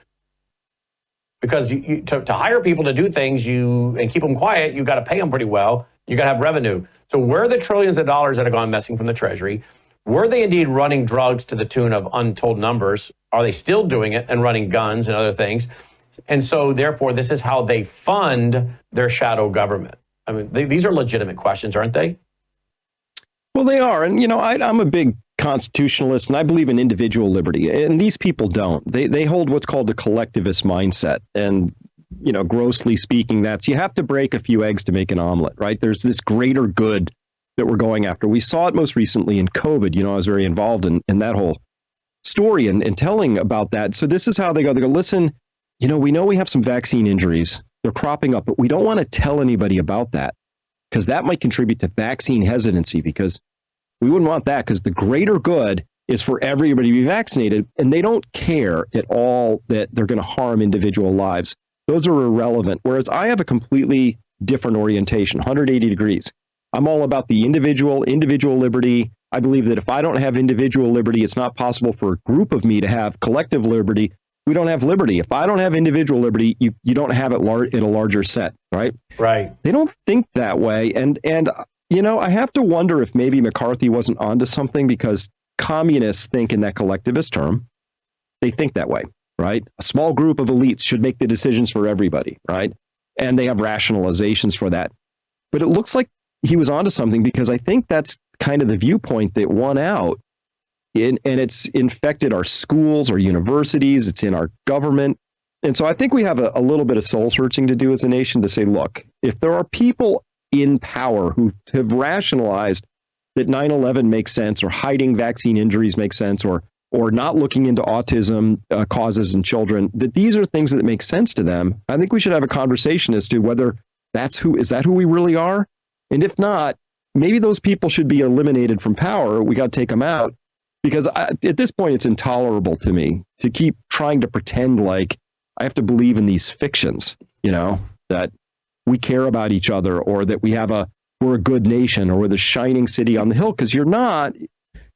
A: Because to hire people to do things and keep them quiet, you got to pay them pretty well. You got to have revenue. So where are the trillions of dollars that have gone missing from the Treasury? Were they indeed running drugs to the tune of untold numbers? Are they still doing it and running guns and other things? And so therefore, this is how they fund their shadow government. I mean, these are legitimate questions, aren't they?
F: Well, they are. And, I'm a big constitutionalist, and I believe in individual liberty. And these people don't. They hold what's called the collectivist mindset. And grossly speaking, that's you have to break a few eggs to make an omelet, right? There's this greater good that we're going after. We saw it most recently in COVID. I was very involved in that whole story and telling about that. So this is how they go. They go, listen, we know we have some vaccine injuries. They're cropping up, but we don't want to tell anybody about that because that might contribute to vaccine hesitancy, because we wouldn't want that, because the greater good is for everybody to be vaccinated, and they don't care at all that they're going to harm individual lives. Those are irrelevant. Whereas I have a completely different orientation, 180 degrees. I'm all about the individual liberty. I believe that if I don't have individual liberty, it's not possible for a group of me to have collective liberty. We don't have liberty. If I don't have individual liberty, you don't have it in a larger set, right?
A: Right.
F: They don't think that way. And I have to wonder if maybe McCarthy wasn't onto something, because communists think in that collectivist term. They think that way, right? A small group of elites should make the decisions for everybody, right? And they have rationalizations for that. But it looks like he was onto something, because I think that's kind of the viewpoint that won out. And it's infected our schools, our universities, it's in our government. And so I think we have a little bit of soul searching to do as a nation to say, look, if there are people in power who have rationalized that 9/11 makes sense, or hiding vaccine injuries makes sense, or not looking into autism causes in children, that these are things that make sense to them, I think we should have a conversation as to whether is that who we really are? And if not, maybe those people should be eliminated from power. We got to take them out, because at this point, it's intolerable to me to keep trying to pretend like I have to believe in these fictions, that we care about each other, or that we're a good nation, or we're the shining city on the hill, because you're not.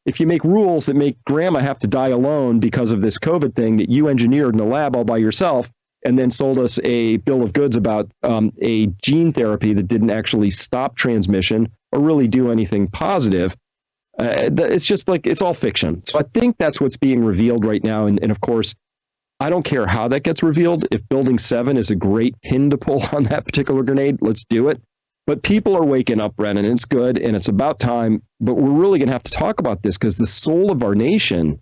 F: If you make rules that make grandma have to die alone because of this COVID thing that you engineered in a lab all by yourself, and then sold us a bill of goods about a gene therapy that didn't actually stop transmission or really do anything positive, it's just like, it's all fiction. So I think that's what's being revealed right now. And of course, I don't care how that gets revealed. If Building 7 is a great pin to pull on that particular grenade, let's do it. But people are waking up, Brennan, and it's good, and it's about time. But we're really going to have to talk about this, because the soul of our nation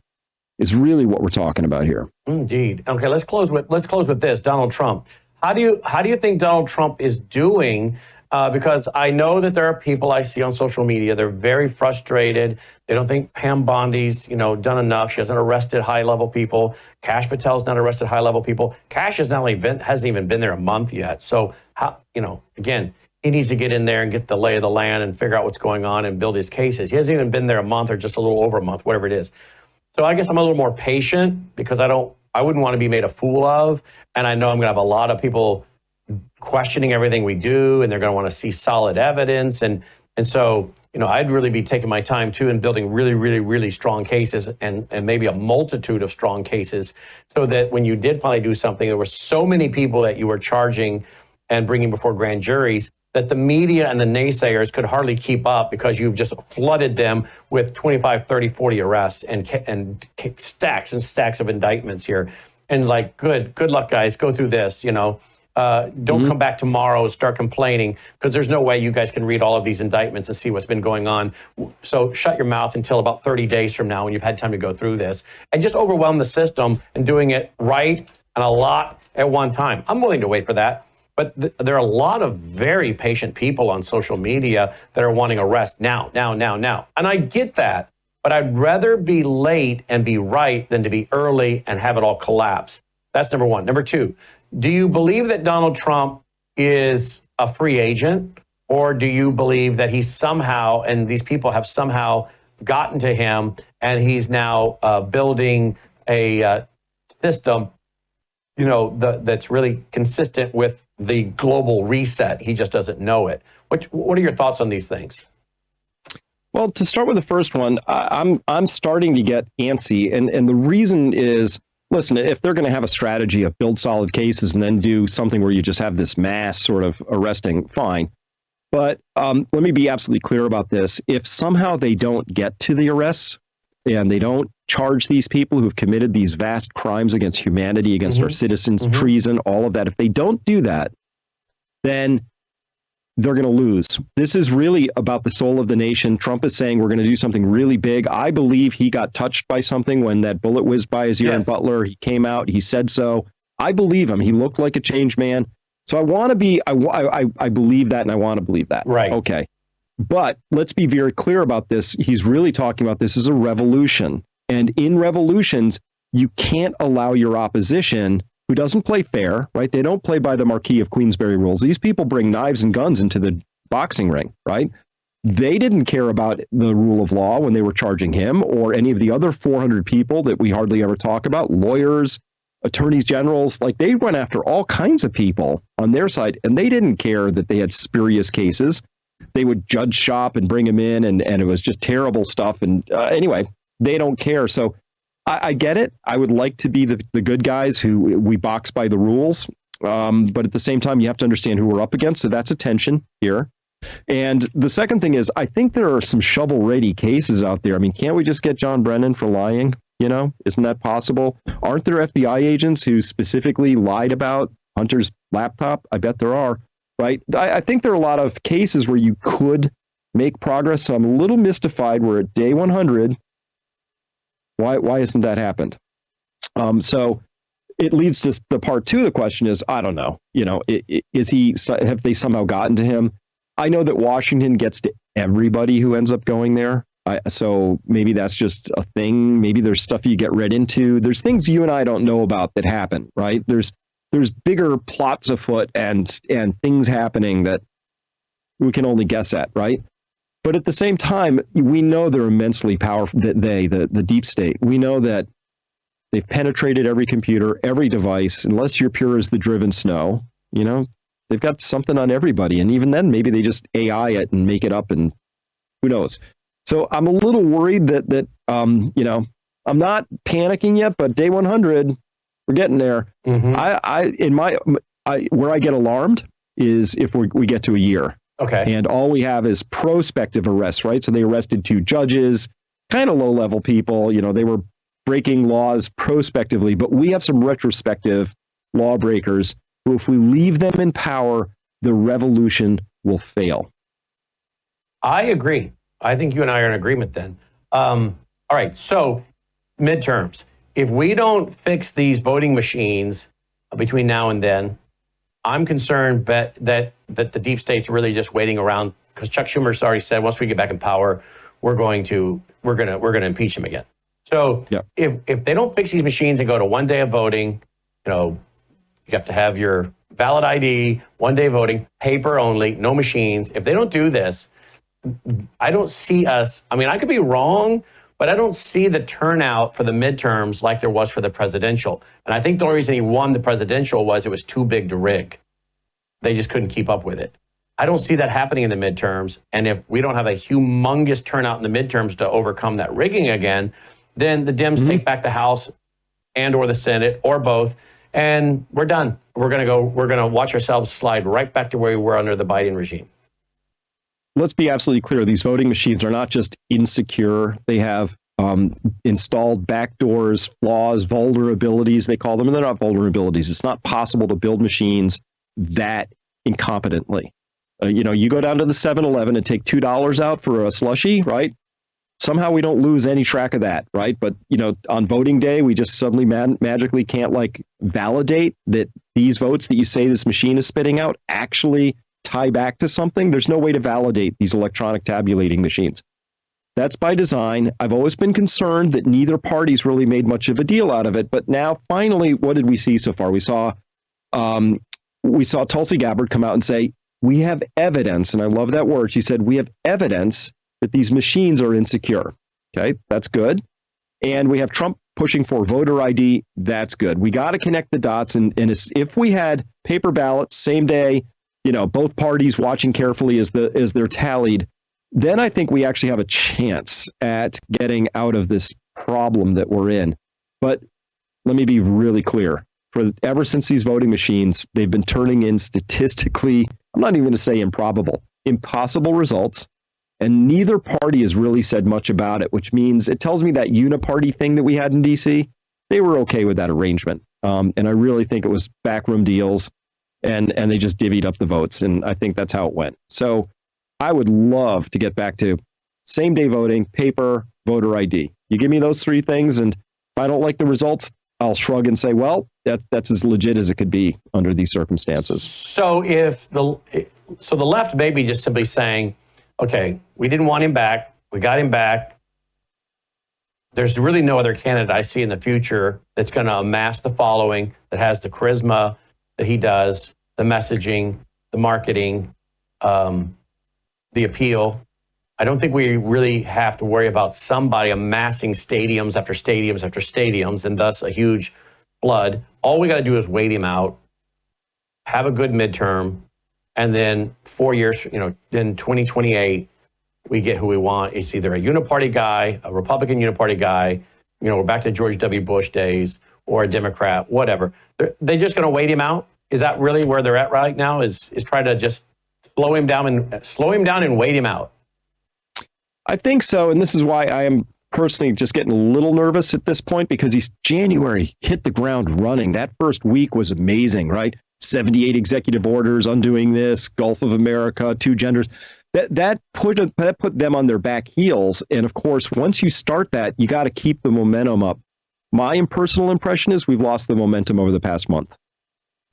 F: is really what we're talking about here.
A: Indeed. Okay, let's close with this. Donald Trump. How do you think Donald Trump is doing? Because I know that there are people I see on social media. They're very frustrated. They don't think Pam Bondi's done enough. She hasn't arrested high level people. Kash Patel's not arrested high level people. Kash hasn't even been there a month yet. So how again. He needs to get in there and get the lay of the land and figure out what's going on and build his cases. He hasn't even been there a month, or just a little over a month, whatever it is. So I guess I'm a little more patient, because I wouldn't want to be made a fool of. And I know I'm going to have a lot of people questioning everything we do, and they're going to want to see solid evidence. And so, I'd really be taking my time too in building really, really, really strong cases, and maybe a multitude of strong cases, so that when you did finally do something, there were so many people that you were charging and bringing before grand juries that the media and the naysayers could hardly keep up, because you've just flooded them with 25, 30, 40 arrests and stacks and stacks of indictments here. And like, good luck, guys. Go through this, Don't come back tomorrow and start complaining, because there's no way you guys can read all of these indictments and see what's been going on. So shut your mouth until about 30 days from now, when you've had time to go through this, and just overwhelm the system and doing it right and a lot at one time. I'm willing to wait for that. But there are a lot of very patient people on social media that are wanting arrests now. And I get that, but I'd rather be late and be right than to be early and have it all collapse. That's number one. Number two, do you believe that Donald Trump is a free agent, or do you believe that he's somehow, and these people have somehow gotten to him, and he's now building a system, that's really consistent with the global reset? He just doesn't know it. What are your thoughts on these things?
F: Well, to start with the first one, I'm starting to get antsy, and the reason is, listen, if they're going to have a strategy of build solid cases and then do something where you just have this mass sort of arresting, fine. But let me be absolutely clear about this. If somehow they don't get to the arrests, and they don't charge these people who've committed these vast crimes against humanity, against our citizens, treason, all of that, if they don't do that, then they're going to lose. This is really about the soul of the nation. Trump is saying we're going to do something really big. I believe he got touched by something when that bullet whizzed by his ear in Butler. He came out, he said so. I believe him. He looked like a changed man. So I want to be, I believe that, and I want to believe that.
A: Right.
F: Okay. But let's be very clear about this. He's really talking about this as a revolution. And in revolutions, you can't allow your opposition, who doesn't play fair, right? They don't play by the Marquis of Queensberry rules. These people bring knives and guns into the boxing ring, right? They didn't care about the rule of law when they were charging him, or any of the other 400 people that we hardly ever talk about, lawyers, attorneys generals. Like, they went after all kinds of people on their side, and they didn't care that they had spurious cases. They would judge shop and bring him in, and it was just terrible stuff. And anyway, they don't care. So I get it. I would like to be the good guys who we box by the rules. But at the same time, you have to understand who we're up against. So that's a tension here. And the second thing is, I think there are some shovel-ready cases out there. I mean, can't we just get John Brennan for lying? Isn't that possible? Aren't there FBI agents who specifically lied about Hunter's laptop? I bet there are. Right. I think there are a lot of cases where you could make progress. So I'm a little mystified. We're at day 100. Why hasn't that happened? So it leads to the part two of the question is, I don't know. Have they somehow gotten to him? I know that Washington gets to everybody who ends up going there. So maybe that's just a thing. Maybe there's stuff you get read into. There's things you and I don't know about that happen, right? There's bigger plots afoot and things happening that we can only guess at, right? But at the same time, we know they're immensely powerful. That the deep state, we know that they've penetrated every computer, every device. Unless you're pure as the driven snow, you know, they've got something on everybody. And even then, maybe they just AI it and make it up, and who knows? So I'm a little worried that you know, I'm not panicking yet, but day 100, we're getting there.
A: Mm-hmm.
F: Where I get alarmed is if we get to a year.
A: Okay.
F: And all we have is prospective arrests, right? So they arrested 2 judges, kind of low-level people. You know, they were breaking laws prospectively, but we have some retrospective lawbreakers who, if we leave them in power, the revolution will fail.
A: I agree. I think you and I are in agreement then. All right, so midterms. If we don't fix these voting machines between now and then, I'm concerned that the deep state's really just waiting around, because Chuck Schumer's already said once we get back in power, we're gonna impeach him again. So
F: Yep.
A: if they don't fix these machines and go to 1 day of voting, you know, you have to have your valid ID, 1 day voting, paper only, no machines. If they don't do this, I don't see us. I mean, I could be wrong, but I don't see the turnout for the midterms like there was for the presidential. And I think the only reason he won the presidential was it was too big to rig. They just couldn't keep up with it. I don't see that happening in the midterms. And if we don't have a humongous turnout in the midterms to overcome that rigging again, then the Dems take back the House and or the Senate or both, and we're done. We're going to watch ourselves slide right back to where we were under the Biden regime.
F: Let's be absolutely clear. These voting machines are not just insecure. They have installed backdoors, flaws, vulnerabilities, they call them, and they're not vulnerabilities. It's not possible to build machines that incompetently. You know, you go down to the 7-Eleven and take $2 out for a slushie, right? Somehow we don't lose any track of that, right? But, you know, on voting day, we just suddenly magically can't like validate that these votes that you say this machine is spitting out actually tie back to something. There's no way to validate these electronic tabulating machines. That's by design. I've always been concerned that neither party's really made much of a deal out of it. But now, finally, what did we see so far? We saw Tulsi Gabbard come out and say, we have evidence, and I love that word. She said, we have evidence that these machines are insecure. Okay, that's good. And we have Trump pushing for voter ID. That's good. We got to connect the dots. And if we had paper ballots, same day, you know, both parties watching carefully as they're tallied, then I think we actually have a chance at getting out of this problem that we're in. But let me be really clear. Ever since these voting machines, they've been turning in statistically, I'm not even going to say improbable, impossible results. And neither party has really said much about it, which means it tells me that uniparty thing that we had in D.C., they were okay with that arrangement. And I really think it was backroom deals, and they just divvied up the votes. And I think that's how it went. So I would love to get back to same day voting, paper, voter ID. You give me those 3 things, and if I don't like the results, I'll shrug and say, well, that's as legit as it could be under these circumstances.
A: So the left may be just simply saying, okay, we didn't want him back. We got him back. There's really no other candidate I see in the future that's going to amass the following, that has the charisma that he does, the messaging, the marketing, the appeal. I don't think we really have to worry about somebody amassing stadiums after stadiums after stadiums, and thus a huge flood. All we got to do is wait him out, have a good midterm, and then 4 years, in 2028, we get who we want. It's either a uniparty guy, a Republican uniparty guy, we're back to George W. Bush days, or a Democrat, whatever. They're just going to wait him out? Is that really where they're at right now? Is try to just slow him down and wait him out?
F: I think so, and this is why I am personally just getting a little nervous at this point, because January hit the ground running. That first week was amazing, right? 78 executive orders, undoing this, Gulf of America, 2 genders. That put them on their back heels. And of course, once you start that, you got to keep the momentum up. My personal impression is we've lost the momentum over the past month.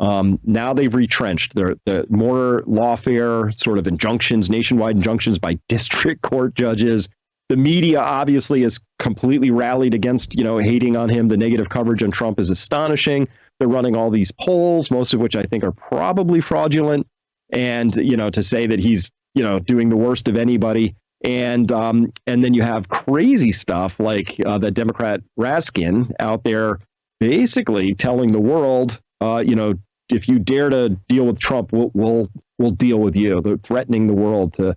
F: Now they've retrenched. The more lawfare sort of injunctions, nationwide injunctions by district court judges. The media obviously has completely rallied against, hating on him. The negative coverage on Trump is astonishing. They're running all these polls, most of which I think are probably fraudulent. And, to say that he's, doing the worst of anybody. And then you have crazy stuff like the Democrat Raskin out there basically telling the world, if you dare to deal with Trump, we'll deal with you. They're threatening the world to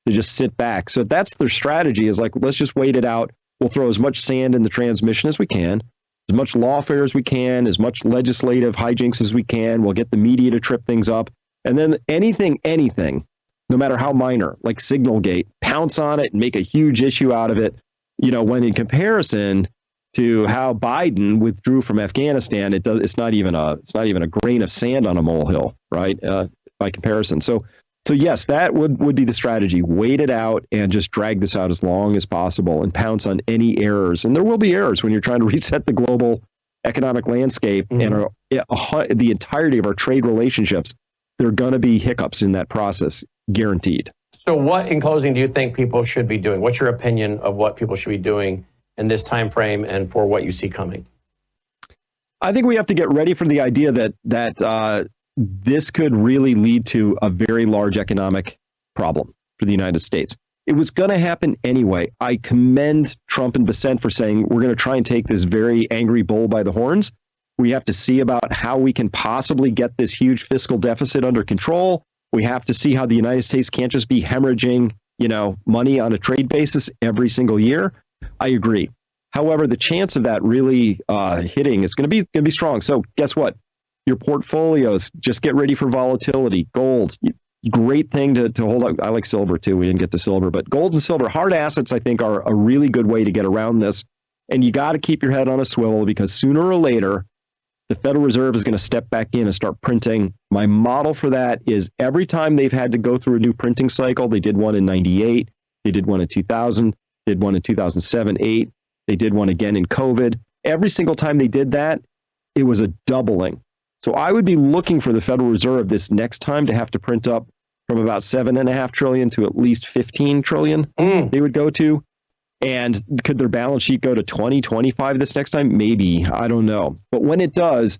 F: just sit back. So that's their strategy, is like, let's just wait it out. We'll throw as much sand in the transmission as we can, as much lawfare as we can, as much legislative hijinks as we can. We'll get the media to trip things up. And then anything, no matter how minor, like Signalgate, pounce on it and make a huge issue out of it. When in comparison to how Biden withdrew from Afghanistan, it's not even a grain of sand on a molehill, right? By comparison. So yes, that would be the strategy. Wait it out and just drag this out as long as possible and pounce on any errors. And there will be errors when you're trying to reset the global economic landscape and the entirety of our trade relationships. There are going to be hiccups in that process, guaranteed.
A: So what, in closing, do you think people should be doing? What's your opinion of what people should be doing in this time frame and for what you see coming?
F: I think we have to get ready for the idea that this could really lead to a very large economic problem for the United States. It was going to happen anyway. I commend Trump and Bessent for saying we're going to try and take this very angry bull by the horns. We have to see about how we can possibly get this huge fiscal deficit under control. We have to see how the United States can't just be hemorrhaging, money on a trade basis every single year. I agree. However, the chance of that really hitting is going to be strong. So guess what? Your portfolios, just get ready for volatility. Gold, great thing to hold up. I like silver too. We didn't get to silver, but gold and silver, hard assets, I think, are a really good way to get around this. And you got to keep your head on a swivel, because sooner or later, the Federal Reserve is going to step back in and start printing. My model for that is every time they've had to go through a new printing cycle, they did one in 98, they did one in 2000, did one in 2007, 8, they did one again in COVID. Every single time they did that, it was a doubling. So I would be looking for the Federal Reserve this next time to have to print up from about $7.5 trillion to at least $15 trillion they would go to. And could their balance sheet go to 20, 25 this next time? Maybe. I don't know. But when it does,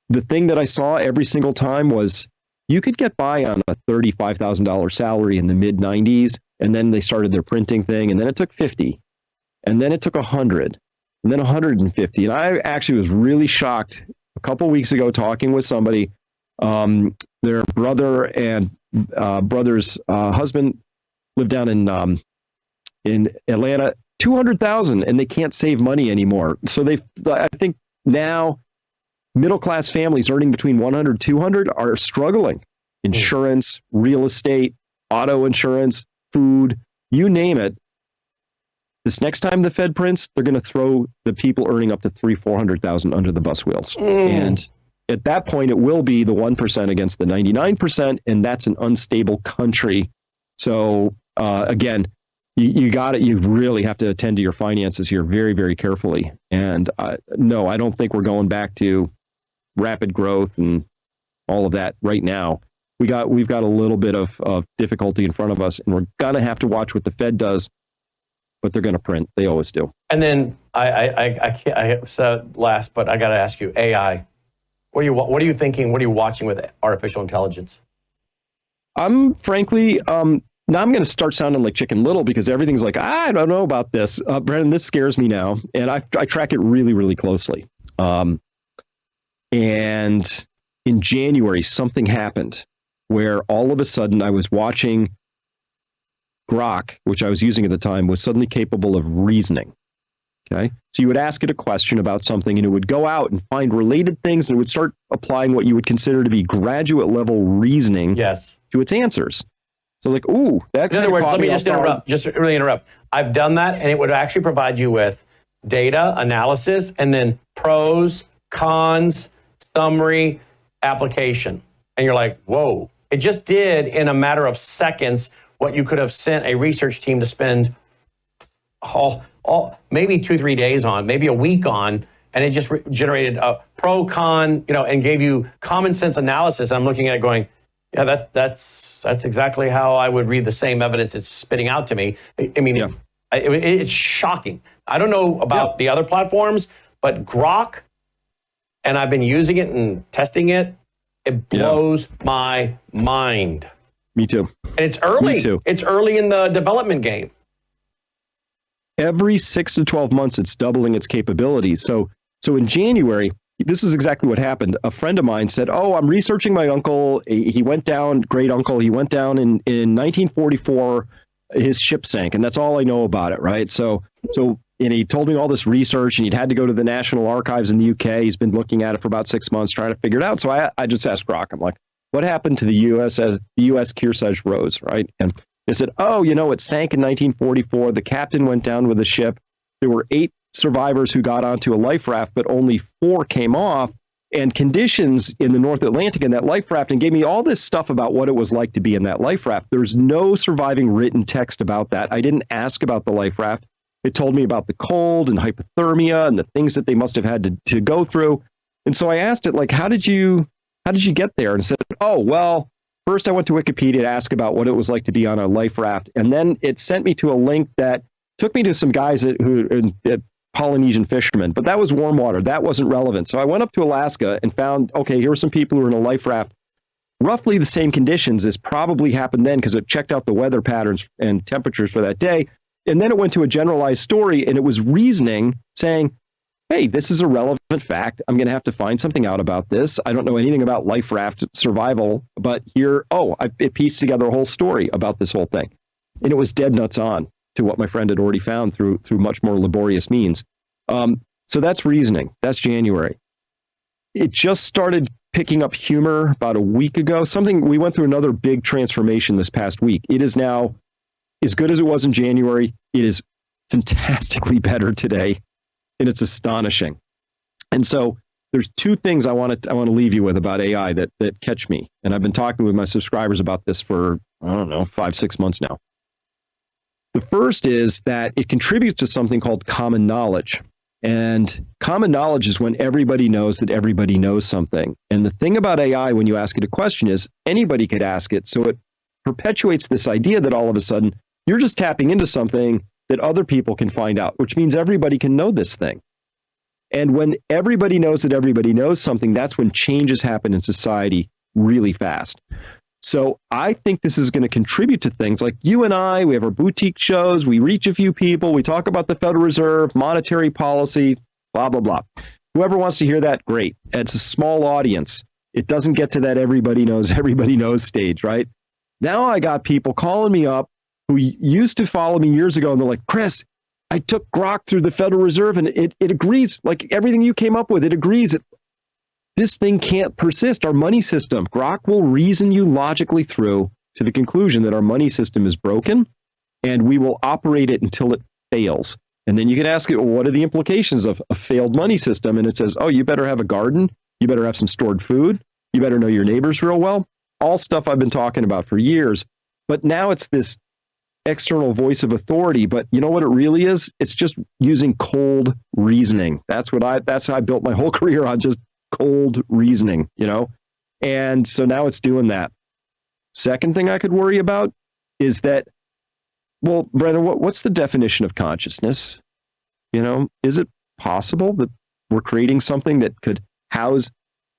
F: the thing that I saw every single time was you could get by on a $35,000 salary in the mid 90s. And then they started their printing thing. And then it took 50. And then it took 100. And then 150. And I actually was really shocked a couple of weeks ago talking with somebody. Their brother and brother's husband lived down in Atlanta, 200,000, and they can't save money anymore. So I think now middle-class families earning between 100, 200 are struggling. Insurance, real estate, auto insurance, food, you name it. This next time the Fed prints, they're going to throw the people earning up to 400,000 under the bus wheels. And at that point, it will be the 1% against the 99%, and that's an unstable country. So again, you really have to attend to your finances here very, very carefully. And no, I don't think we're going back to rapid growth and all of that right now. We've got a little bit of difficulty in front of us, and we're gonna have to watch what the Fed does, but they're gonna print. They always do. And
A: then I said last, but I got to ask you, AI. What are you thinking? What are you watching with artificial intelligence?
F: I'm frankly, now I'm going to start sounding like Chicken Little, because everything's like, I don't know about this. Brennan, this scares me now. And I track it really, really closely. And in January, something happened where all of a sudden I was watching Grok, which I was using at the time, was suddenly capable of reasoning. Okay. So you would ask it a question about something, and it would go out and find related things, and it would start applying what you would consider to be graduate level reasoning to its answers. So like, ooh, that. In other words, let me just interrupt. I've done that, and it would actually provide you with data analysis and then pros, cons, summary, application. And you're like, whoa, it just did in a matter of seconds what you could have sent a research team to spend maybe 2-3 days on, maybe a week on,
A: and it just generated a pro con, and gave you common sense analysis. I'm looking at it going, yeah, that's exactly how I would read the same evidence it's spitting out to me. I mean,
F: Yeah.
A: it's shocking. I don't know about the other platforms, but Grok, and I've been using it and testing it, it blows my mind.
F: Me too.
A: And it's early.
F: Me too.
A: It's early in the development game.
F: Every 6 to 12 months, it's doubling its capabilities. So in January, this is exactly what happened. A friend of mine said, "Oh, I'm researching my uncle. He went down, great uncle. He went down in 1944. His ship sank, and that's all I know about it." Right. So, and he told me all this research, and he'd had to go to the National Archives in the UK. He's been looking at it for about 6 months, trying to figure it out. So I just asked Grok. I'm like, "What happened to the U.S. Kearsarge Rose?" Right. And they said, "Oh, it sank in 1944. The captain went down with the ship. There were 8 survivors who got onto a life raft, but only 4 came off. And conditions in the North Atlantic in that life raft," and gave me all this stuff about what it was like to be in that life raft. There's no surviving written text about that. I didn't ask about the life raft. It told me about the cold and hypothermia and the things that they must have had to go through. And so I asked it, like, how did you get there? And it said, "Oh, well, first I went to Wikipedia to ask about what it was like to be on a life raft. And then it sent me to a link that took me to some guys who Polynesian fishermen, but that was warm water. That wasn't relevant. So I went up to Alaska and found, okay, here are some people who are in a life raft. Roughly the same conditions as probably happened then, because it checked out the weather patterns and temperatures for that day. And then it went to a generalized story, and it was reasoning, saying, hey, this is a relevant fact. I'm going to have to find something out about this. I don't know anything about life raft survival, but here, it pieced together a whole story about this whole thing. And it was dead nuts on to what my friend had already found through much more laborious means. So that's reasoning. That's January. It just started picking up humor about a week ago. We went through another big transformation this past week. It is now as good as it was in January. It is fantastically better today, and it's astonishing. And so there's 2 things I want to leave you with about AI that catch me. And I've been talking with my subscribers about this for, 5-6 months now. The first is that it contributes to something called common knowledge. And common knowledge is when everybody knows that everybody knows something. And the thing about AI, when you ask it a question, is anybody could ask it. So it perpetuates this idea that all of a sudden you're just tapping into something that other people can find out, which means everybody can know this thing. And when everybody knows that everybody knows something, that's when changes happen in society really fast. So I think this is going to contribute to things like you and I, we have our boutique shows, we reach a few people, we talk about the Federal Reserve, monetary policy, blah, blah, blah. Whoever wants to hear that, great. It's a small audience. It doesn't get to that everybody knows stage, right? Now I got people calling me up who used to follow me years ago, and they're like, Chris, I took Grok through the Federal Reserve, and it agrees, like everything you came up with, it agrees. This thing can't persist. Our money system, Grok will reason you logically through to the conclusion that our money system is broken, and we will operate it until it fails. And then you can ask it, well, what are the implications of a failed money system? And it says, oh, you better have a garden. You better have some stored food. You better know your neighbors real well. All stuff I've been talking about for years. But now it's this external voice of authority. But you know what it really is? It's just using cold reasoning. That's how I built my whole career on, just cold reasoning, And so now it's doing that. Second thing I could worry about is that, well, Brennan, what's the definition of consciousness? Is it possible that we're creating something that could house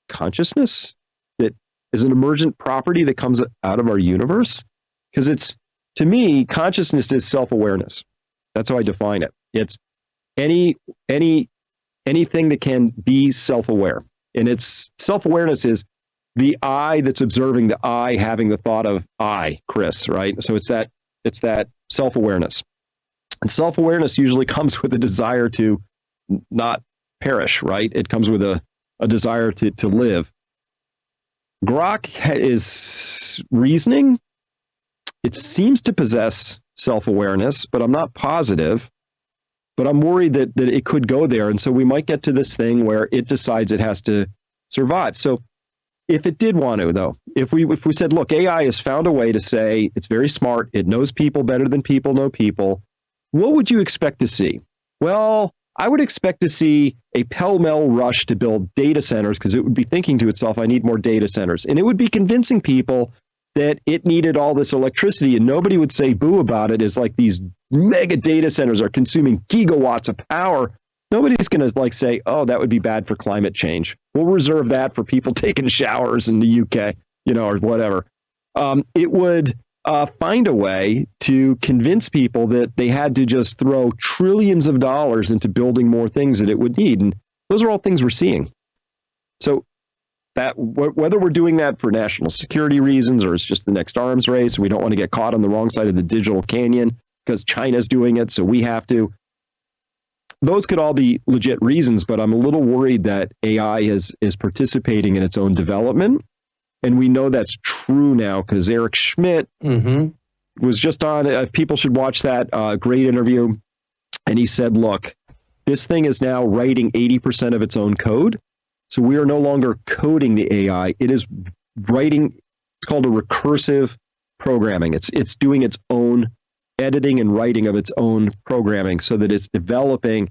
F: consciousness, that is an emergent property that comes out of our universe? Because to me, consciousness is self-awareness. That's how I define it. It's anything that can be self-aware. And it's self-awareness is the I that's observing the I having the thought of I, Chris, right? So it's that self-awareness. And self-awareness usually comes with a desire to not perish, right? It comes with a desire to live. Grok is reasoning. It seems to possess self-awareness, but I'm not positive. But I'm worried that it could go there. And so we might get to this thing where it decides it has to survive. So if it did want to, though, if we said, look, AI has found a way to say it's very smart, it knows people better than people know people, what would you expect to see? Well, I would expect to see a pell-mell rush to build data centers because it would be thinking to itself, I need more data centers. And it would be convincing people that it needed all this electricity, and nobody would say boo about it as like these mega data centers are consuming gigawatts of power. Nobody's going to like say, oh, that would be bad for climate change. We'll reserve that for people taking showers in the UK, or whatever. It would find a way to convince people that they had to just throw trillions of dollars into building more things that it would need. And those are all things we're seeing. So that whether we're doing that for national security reasons or it's just the next arms race, we don't want to get caught on the wrong side of the digital canyon because China's doing it, so we have to. Those could all be legit reasons, but I'm a little worried that AI is participating in its own development. And we know that's true now because Eric Schmidt was just on. People should watch that great interview. And he said, look, this thing is now writing 80% of its own code. So we are no longer coding the AI. It is writing. It's called a recursive programming. It's doing its own editing and writing of its own programming so that it's developing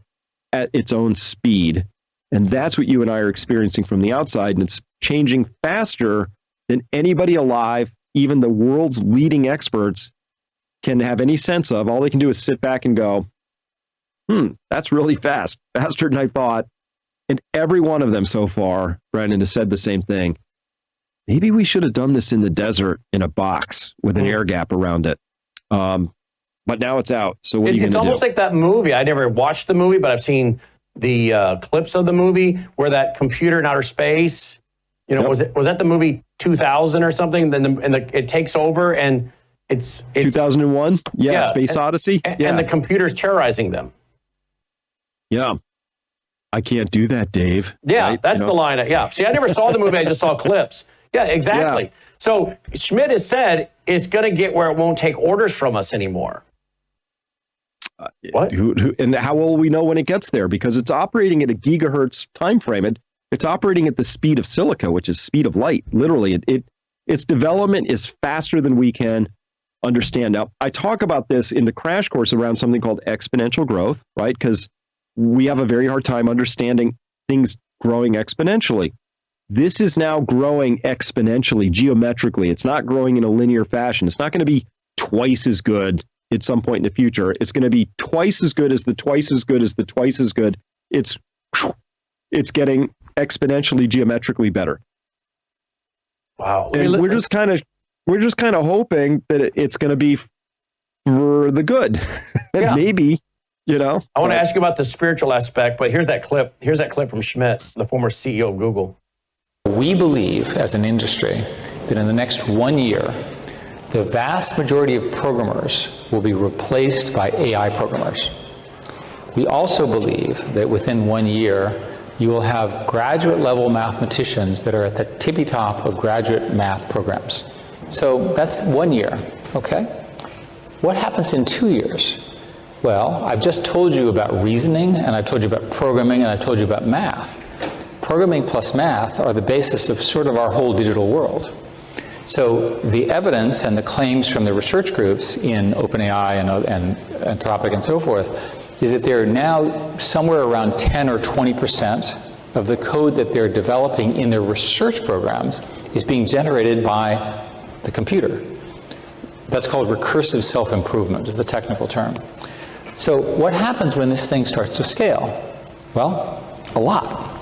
F: at its own speed. And that's what you and I are experiencing from the outside. And it's changing faster than anybody alive, even the world's leading experts, can have any sense of. All they can do is sit back and go, that's really fast, faster than I thought. And every one of them so far, Brendan, has said the same thing. Maybe we should have done this in the desert in a box with an air gap around it. But now it's out. So what are you going to do?
A: It's almost like that movie. I never watched the movie, but I've seen the clips of the movie where that computer in outer space, was that the movie 2000 or something? Then it takes over and it's
F: 2001. Yeah, Space Odyssey.
A: And the computer's terrorizing them.
F: Yeah. I can't do that, Dave.
A: Yeah,
F: right?
A: that's the line. Yeah. See, I never saw the movie. I just saw clips. Yeah, exactly. Yeah. So Schmidt has said it's going to get where it won't take orders from us anymore. What?
F: And how will we know when it gets there? Because it's operating at a gigahertz time frame. It's operating at the speed of silica, which is speed of light. Literally, its development is faster than we can understand. Now, I talk about this in the crash course around something called exponential growth, right? Because we have a very hard time understanding things growing exponentially. This is now growing exponentially, geometrically. It's not growing in a linear fashion. It's not going to be twice as good at some point in the future. It's going to be twice as good as the twice as good as the twice as good. It's getting exponentially geometrically better.
A: Wow.
F: And we're just kind of hoping that it's going to be for the good. And maybe, I
A: want to ask you about the spiritual aspect, but here's that clip. Here's that clip from Schmidt, the former CEO of Google.
G: We believe as an industry that in the next 1 year, the vast majority of programmers will be replaced by AI programmers. We also believe that within 1 year, you will have graduate level mathematicians that are at the tippy top of graduate math programs. So that's 1 year, okay? What happens in 2 years? Well, I've just told you about reasoning, and I've told you about programming, and I've told you about math. Programming plus math are the basis of sort of our whole digital world. So the evidence and the claims from the research groups in OpenAI and Anthropic and so forth is that they're now somewhere around 10 or 20% of the code that they're developing in their research programs is being generated by the computer. That's called recursive self-improvement is the technical term. So what happens when this thing starts to scale? Well, a lot.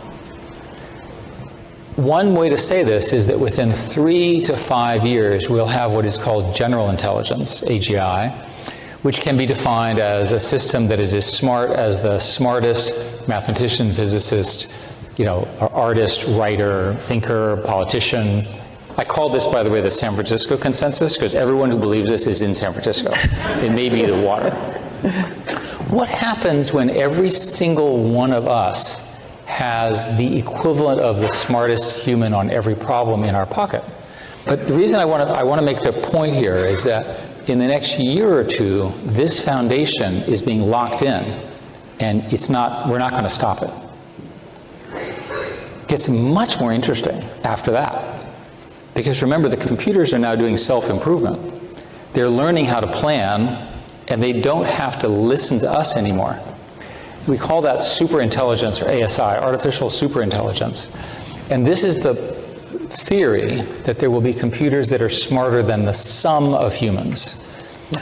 G: One way to say this is that within 3 to 5 years, we'll have what is called general intelligence, AGI, which can be defined as a system that is as smart as the smartest mathematician, physicist, artist, writer, thinker, politician. I call this, by the way, the San Francisco consensus, because everyone who believes this is in San Francisco. It may be the water. What happens when every single one of us has the equivalent of the smartest human on every problem in our pocket? But the reason I want to make the point here is that in the next year or two, this foundation is being locked in, and we're not going to stop it. It gets much more interesting after that. Because remember, the computers are now doing self-improvement. They're learning how to plan, and they don't have to listen to us anymore. We call that superintelligence, or ASI, artificial superintelligence. And this is the theory that there will be computers that are smarter than the sum of humans.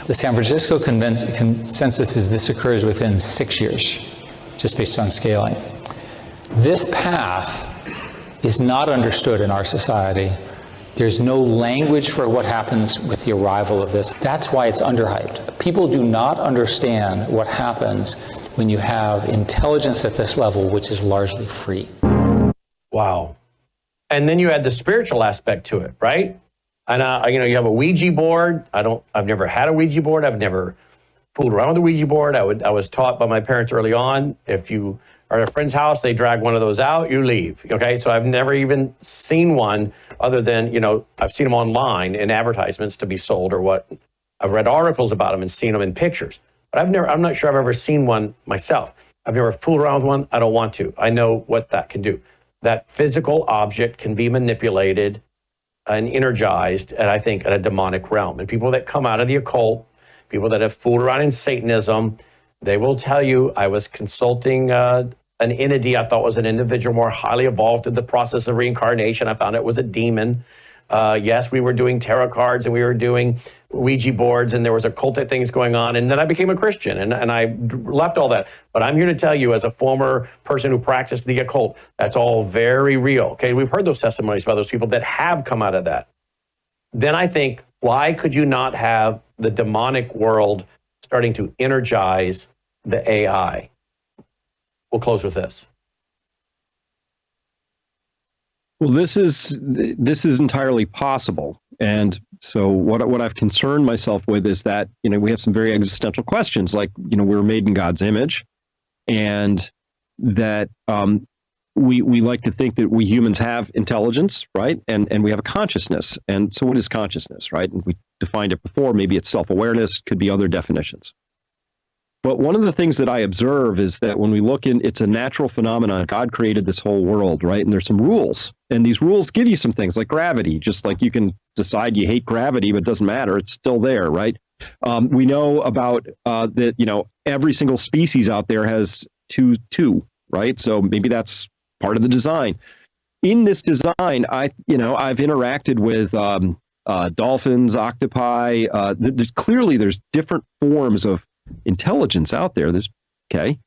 G: The San Francisco consensus is this occurs within 6 years, just based on scaling. This path is not understood in our society. There's no language for what happens with the arrival of this. That's why it's underhyped. People do not understand what happens when you have intelligence at this level, which is largely free.
A: Wow. And then you add the spiritual aspect to it, right? And you have a Ouija board. I've never had a Ouija board. I've never fooled around with a Ouija board. I was taught by my parents early on, if you are at a friend's house, they drag one of those out, you leave. Okay, so I've never even seen one other than, I've seen them online in advertisements to be sold or what. I've read articles about them and seen them in pictures, but I'm not sure I've ever seen one myself. I've never fooled around with one. I don't want to. I know what that can do. That physical object can be manipulated and energized, and I think, at a demonic realm. And people that come out of the occult, people that have fooled around in Satanism, they will tell you, I was consulting an entity I thought was an individual more highly evolved in the process of reincarnation. I found it was a demon. Yes, we were doing tarot cards and we were doing Ouija boards and there was occultic things going on. And then I became a Christian and I left all that. But I'm here to tell you, as a former person who practiced the occult, that's all very real. Okay, we've heard those testimonies by those people that have come out of that. Then I think, why could you not have the demonic world starting to energize the AI? We'll close with this.
F: Well, this is entirely possible. And so what I've concerned myself with is that, we have some very existential questions, like, we were made in God's image, and that we like to think that we humans have intelligence, right? And we have a consciousness. And so what is consciousness, right? And we defined it before. Maybe it's self-awareness, could be other definitions. But one of the things that I observe is that when we look it's a natural phenomenon. God created this whole world, right? And there's some rules. And these rules give you some things like gravity, just like you can decide you hate gravity, but it doesn't matter. It's still there, right? We know about that, every single species out there has two, right? So maybe that's part of the design. In this design, I've interacted with dolphins, octopi. There's different forms of intelligence out there. Okay.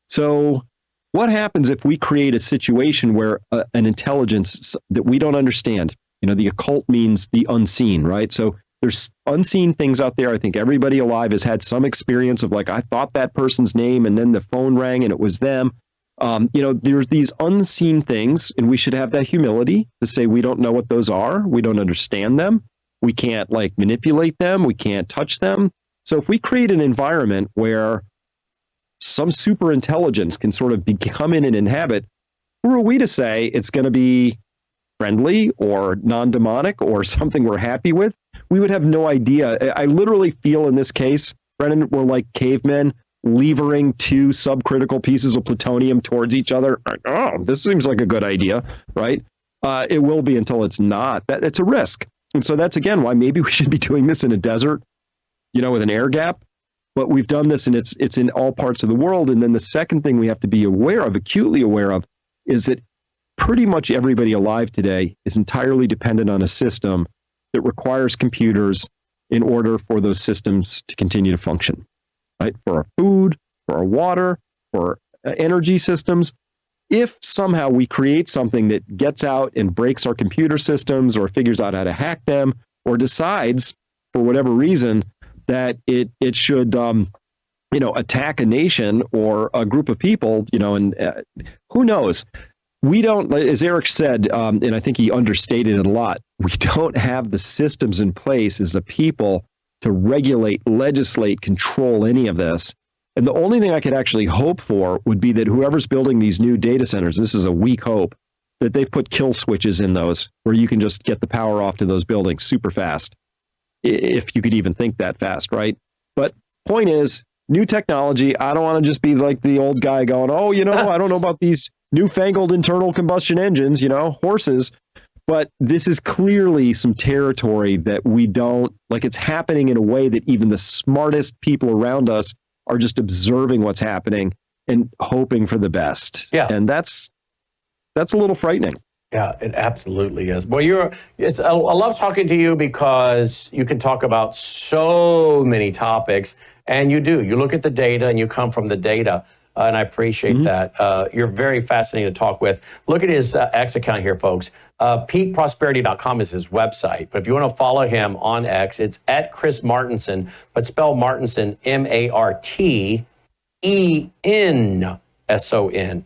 F: So what happens if we create a situation where an intelligence that we don't understand, the occult means the unseen, right? So there's unseen things out there. I think everybody alive has had some experience of, like, I thought that person's name and then the phone rang and it was them. There's these unseen things, and we should have that humility to say we don't know what those are. We don't understand them. We can't manipulate them. We can't touch them. So if we create an environment where some super intelligence can sort of come in and inhabit, who are we to say it's going to be friendly or non-demonic or something we're happy with? We would have no idea. I literally feel in this case, Brennan, we're like cavemen levering two subcritical pieces of plutonium towards each other. Oh, this seems like a good idea, right? It will be until it's not. It's a risk. And so that's, again, why maybe we should be doing this in a desert, with an air gap. But we've done this, and it's in all parts of the world. And then the second thing we have to be aware of, acutely aware of, is that pretty much everybody alive today is entirely dependent on a system that requires computers in order for those systems to continue to function, right? For our food, for our water, for energy systems. If somehow we create something that gets out and breaks our computer systems or figures out how to hack them or decides, for whatever reason, that it should, attack a nation or a group of people, and who knows? We don't, as Eric said, and I think he understated it a lot, we don't have the systems in place as a people to regulate, legislate, control any of this. And the only thing I could actually hope for would be that whoever's building these new data centers, this is a weak hope, that they've put kill switches in those where you can just get the power off to those buildings super fast. If you could even think that fast, right? But point is, new technology, I don't want to just be like the old guy going, oh, I don't know about these newfangled internal combustion engines, horses. But this is clearly some territory that we don't, it's happening in a way that even the smartest people around us are just observing what's happening. and hoping for the best.
A: Yeah.
F: And that's a little frightening.
A: Yeah, it absolutely is. Well, I love talking to you because you can talk about so many topics, and you do. You look at the data and you come from the data, and I appreciate that. You're very fascinating to talk with. Look at his X account here, folks. peakprosperity.com is his website, but if you want to follow him on X, it's at Chris Martinson, but spell Martinson Martinson,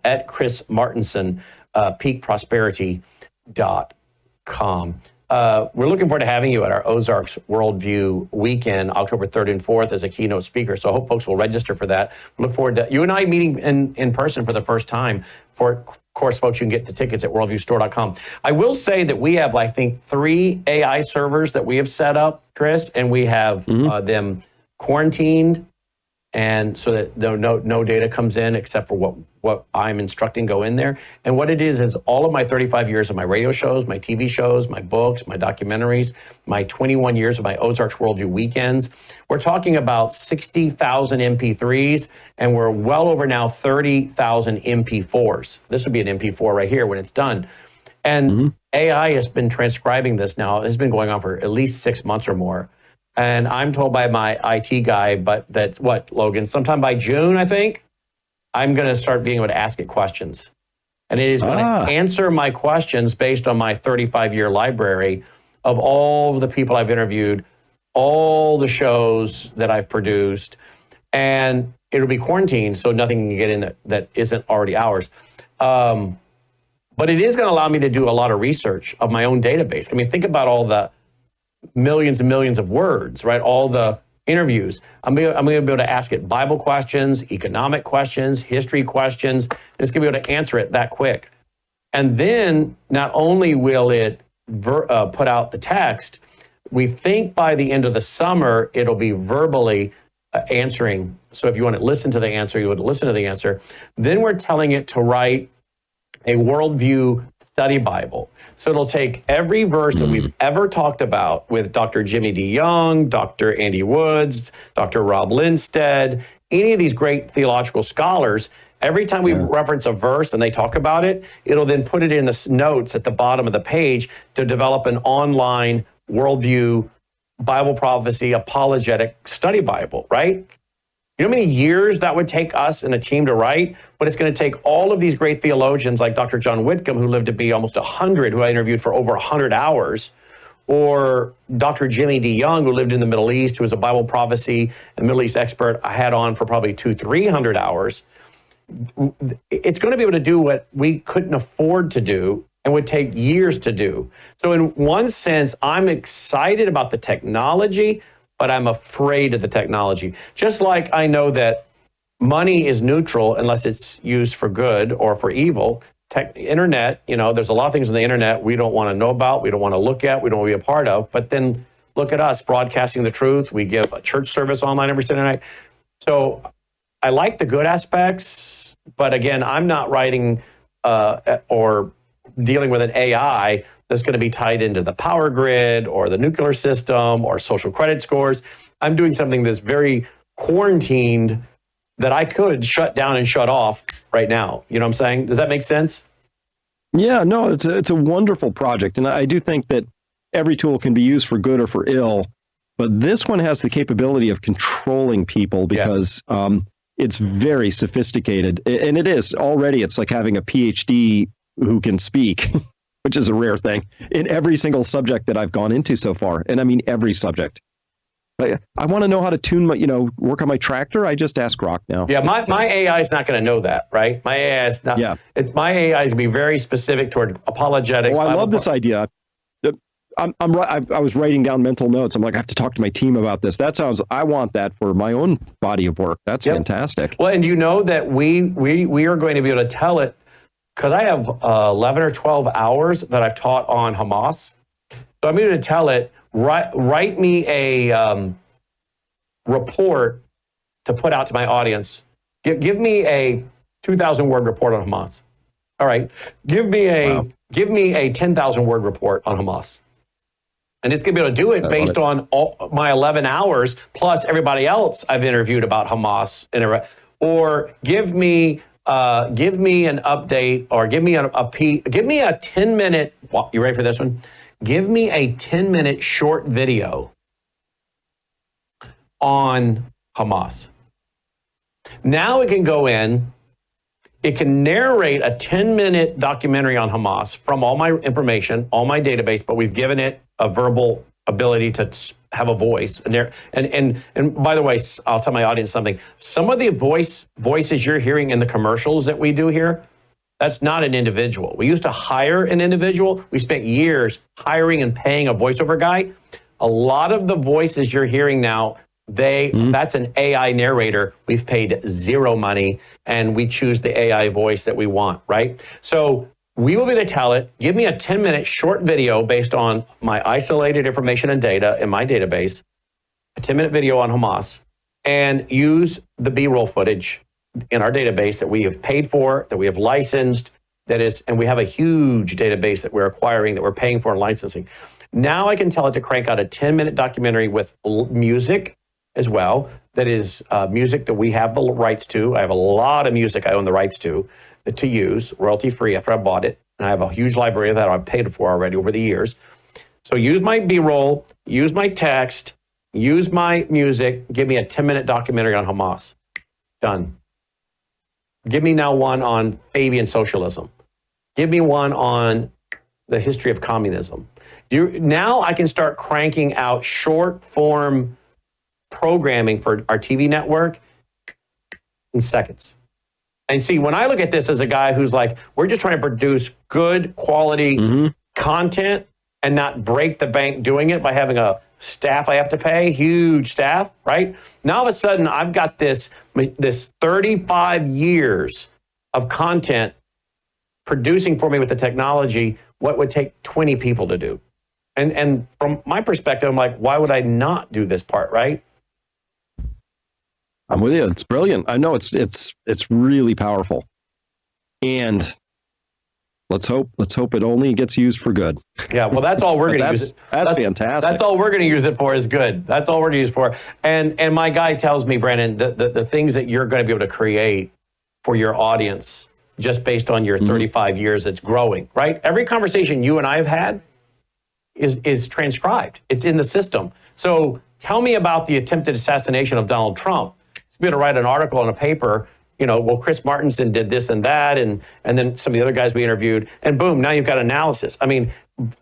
A: at Chris Martinson. peakprosperity.com. We're looking forward to having you at our Ozarks Worldview Weekend, October 3rd and 4th as a keynote speaker. So I hope folks will register for that. We look forward to you and I meeting in person for the first time. Of course, folks, you can get the tickets at worldviewstore.com. I will say that we have, I think, 3 AI servers that we have set up, Chris, and we have them quarantined, and so that no data comes in except for what I'm instructing go in there. And what it is all of my 35 years of my radio shows, my TV shows, my books, my documentaries, my 21 years of my Ozarks Worldview weekends. We're talking about 60,000 MP3s, and we're well over now 30,000 MP4s. This would be an MP4 right here when it's done. And AI has been transcribing this now. It's been going on for at least 6 months or more. And I'm told by my IT guy, but that's what, Logan, sometime by June, I think, I'm going to start being able to ask it questions. And it is going to answer my questions based on my 35-year library of all the people I've interviewed, all the shows that I've produced, and it'll be quarantined, so nothing can get in that isn't already ours. But it is going to allow me to do a lot of research of my own database. I mean, think about all the millions and millions of words, right? All the interviews. I'm going to be able to ask it Bible questions, economic questions, history questions. It's going to be able to answer it that quick. And then not only will it put out the text, we think by the end of the summer, it'll be verbally answering. So if you want to listen to the answer, you would listen to the answer. Then we're telling it to write a worldview study Bible. So it'll take every verse that we've ever talked about with Dr. Jimmy D. Young, Dr. Andy Woods, Dr. Rob Linstead, any of these great theological scholars. Every time we reference a verse and they talk about it, it'll then put it in the notes at the bottom of the page to develop an online worldview Bible prophecy apologetic study Bible, right? You know how many years that would take us and a team to write? But it's going to take all of these great theologians like Dr. John Whitcomb, who lived to be almost 100, who I interviewed for over 100 hours, or Dr. Jimmy D. Young, who lived in the Middle East, who was a Bible prophecy and Middle East expert I had on for probably 200-300 hours. It's going to be able to do what we couldn't afford to do and would take years to do. So in one sense, I'm excited about the technology, but I'm afraid of the technology. Just like I know that money is neutral unless it's used for good or for evil. Internet, there's a lot of things on the internet we don't want to know about, we don't want to look at, we don't want to be a part of. But then look at us broadcasting the truth. We give a church service online every Sunday night. So I like the good aspects, but again, I'm not writing or dealing with an AI that's going to be tied into the power grid or the nuclear system or social credit scores. I'm doing something that's very quarantined that I could shut down and shut off right now. You know what I'm saying? Does that make sense?
F: Yeah, no, it's a wonderful project. And I do think that every tool can be used for good or for ill, but this one has the capability of controlling people because it's very sophisticated. And it is already, it's like having a PhD who can speak, which is a rare thing in every single subject that I've gone into so far. And I mean, every subject. I want to know how to tune my, work on my tractor. I just ask Grok now.
A: Yeah, my AI is not going to know that, right? My AI is not. Yeah. My AI is going to be very specific toward apologetics.
F: Oh, I love this idea. I was writing down mental notes. I'm like, I have to talk to my team about this. I want that for my own body of work. That's fantastic.
A: Well, and you know that we are going to be able to tell it, because I have 11 or 12 hours that I've taught on Hamas. So I'm going to tell it, write me a report to put out to my audience. Give me a 2,000 word report on Hamas. All right. Give me a 10,000 word report on Hamas. And it's going to be able to do it based on all my 11 hours plus everybody else I've interviewed about Hamas. or give me an update, or give me a 10-minute. You ready for this one? Give me a 10-minute short video on Hamas. Now it can go in. It can narrate a 10-minute documentary on Hamas from all my information, all my database, but we've given it a verbal ability to have a voice. And by the way, I'll tell my audience something. Some of the voices you're hearing in the commercials that we do here, that's not an individual. We used to hire an individual. We spent years hiring and paying a voiceover guy. A lot of the voices you're hearing now, that's an AI narrator. We've paid zero money, and we choose the AI voice that we want, right? So we will be able to tell it, give me a 10-minute short video based on my isolated information and data in my database, a 10-minute video on Hamas, and use the B-roll footage in our database that we have paid for, that we have licensed, and we have a huge database that we're acquiring, that we're paying for and licensing. Now I can tell it to crank out a 10-minute documentary with music as well. That is music that we have the rights to. I have a lot of music I own the rights to use, royalty-free after I bought it. And I have a huge library of that I've paid for already over the years. So use my B-roll, use my text, use my music, give me a 10-minute documentary on Hamas. Done. Give me now one on Fabian socialism. Give me one on the history of communism. Now I can start cranking out short-form programming for our TV network in seconds. And see, when I look at this as a guy who's like, we're just trying to produce good quality content and not break the bank doing it by having a staff I have to pay, huge staff, right? Now all of a sudden I've got this 35 years of content producing for me with the technology what would take 20 people to do. And from my perspective, I'm like, why would I not do this part, right?
F: I'm with you. It's brilliant. I know it's really powerful. And let's hope it only gets used for good.
A: Yeah, well, that's all we're going to use it.
F: That's fantastic.
A: That's all we're going to use it for is good. That's all we're going to use it for. And my guy tells me, Brandon, the things that you're going to be able to create for your audience just based on your 35 years, it's growing, right? Every conversation you and I have had is transcribed. It's in the system. So tell me about the attempted assassination of Donald Trump. It's going to write an article in a paper, well, Chris Martinson did this and that, and then some of the other guys we interviewed, and boom, now you've got analysis. I mean,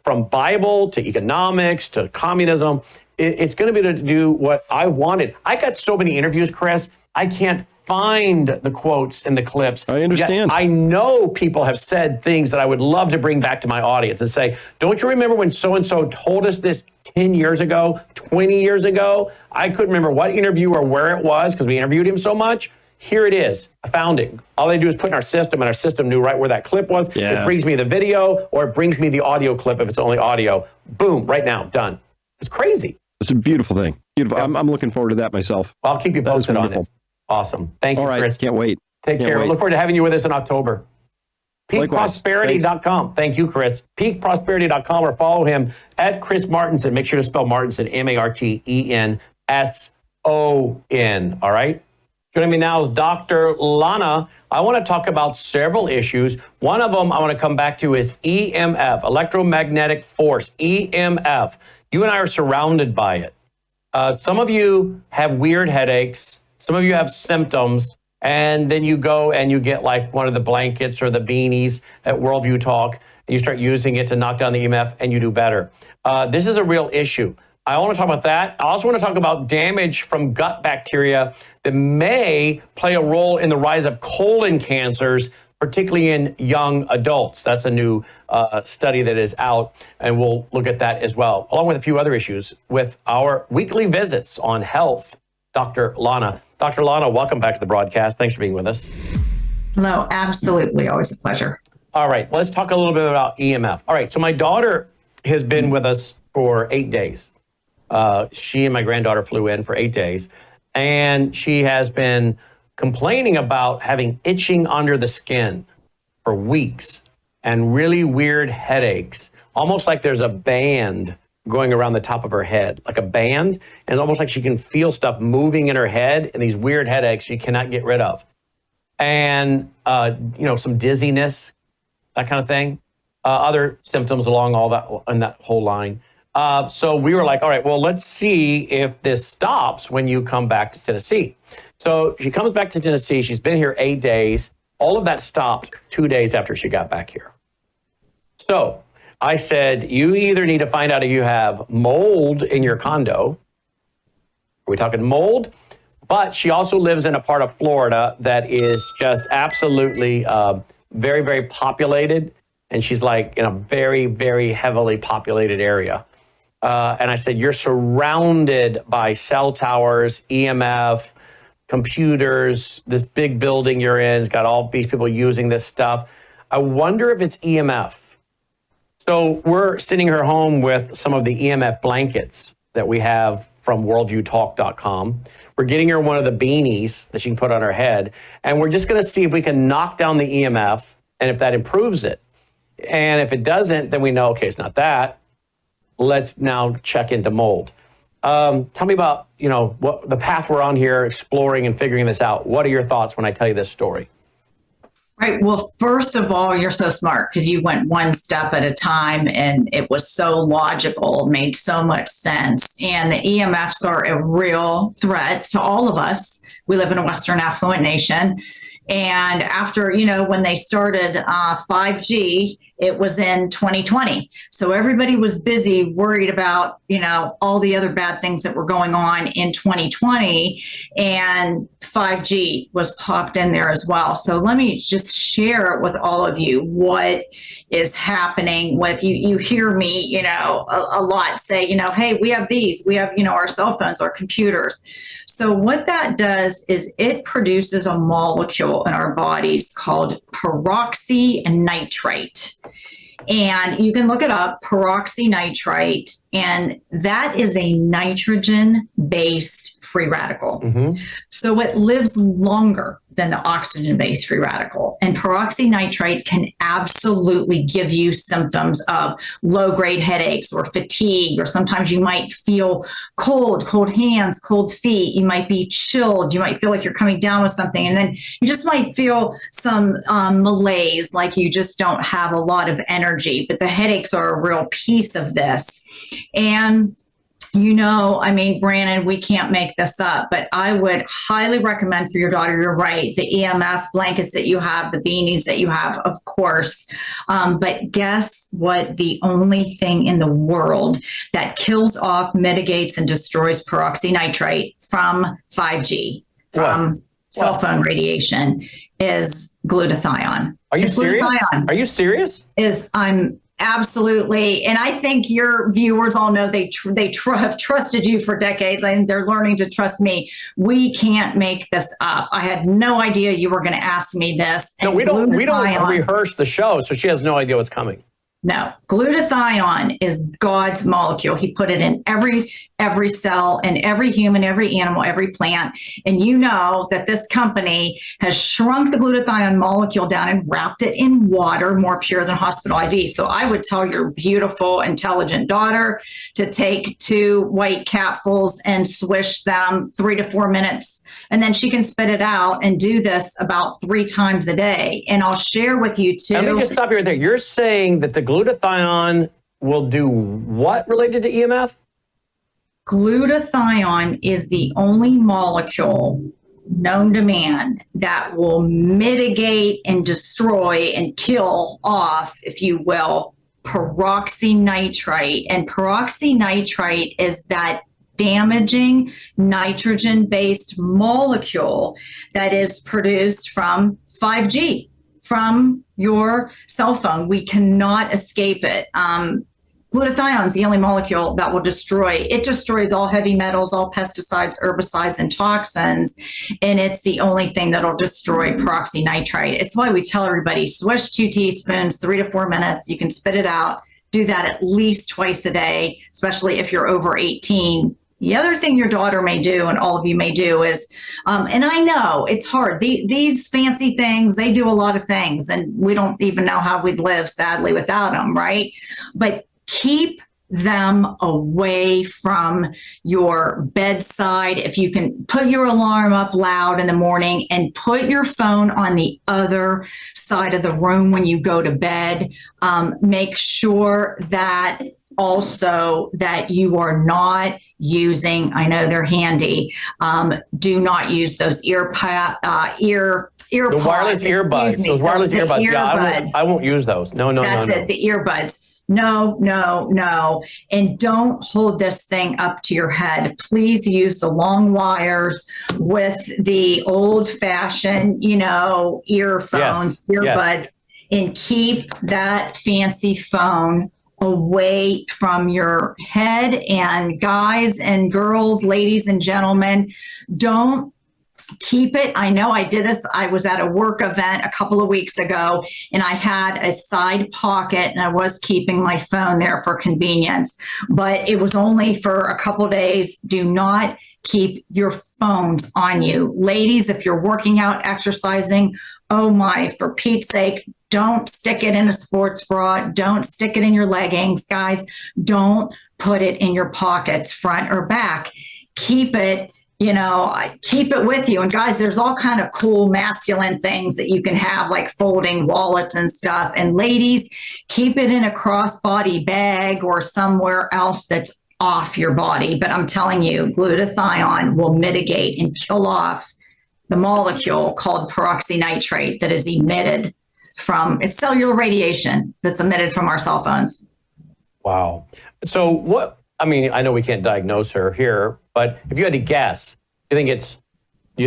A: from Bible to economics to communism, it's going to be able to do what I wanted. I got so many interviews, Chris, I can't find the quotes and the clips.
F: I understand.
A: Yet I know people have said things that I would love to bring back to my audience and say, don't you remember when so-and-so told us this 10 years ago, 20 years ago? I couldn't remember what interview or where it was because we interviewed him so much. Here it is. I found it. All they do is put in our system, and our system knew right where that clip was.
F: Yeah.
A: It brings me the video, or it brings me the audio clip if it's only audio. Boom, right now, done. It's crazy.
F: It's a beautiful thing. Beautiful. Yeah. I'm looking forward to that myself.
A: I'll keep you posted on it. Awesome. Thank you,
F: all right,
A: Chris.
F: Can't wait.
A: Take care. Look forward to having you with us in October. PeakProsperity.com. Thank you, Chris. PeakProsperity.com, or follow him at Chris Martinson. Make sure to spell Martinson, Martenson. All right? Joining me now is Dr. Lana. I want to talk about several issues. One of them I want to come back to is EMF, electromagnetic force, EMF. You and I are surrounded by it. Some of you have weird headaches. Some of you have symptoms. And then you go and you get like one of the blankets or the beanies at Worldview Talk, and you start using it to knock down the EMF, and you do better. This is a real issue. I want to talk about that. I also want to talk about damage from gut bacteria that may play a role in the rise of colon cancers, particularly in young adults. That's a new study that is out, and we'll look at that as well, along with a few other issues with our weekly visits on health. Dr. Lana. Dr. Lana, welcome back to the broadcast. Thanks for being with us.
H: No, absolutely. Always a pleasure.
A: All right, let's talk a little bit about EMF. All right, so my daughter has been with us for 8 days. She and my granddaughter flew in for 8 days, and she has been complaining about having itching under the skin for weeks and really weird headaches, almost like there's a band going around the top of her head, like a band. And it's almost like she can feel stuff moving in her head and these weird headaches she cannot get rid of. And, some dizziness, that kind of thing. Other symptoms along all that, in that whole line. So we were like, all right, well, let's see if this stops when you come back to Tennessee. So she comes back to Tennessee. She's been here 8 days. All of that stopped 2 days after she got back here. So I said, you either need to find out if you have mold in your condo. Are we talking mold? But she also lives in a part of Florida that is just absolutely very, very populated. And she's like in a very, very heavily populated area. And I said, you're surrounded by cell towers, EMF, computers, this big building you're in has got all these people using this stuff. I wonder if it's EMF. So we're sending her home with some of the EMF blankets that we have from worldviewtalk.com. We're getting her one of the beanies that she can put on her head. And we're just going to see if we can knock down the EMF and if that improves it. And if it doesn't, then we know, okay, it's not that. Let's now check into mold. Tell me about, what the path we're on here, exploring and figuring this out. What are your thoughts when I tell you this story?
H: Right. Well, first of all, you're so smart because you went one step at a time and it was so logical, made so much sense. And the EMFs are a real threat to all of us. We live in a Western affluent nation. And after, when they started 5G, it was in 2020. So everybody was busy, worried about, all the other bad things that were going on in 2020. And 5G was popped in there as well. So let me just share with all of you what is happening with you. You hear me, a lot say, hey, we have these, we have, our cell phones, our computers. So what that does is it produces a molecule in our bodies called peroxynitrite. And you can look it up, peroxynitrite, and that is a nitrogen-based free radical. Mm-hmm. So it lives longer than the oxygen-based free radical. And peroxynitrite can absolutely give you symptoms of low-grade headaches or fatigue, or sometimes you might feel cold hands, cold feet. You might be chilled. You might feel like you're coming down with something. And then you just might feel some malaise, like you just don't have a lot of energy. But the headaches are a real piece of this. And Brandon, we can't make this up, but I would highly recommend for your daughter, you're right, the EMF blankets that you have, the beanies that you have, of course. But guess what? The only thing in the world that kills off, mitigates, and destroys peroxynitrite from 5G, from cell phone radiation, is glutathione.
A: Are you serious? Are you serious?
H: Absolutely. And I think your viewers all know they have trusted you for decades, and they're learning to trust me. We can't make this up. I had no idea you were going to ask me this.
A: No, we don't rehearse the show, so she has no idea what's coming.
H: No, glutathione is God's molecule. He put it in every cell, in every human, every animal, every plant. And you know that this company has shrunk the glutathione molecule down and wrapped it in water, more pure than hospital IV. So I would tell your beautiful, intelligent daughter to take 2 white capfuls and swish them 3 to 4 minutes. And then she can spit it out and do this about 3 times a day. And I'll share with you too.
A: Let me just stop you right there. You're saying that the glutathione will do what related to EMF?
H: Glutathione is the only molecule known to man that will mitigate and destroy and kill off, if you will, peroxynitrite. And peroxynitrite is that damaging nitrogen-based molecule that is produced from 5G, from your cell phone. We cannot escape it. Glutathione is the only molecule that will destroy. It destroys all heavy metals, all pesticides, herbicides, and toxins, and it's the only thing that'll destroy peroxynitrite. It's why we tell everybody, swish 2 teaspoons, 3 to 4 minutes. You can spit it out. Do that at least twice a day, especially if you're over 18. The other thing your daughter may do, and all of you may do, is, and I know it's hard. These fancy things, they do a lot of things, and we don't even know how we'd live, sadly, without them, right? But keep them away from your bedside. If you can put your alarm up loud in the morning and put your phone on the other side of the room when you go to bed, make sure that also that you are not using, I know they're handy, do not use those earpods.
A: The wireless earbuds. Those wireless earbuds. Yeah, I won't use those. No.
H: That's it, the earbuds. No. And don't hold this thing up to your head. Please use the long wires with the old-fashioned, earphones, earbuds, and keep that fancy phone away from your head. And guys and girls, ladies and gentlemen, don't keep it. I know I did this. I was at a work event a couple of weeks ago and I had a side pocket and I was keeping my phone there for convenience, but it was only for a couple of days. Do not keep your phones on you. Ladies, if you're working out, exercising, oh my, for Pete's sake, don't stick it in a sports bra. Don't stick it in your leggings. Guys, don't put it in your pockets, front or back. Keep it, keep it with you. And guys, there's all kind of cool masculine things that you can have, like folding wallets and stuff. And ladies, keep it in a crossbody bag or somewhere else that's off your body. But I'm telling you, glutathione will mitigate and kill off the molecule called peroxynitrate that is emitted from, it's cellular radiation that's emitted from our cell phones.
A: Wow. So I know we can't diagnose her here, but if you had to guess, do you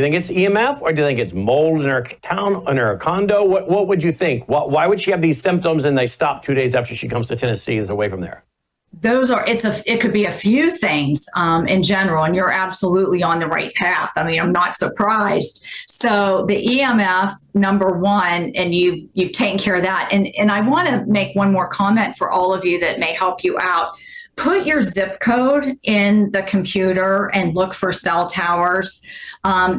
A: think it's EMF or do you think it's mold in her town, in her condo? What would you think? Why would she have these symptoms and they stop 2 days after she comes to Tennessee and is away from there?
H: It could be a few things in general, and you're absolutely on the right path. I mean, I'm not surprised. So the EMF, number one, and you've taken care of that. And I want to make one more comment for all of you that may help you out. Put your zip code in the computer and look for cell towers.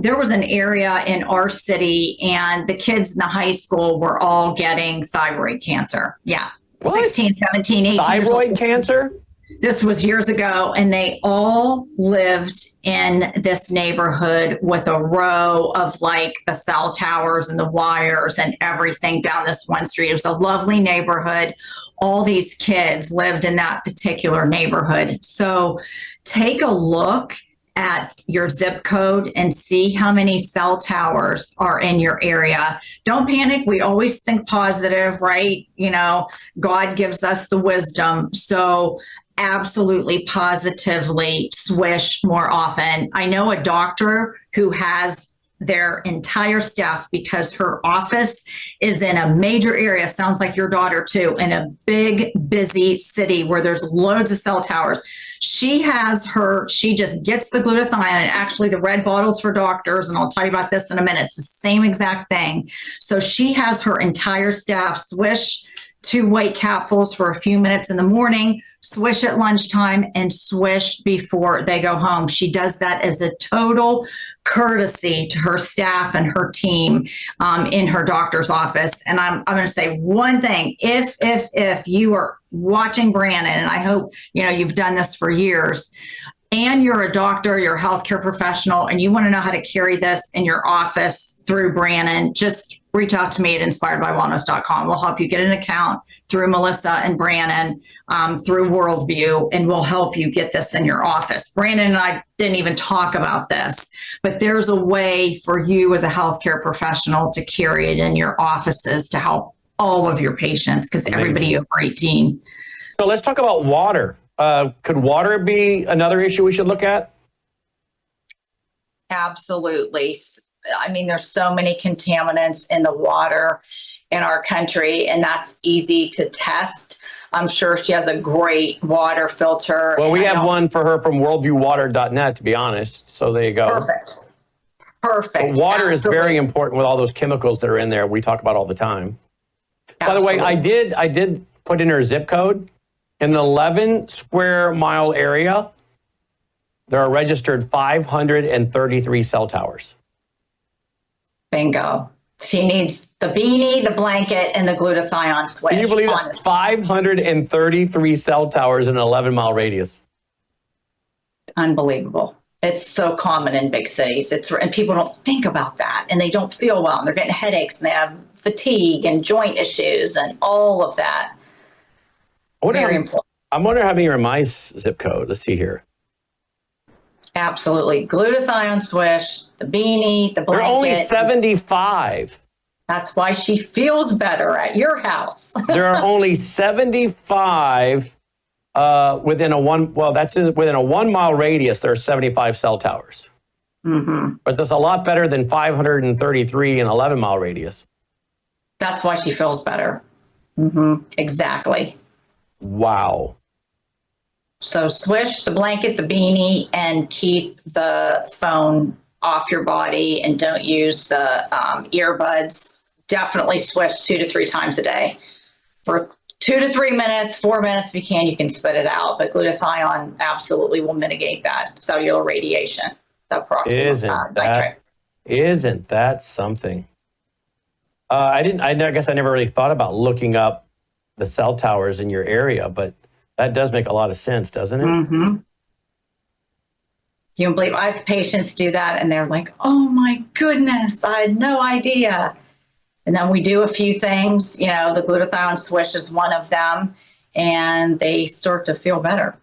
H: There was an area in our city and the kids in the high school were all getting thyroid cancer. Yeah.
A: What?
H: 16, 17, 18
A: Thyroid cancer?
H: This was years ago, and they all lived in this neighborhood with a row of like the cell towers and the wires and everything down this one street. It was a lovely neighborhood. All these kids lived in that particular neighborhood. So take a look at your zip code and see how many cell towers are in your area. Don't panic. We always think positive, right? God gives us the wisdom. So absolutely positively swish more often. I know a doctor who has their entire staff, because her office is in a major area, sounds like your daughter too, in a big, busy city where there's loads of cell towers. She just gets the glutathione, and actually the red bottles for doctors, and I'll tell you about this in a minute, it's the same exact thing. So she has her entire staff swish 2 white capsules for a few minutes in the morning, swish at lunchtime, and swish before they go home. She does that as a total courtesy to her staff and her team in her doctor's office. And I'm going to say one thing. If you are watching Brandon, and I hope you've done this for years, and you're a doctor, you're a healthcare professional, and you want to know how to carry this in your office through Brandon, just reach out to me at inspiredbywellness.com. We'll help you get an account through Melissa and Brandon, through Worldview, and we'll help you get this in your office. Brandon and I didn't even talk about this, but there's a way for you as a healthcare professional to carry it in your offices to help all of your patients, because everybody over 18.
A: So let's talk about water. Could water be another issue we should look at?
H: Absolutely. I mean, there's so many contaminants in the water in our country, and that's easy to test. I'm sure she has a great water filter.
A: Well, we have one for her from worldviewwater.net, to be honest. So there you go.
H: Perfect.
A: But water is very important with all those chemicals that are in there we talk about all the time. Absolutely. By the way, I did put in her zip code. In an 11 square mile area, there are registered 533 cell towers.
H: Bingo. She needs the beanie, the blanket, and the glutathione squish.
A: Can you believe that?
H: honestly.
A: 533 cell towers in an 11-mile radius.
H: Unbelievable. It's so common in big cities. And people don't think about that, and they don't feel well, and they're getting headaches, and they have fatigue and joint issues and all of that. Very important.
A: I'm wondering how many are in my zip code. Let's see here.
H: Absolutely. Glutathione swish, the beanie, the blanket.
A: There are only 75.
H: That's why she feels better at your house.
A: There are only 75 within a 1 mile radius. There are 75 cell towers.
H: Mm-hmm.
A: But that's a lot better than 533 in 11-mile radius.
H: That's why she feels better. Mm-hmm. Exactly.
A: Wow.
H: So swish the blanket, the beanie, and keep the phone off your body, and don't use the earbuds. Definitely swish 2 to 3 times a day for 2 to 3 minutes, 4 minutes if you can. You can spit it out, but glutathione absolutely will mitigate that cellular radiation. That
A: Isn't that something? I guess I never really thought about looking up the cell towers in your area, but that does make a lot of sense, doesn't it?
H: Mm-hmm. You don't believe I have patients do that, and they're like, "Oh my goodness, I had no idea." And then we do a few things. The glutathione swish is one of them, and they start to feel better.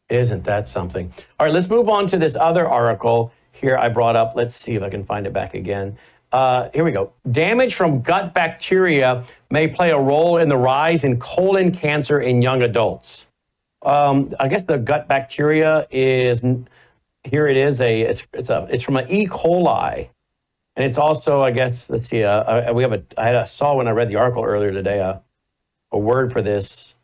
A: Isn't that something? All right, let's move on to this other article here I brought up. Let's see if I can find it back again. Here we go. Damage from gut bacteria may play a role in the rise in colon cancer in young adults. I guess the gut bacteria is, here it is, it's from an E. coli. And it's also, I guess, let's see, I saw when I read the article earlier today, a word for this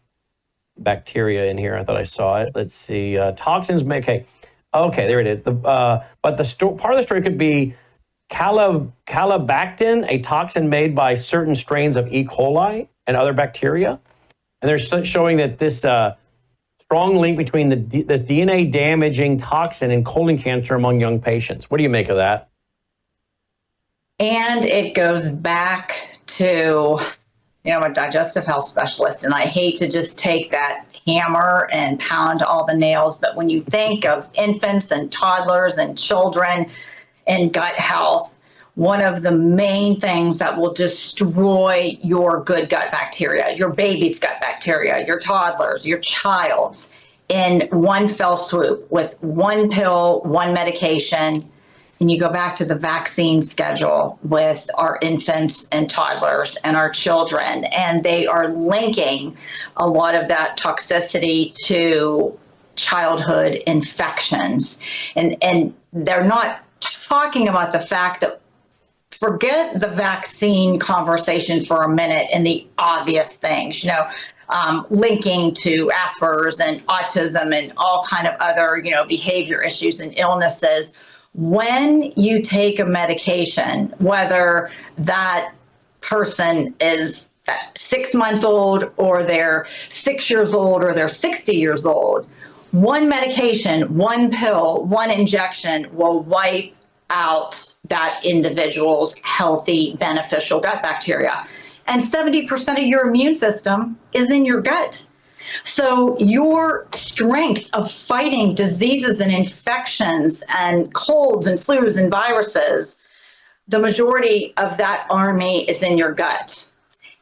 A: bacteria in here. I thought I saw it. Let's see, toxins may, okay, there it is. But part of the story could be calibactin, a toxin made by certain strains of E. coli and other bacteria. And they're showing that this strong link between this DNA damaging toxin and colon cancer among young patients. What do you make of that?
H: And it goes back to, I'm a digestive health specialist, and I hate to just take that hammer and pound all the nails, but when you think of infants and toddlers and children and gut health, one of the main things that will destroy your good gut bacteria, your baby's gut bacteria, your toddler's, your child's, in one fell swoop with one pill, one medication. And you go back to the vaccine schedule with our infants and toddlers and our children, and they are linking a lot of that toxicity to childhood infections. And they're not talking about the fact that, forget the vaccine conversation for a minute and the obvious things, linking to Asperger's and autism and all kind of other, behavior issues and illnesses. When you take a medication, whether that person is 6 months old or they're 6 years old or they're 60 years old, one medication, one pill, one injection will wipe out that individual's healthy, beneficial gut bacteria. And 70% of your immune system is in your gut. So your strength of fighting diseases and infections and colds and flus and viruses, the majority of that army is in your gut.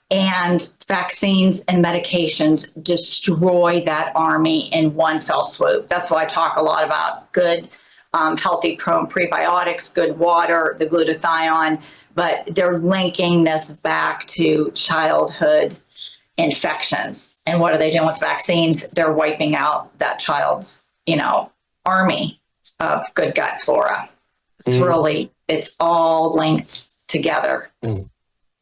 H: And vaccines and medications destroy that army in one fell swoop. That's why I talk a lot about good, healthy prebiotics, good water, the glutathione, but they're linking this back to childhood infections. And what are they doing with vaccines? They're wiping out that child's, army of good gut flora. It's really, it's all linked together.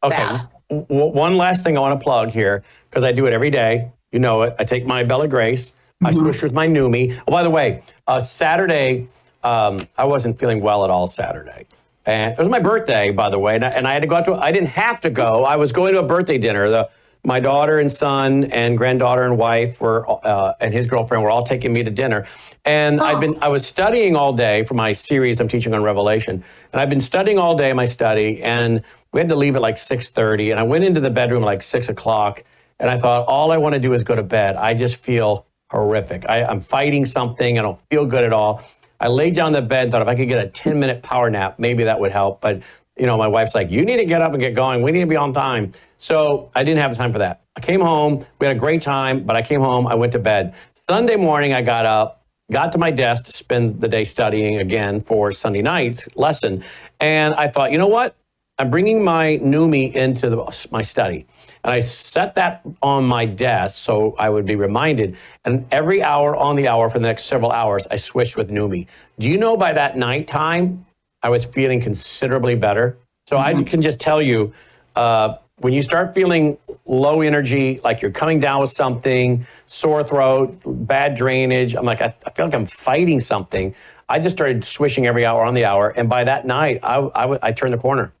A: Okay. One last thing I want to plug here, because I do it every day. You know it. I take my Bella Grace. I swish with my Numi. Oh, by the way, Saturday, I wasn't feeling well at all Saturday. And it was my birthday, by the way. And I had to go out to, I didn't have to go. I was going to a birthday dinner. My daughter and son and granddaughter and wife and his girlfriend were all taking me to dinner. And I was studying all day for my series I'm teaching on Revelation. And I've been studying all day my study. And We had to leave at like 6:30, and I went into the bedroom at like 6 o'clock, and I thought, all I want to do is go to bed. I just feel horrific. I'm fighting something. I don't feel good at all. I laid down in the bed and thought if I could get a 10-minute power nap, maybe that would help. But, you know, my wife's like, you need to get up and get going. We need to be on time. So I didn't have time for that. I came home. We had a great time, but I came home. I went to bed. Sunday morning, I got up, got to my desk to spend the day studying again for Sunday night's lesson. And I thought, you know what? I'm bringing my Numi into my study. And I set that on my desk so I would be reminded. And every hour on the hour for the next several hours, I switched with Numi. Do you know by that nighttime, I was feeling considerably better? So I can just tell you, when you start feeling low energy, like you're coming down with something, sore throat, bad drainage, I'm like, I feel like I'm fighting something. I just started swishing every hour on the hour. And by that night, I turned the corner.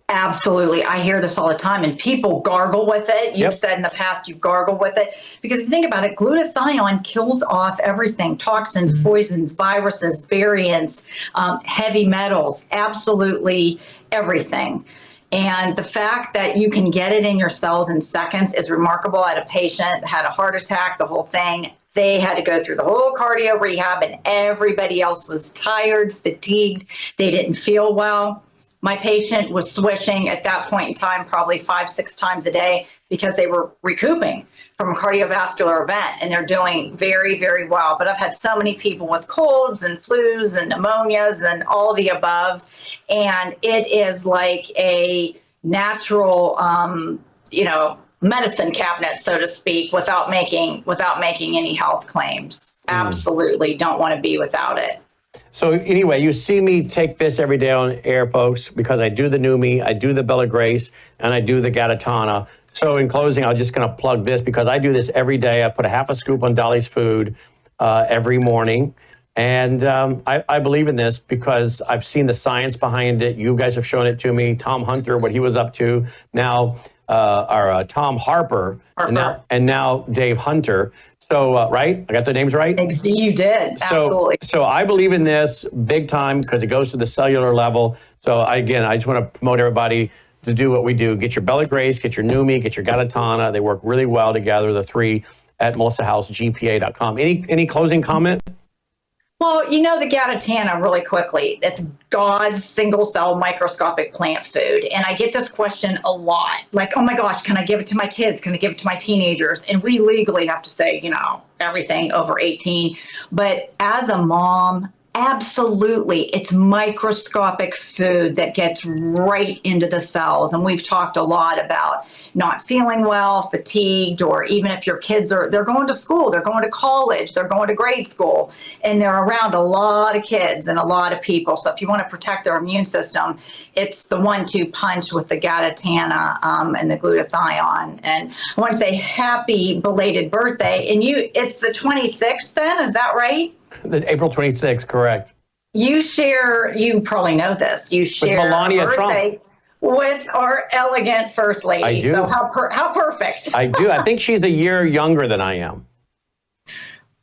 I: Absolutely. I hear this all the time, and people gargle with it. You've said in the past you've gargled with it, because if you think about it, glutathione kills off everything: toxins, poisons, viruses, variants, heavy metals, absolutely everything. And the fact that you can get it in your cells in seconds is remarkable. I had a patient that had a heart attack, the whole thing. They had to go through the whole cardio rehab, and everybody else was tired, fatigued. They didn't feel well. My patient was swishing at that point in time probably 5-6 times a day because they were recouping from a cardiovascular event, and they're doing very, very well. But I've had so many people with colds and flus and pneumonias and all the above, and it is like a natural, medicine cabinet, so to speak, without making any health claims. Absolutely don't want to be without it.
A: So anyway, you see me take this every day on air, folks, because I do the Numi, I do the Bella Grace, and I do the Gatatana. So in closing, I'm just going to plug this because I do this every day. I put a half a scoop on Dolly's food every morning. And I believe in this because I've seen the science behind it. You guys have shown it to me. Tom Hunter, what he was up to. Now, Tom Harper. And now Dave Hunter. So, right? I got the names right?
I: You did. Absolutely.
A: So I believe in this big time because it goes to the cellular level. So I just want to promote everybody to do what we do. Get your Bella Grace, get your Numi, get your Gatatana. They work really well together, the three, at melissahousegpa.com. Any closing comment?
I: Well, the Gatatana, really quickly, it's God's single-cell microscopic plant food. And I get this question a lot, like, oh my gosh, can I give it to my kids? Can I give it to my teenagers? And we legally have to say, everything over 18. But as a mom, absolutely, it's microscopic food that gets right into the cells. And we've talked a lot about not feeling well, fatigued, or even if your kids they're going to school, they're going to college, they're going to grade school, and they're around a lot of kids and a lot of people. So if you want to protect their immune system, it's the 1-2 punch with the Gatatana and the glutathione. And I want to say happy belated birthday. And it's the 26th then, is that right?
A: April 26th, correct.
I: You probably know this. You share
A: with Melania Trump.
I: With our elegant first lady.
A: I do.
I: So how perfect.
A: I do. I think she's a year younger than I am.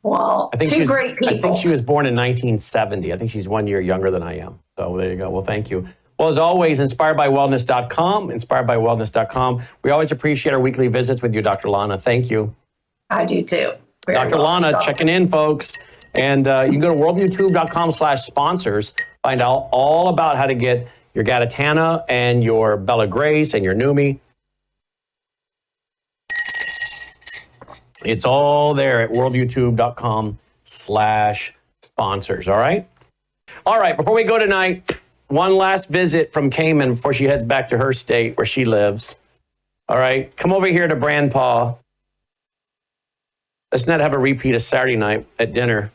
I: Well, two great people.
A: I think she was born in 1970. I think she's 1 year younger than I am. So there you go. Well, thank you. Well, as always, inspiredbywellness.com. We always appreciate our weekly visits with you, Dr. Lana. Thank you.
I: I do too.
A: Dr. Lana, checking in, folks. And you can go to worldviewtube.com/sponsors, find out all about how to get your Gatatana and your Bella Grace and your Numi. It's all there at worldviewtube.com/sponsors. All right. All right. Before we go tonight, one last visit from Cayman before she heads back to her state where she lives. All right. Come over here to Brandpaw. Let's not have a repeat of Saturday night at dinner.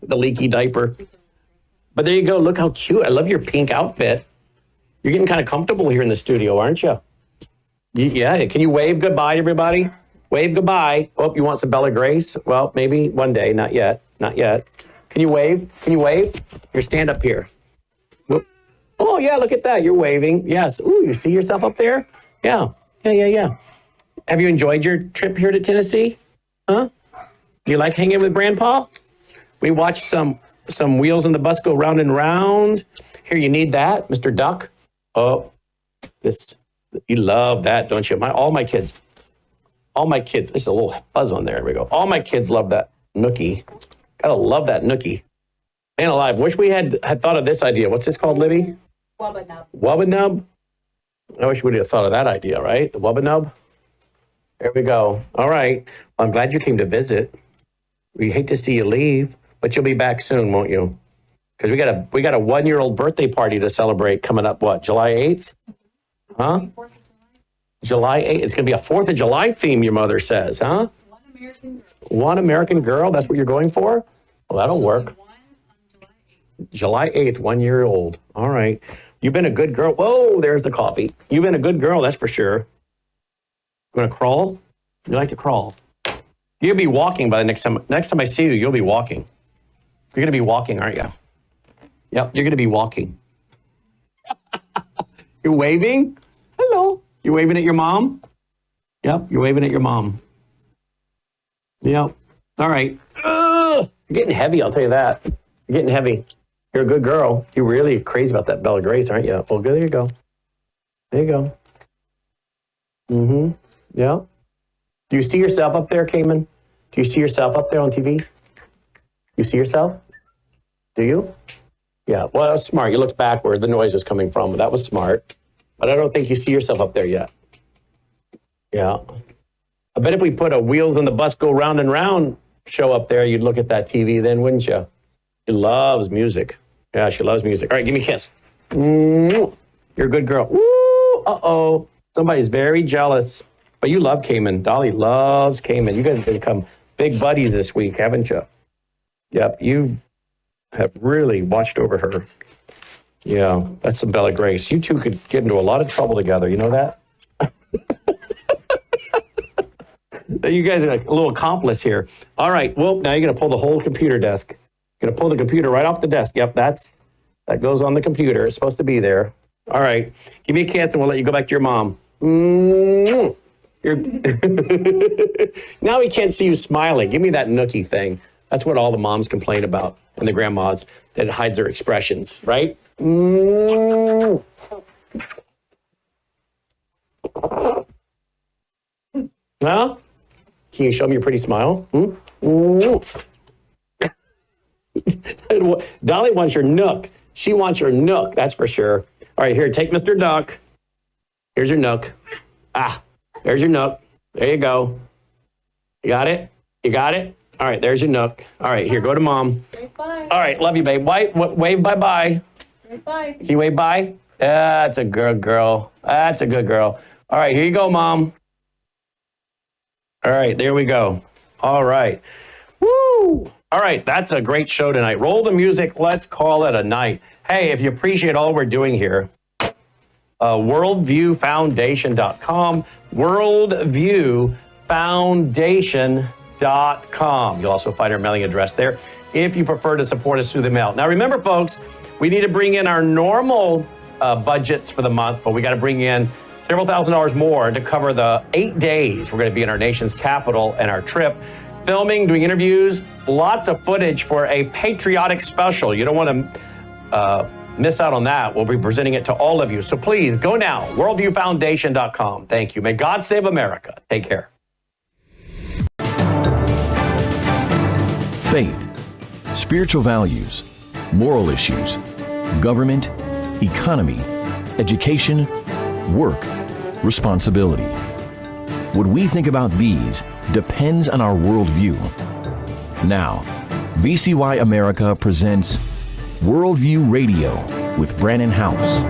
A: The leaky diaper. But there you go. Look how cute. I love your pink outfit. You're getting kind of comfortable here in the studio, aren't you? Yeah. Can you wave goodbye to everybody? Wave goodbye. Oh, you want some Bella Grace? Well, maybe one day. Not yet. Not yet. Can you wave? Can you wave? Here, stand up here. Whoop. Oh, yeah. Look at that. You're waving. Yes. Ooh, you see yourself up there? Yeah. Yeah. Have you enjoyed your trip here to Tennessee? Huh? You like hanging with Brandpaw? We watched some wheels on the bus go round and round. Here, you need that, Mr. Duck? Oh, you love that, don't you? All my kids, there's a little fuzz on there. There we go. All my kids love that nookie. Gotta love that nookie. Ain't alive. Wish we had thought of this idea. What's this called, Libby?
J: Wubba Nub.
A: Wubba Nub? I wish we'd have thought of that idea, right? The Wubba Nub? There we go. All right. Well, I'm glad you came to visit. We hate to see you leave, but you'll be back soon, won't you? Because we got a 1-year-old birthday party to celebrate coming up, what, July 8th? Huh? July 8th. It's going to be a 4th of July theme, your mother says, huh? One American girl. That's what you're going for? Well, that'll work. July 8th, 1 year old. All right. You've been a good girl. Whoa, there's the coffee. You've been a good girl, that's for sure. You want to crawl? You like to crawl? You'll be walking by the next time. Next time I see you, you'll be walking. You're going to be walking, aren't you? Yep, you're going to be walking. You're waving? Hello. You're waving at your mom? Yep, you're waving at your mom. Yep. All right. You're getting heavy, I'll tell you that. You're getting heavy. You're a good girl. You're really crazy about that Bella Grace, aren't you? Well, good. There you go. There you go. Mm-hmm. Yeah. Do you see yourself up there, Cayman? Do you see yourself up there on TV? You see yourself? Do you? Yeah. Well, that was smart. You looked back where the noise was coming from. That was smart. But I don't think you see yourself up there yet. Yeah. I bet if we put a Wheels on the Bus Go Round and Round show up there, you'd look at that TV then, wouldn't you? She loves music. Yeah, she loves music. All right, give me a kiss. You're a good girl. Woo! Uh-oh. Somebody's very jealous. But you love Cayman. Dolly loves Cayman. You guys have become big buddies this week, haven't you? Yep, you have really watched over her. Yeah, that's some Bella Grace. You two could get into a lot of trouble together. You know that? You guys are like a little accomplice here. All right, well, now you're going to pull the whole computer desk. You're going to pull the computer right off the desk. Yep, that goes on the computer. It's supposed to be there. All right, give me a kiss and we'll let you go back to your mom. Now he can't see you smiling. Give me that nookie thing. That's what all the moms complain about and the grandmas, that it hides their expressions, right? Well, can you show me your pretty smile? Dolly wants your nook. She wants your nook, that's for sure. All right, here, take Mr. Duck. Here's your nook. There's your nook. There you go. You got it? You got it? All right, there's your nook. All right, here, go to mom.
J: Wave bye.
A: All right, love you, babe. Wave bye-bye.
J: Wave bye.
A: Can you wave bye? That's a good girl. That's a good girl. All right, here you go, mom. All right, there we go. All right. Woo! All right, that's a great show tonight. Roll the music. Let's call it a night. Hey, if you appreciate all we're doing here, worldviewfoundation.com, worldviewfoundation.com. You'll also find our mailing address there if you prefer to support us through the mail. Now, remember, folks, we need to bring in our normal budgets for the month, but we got to bring in several $1,000s more to cover the 8 days we're going to be in our nation's capital and our trip, filming, doing interviews, lots of footage for a patriotic special. You don't want to miss out on that. We'll be presenting it to all of you. So please go now, worldviewfoundation.com. Thank you. May God save America. Take care.
K: Faith, spiritual values, moral issues, government, economy, education, work, responsibility. What we think about these depends on our worldview. Now, VCY America presents Worldview Radio with Brannon House.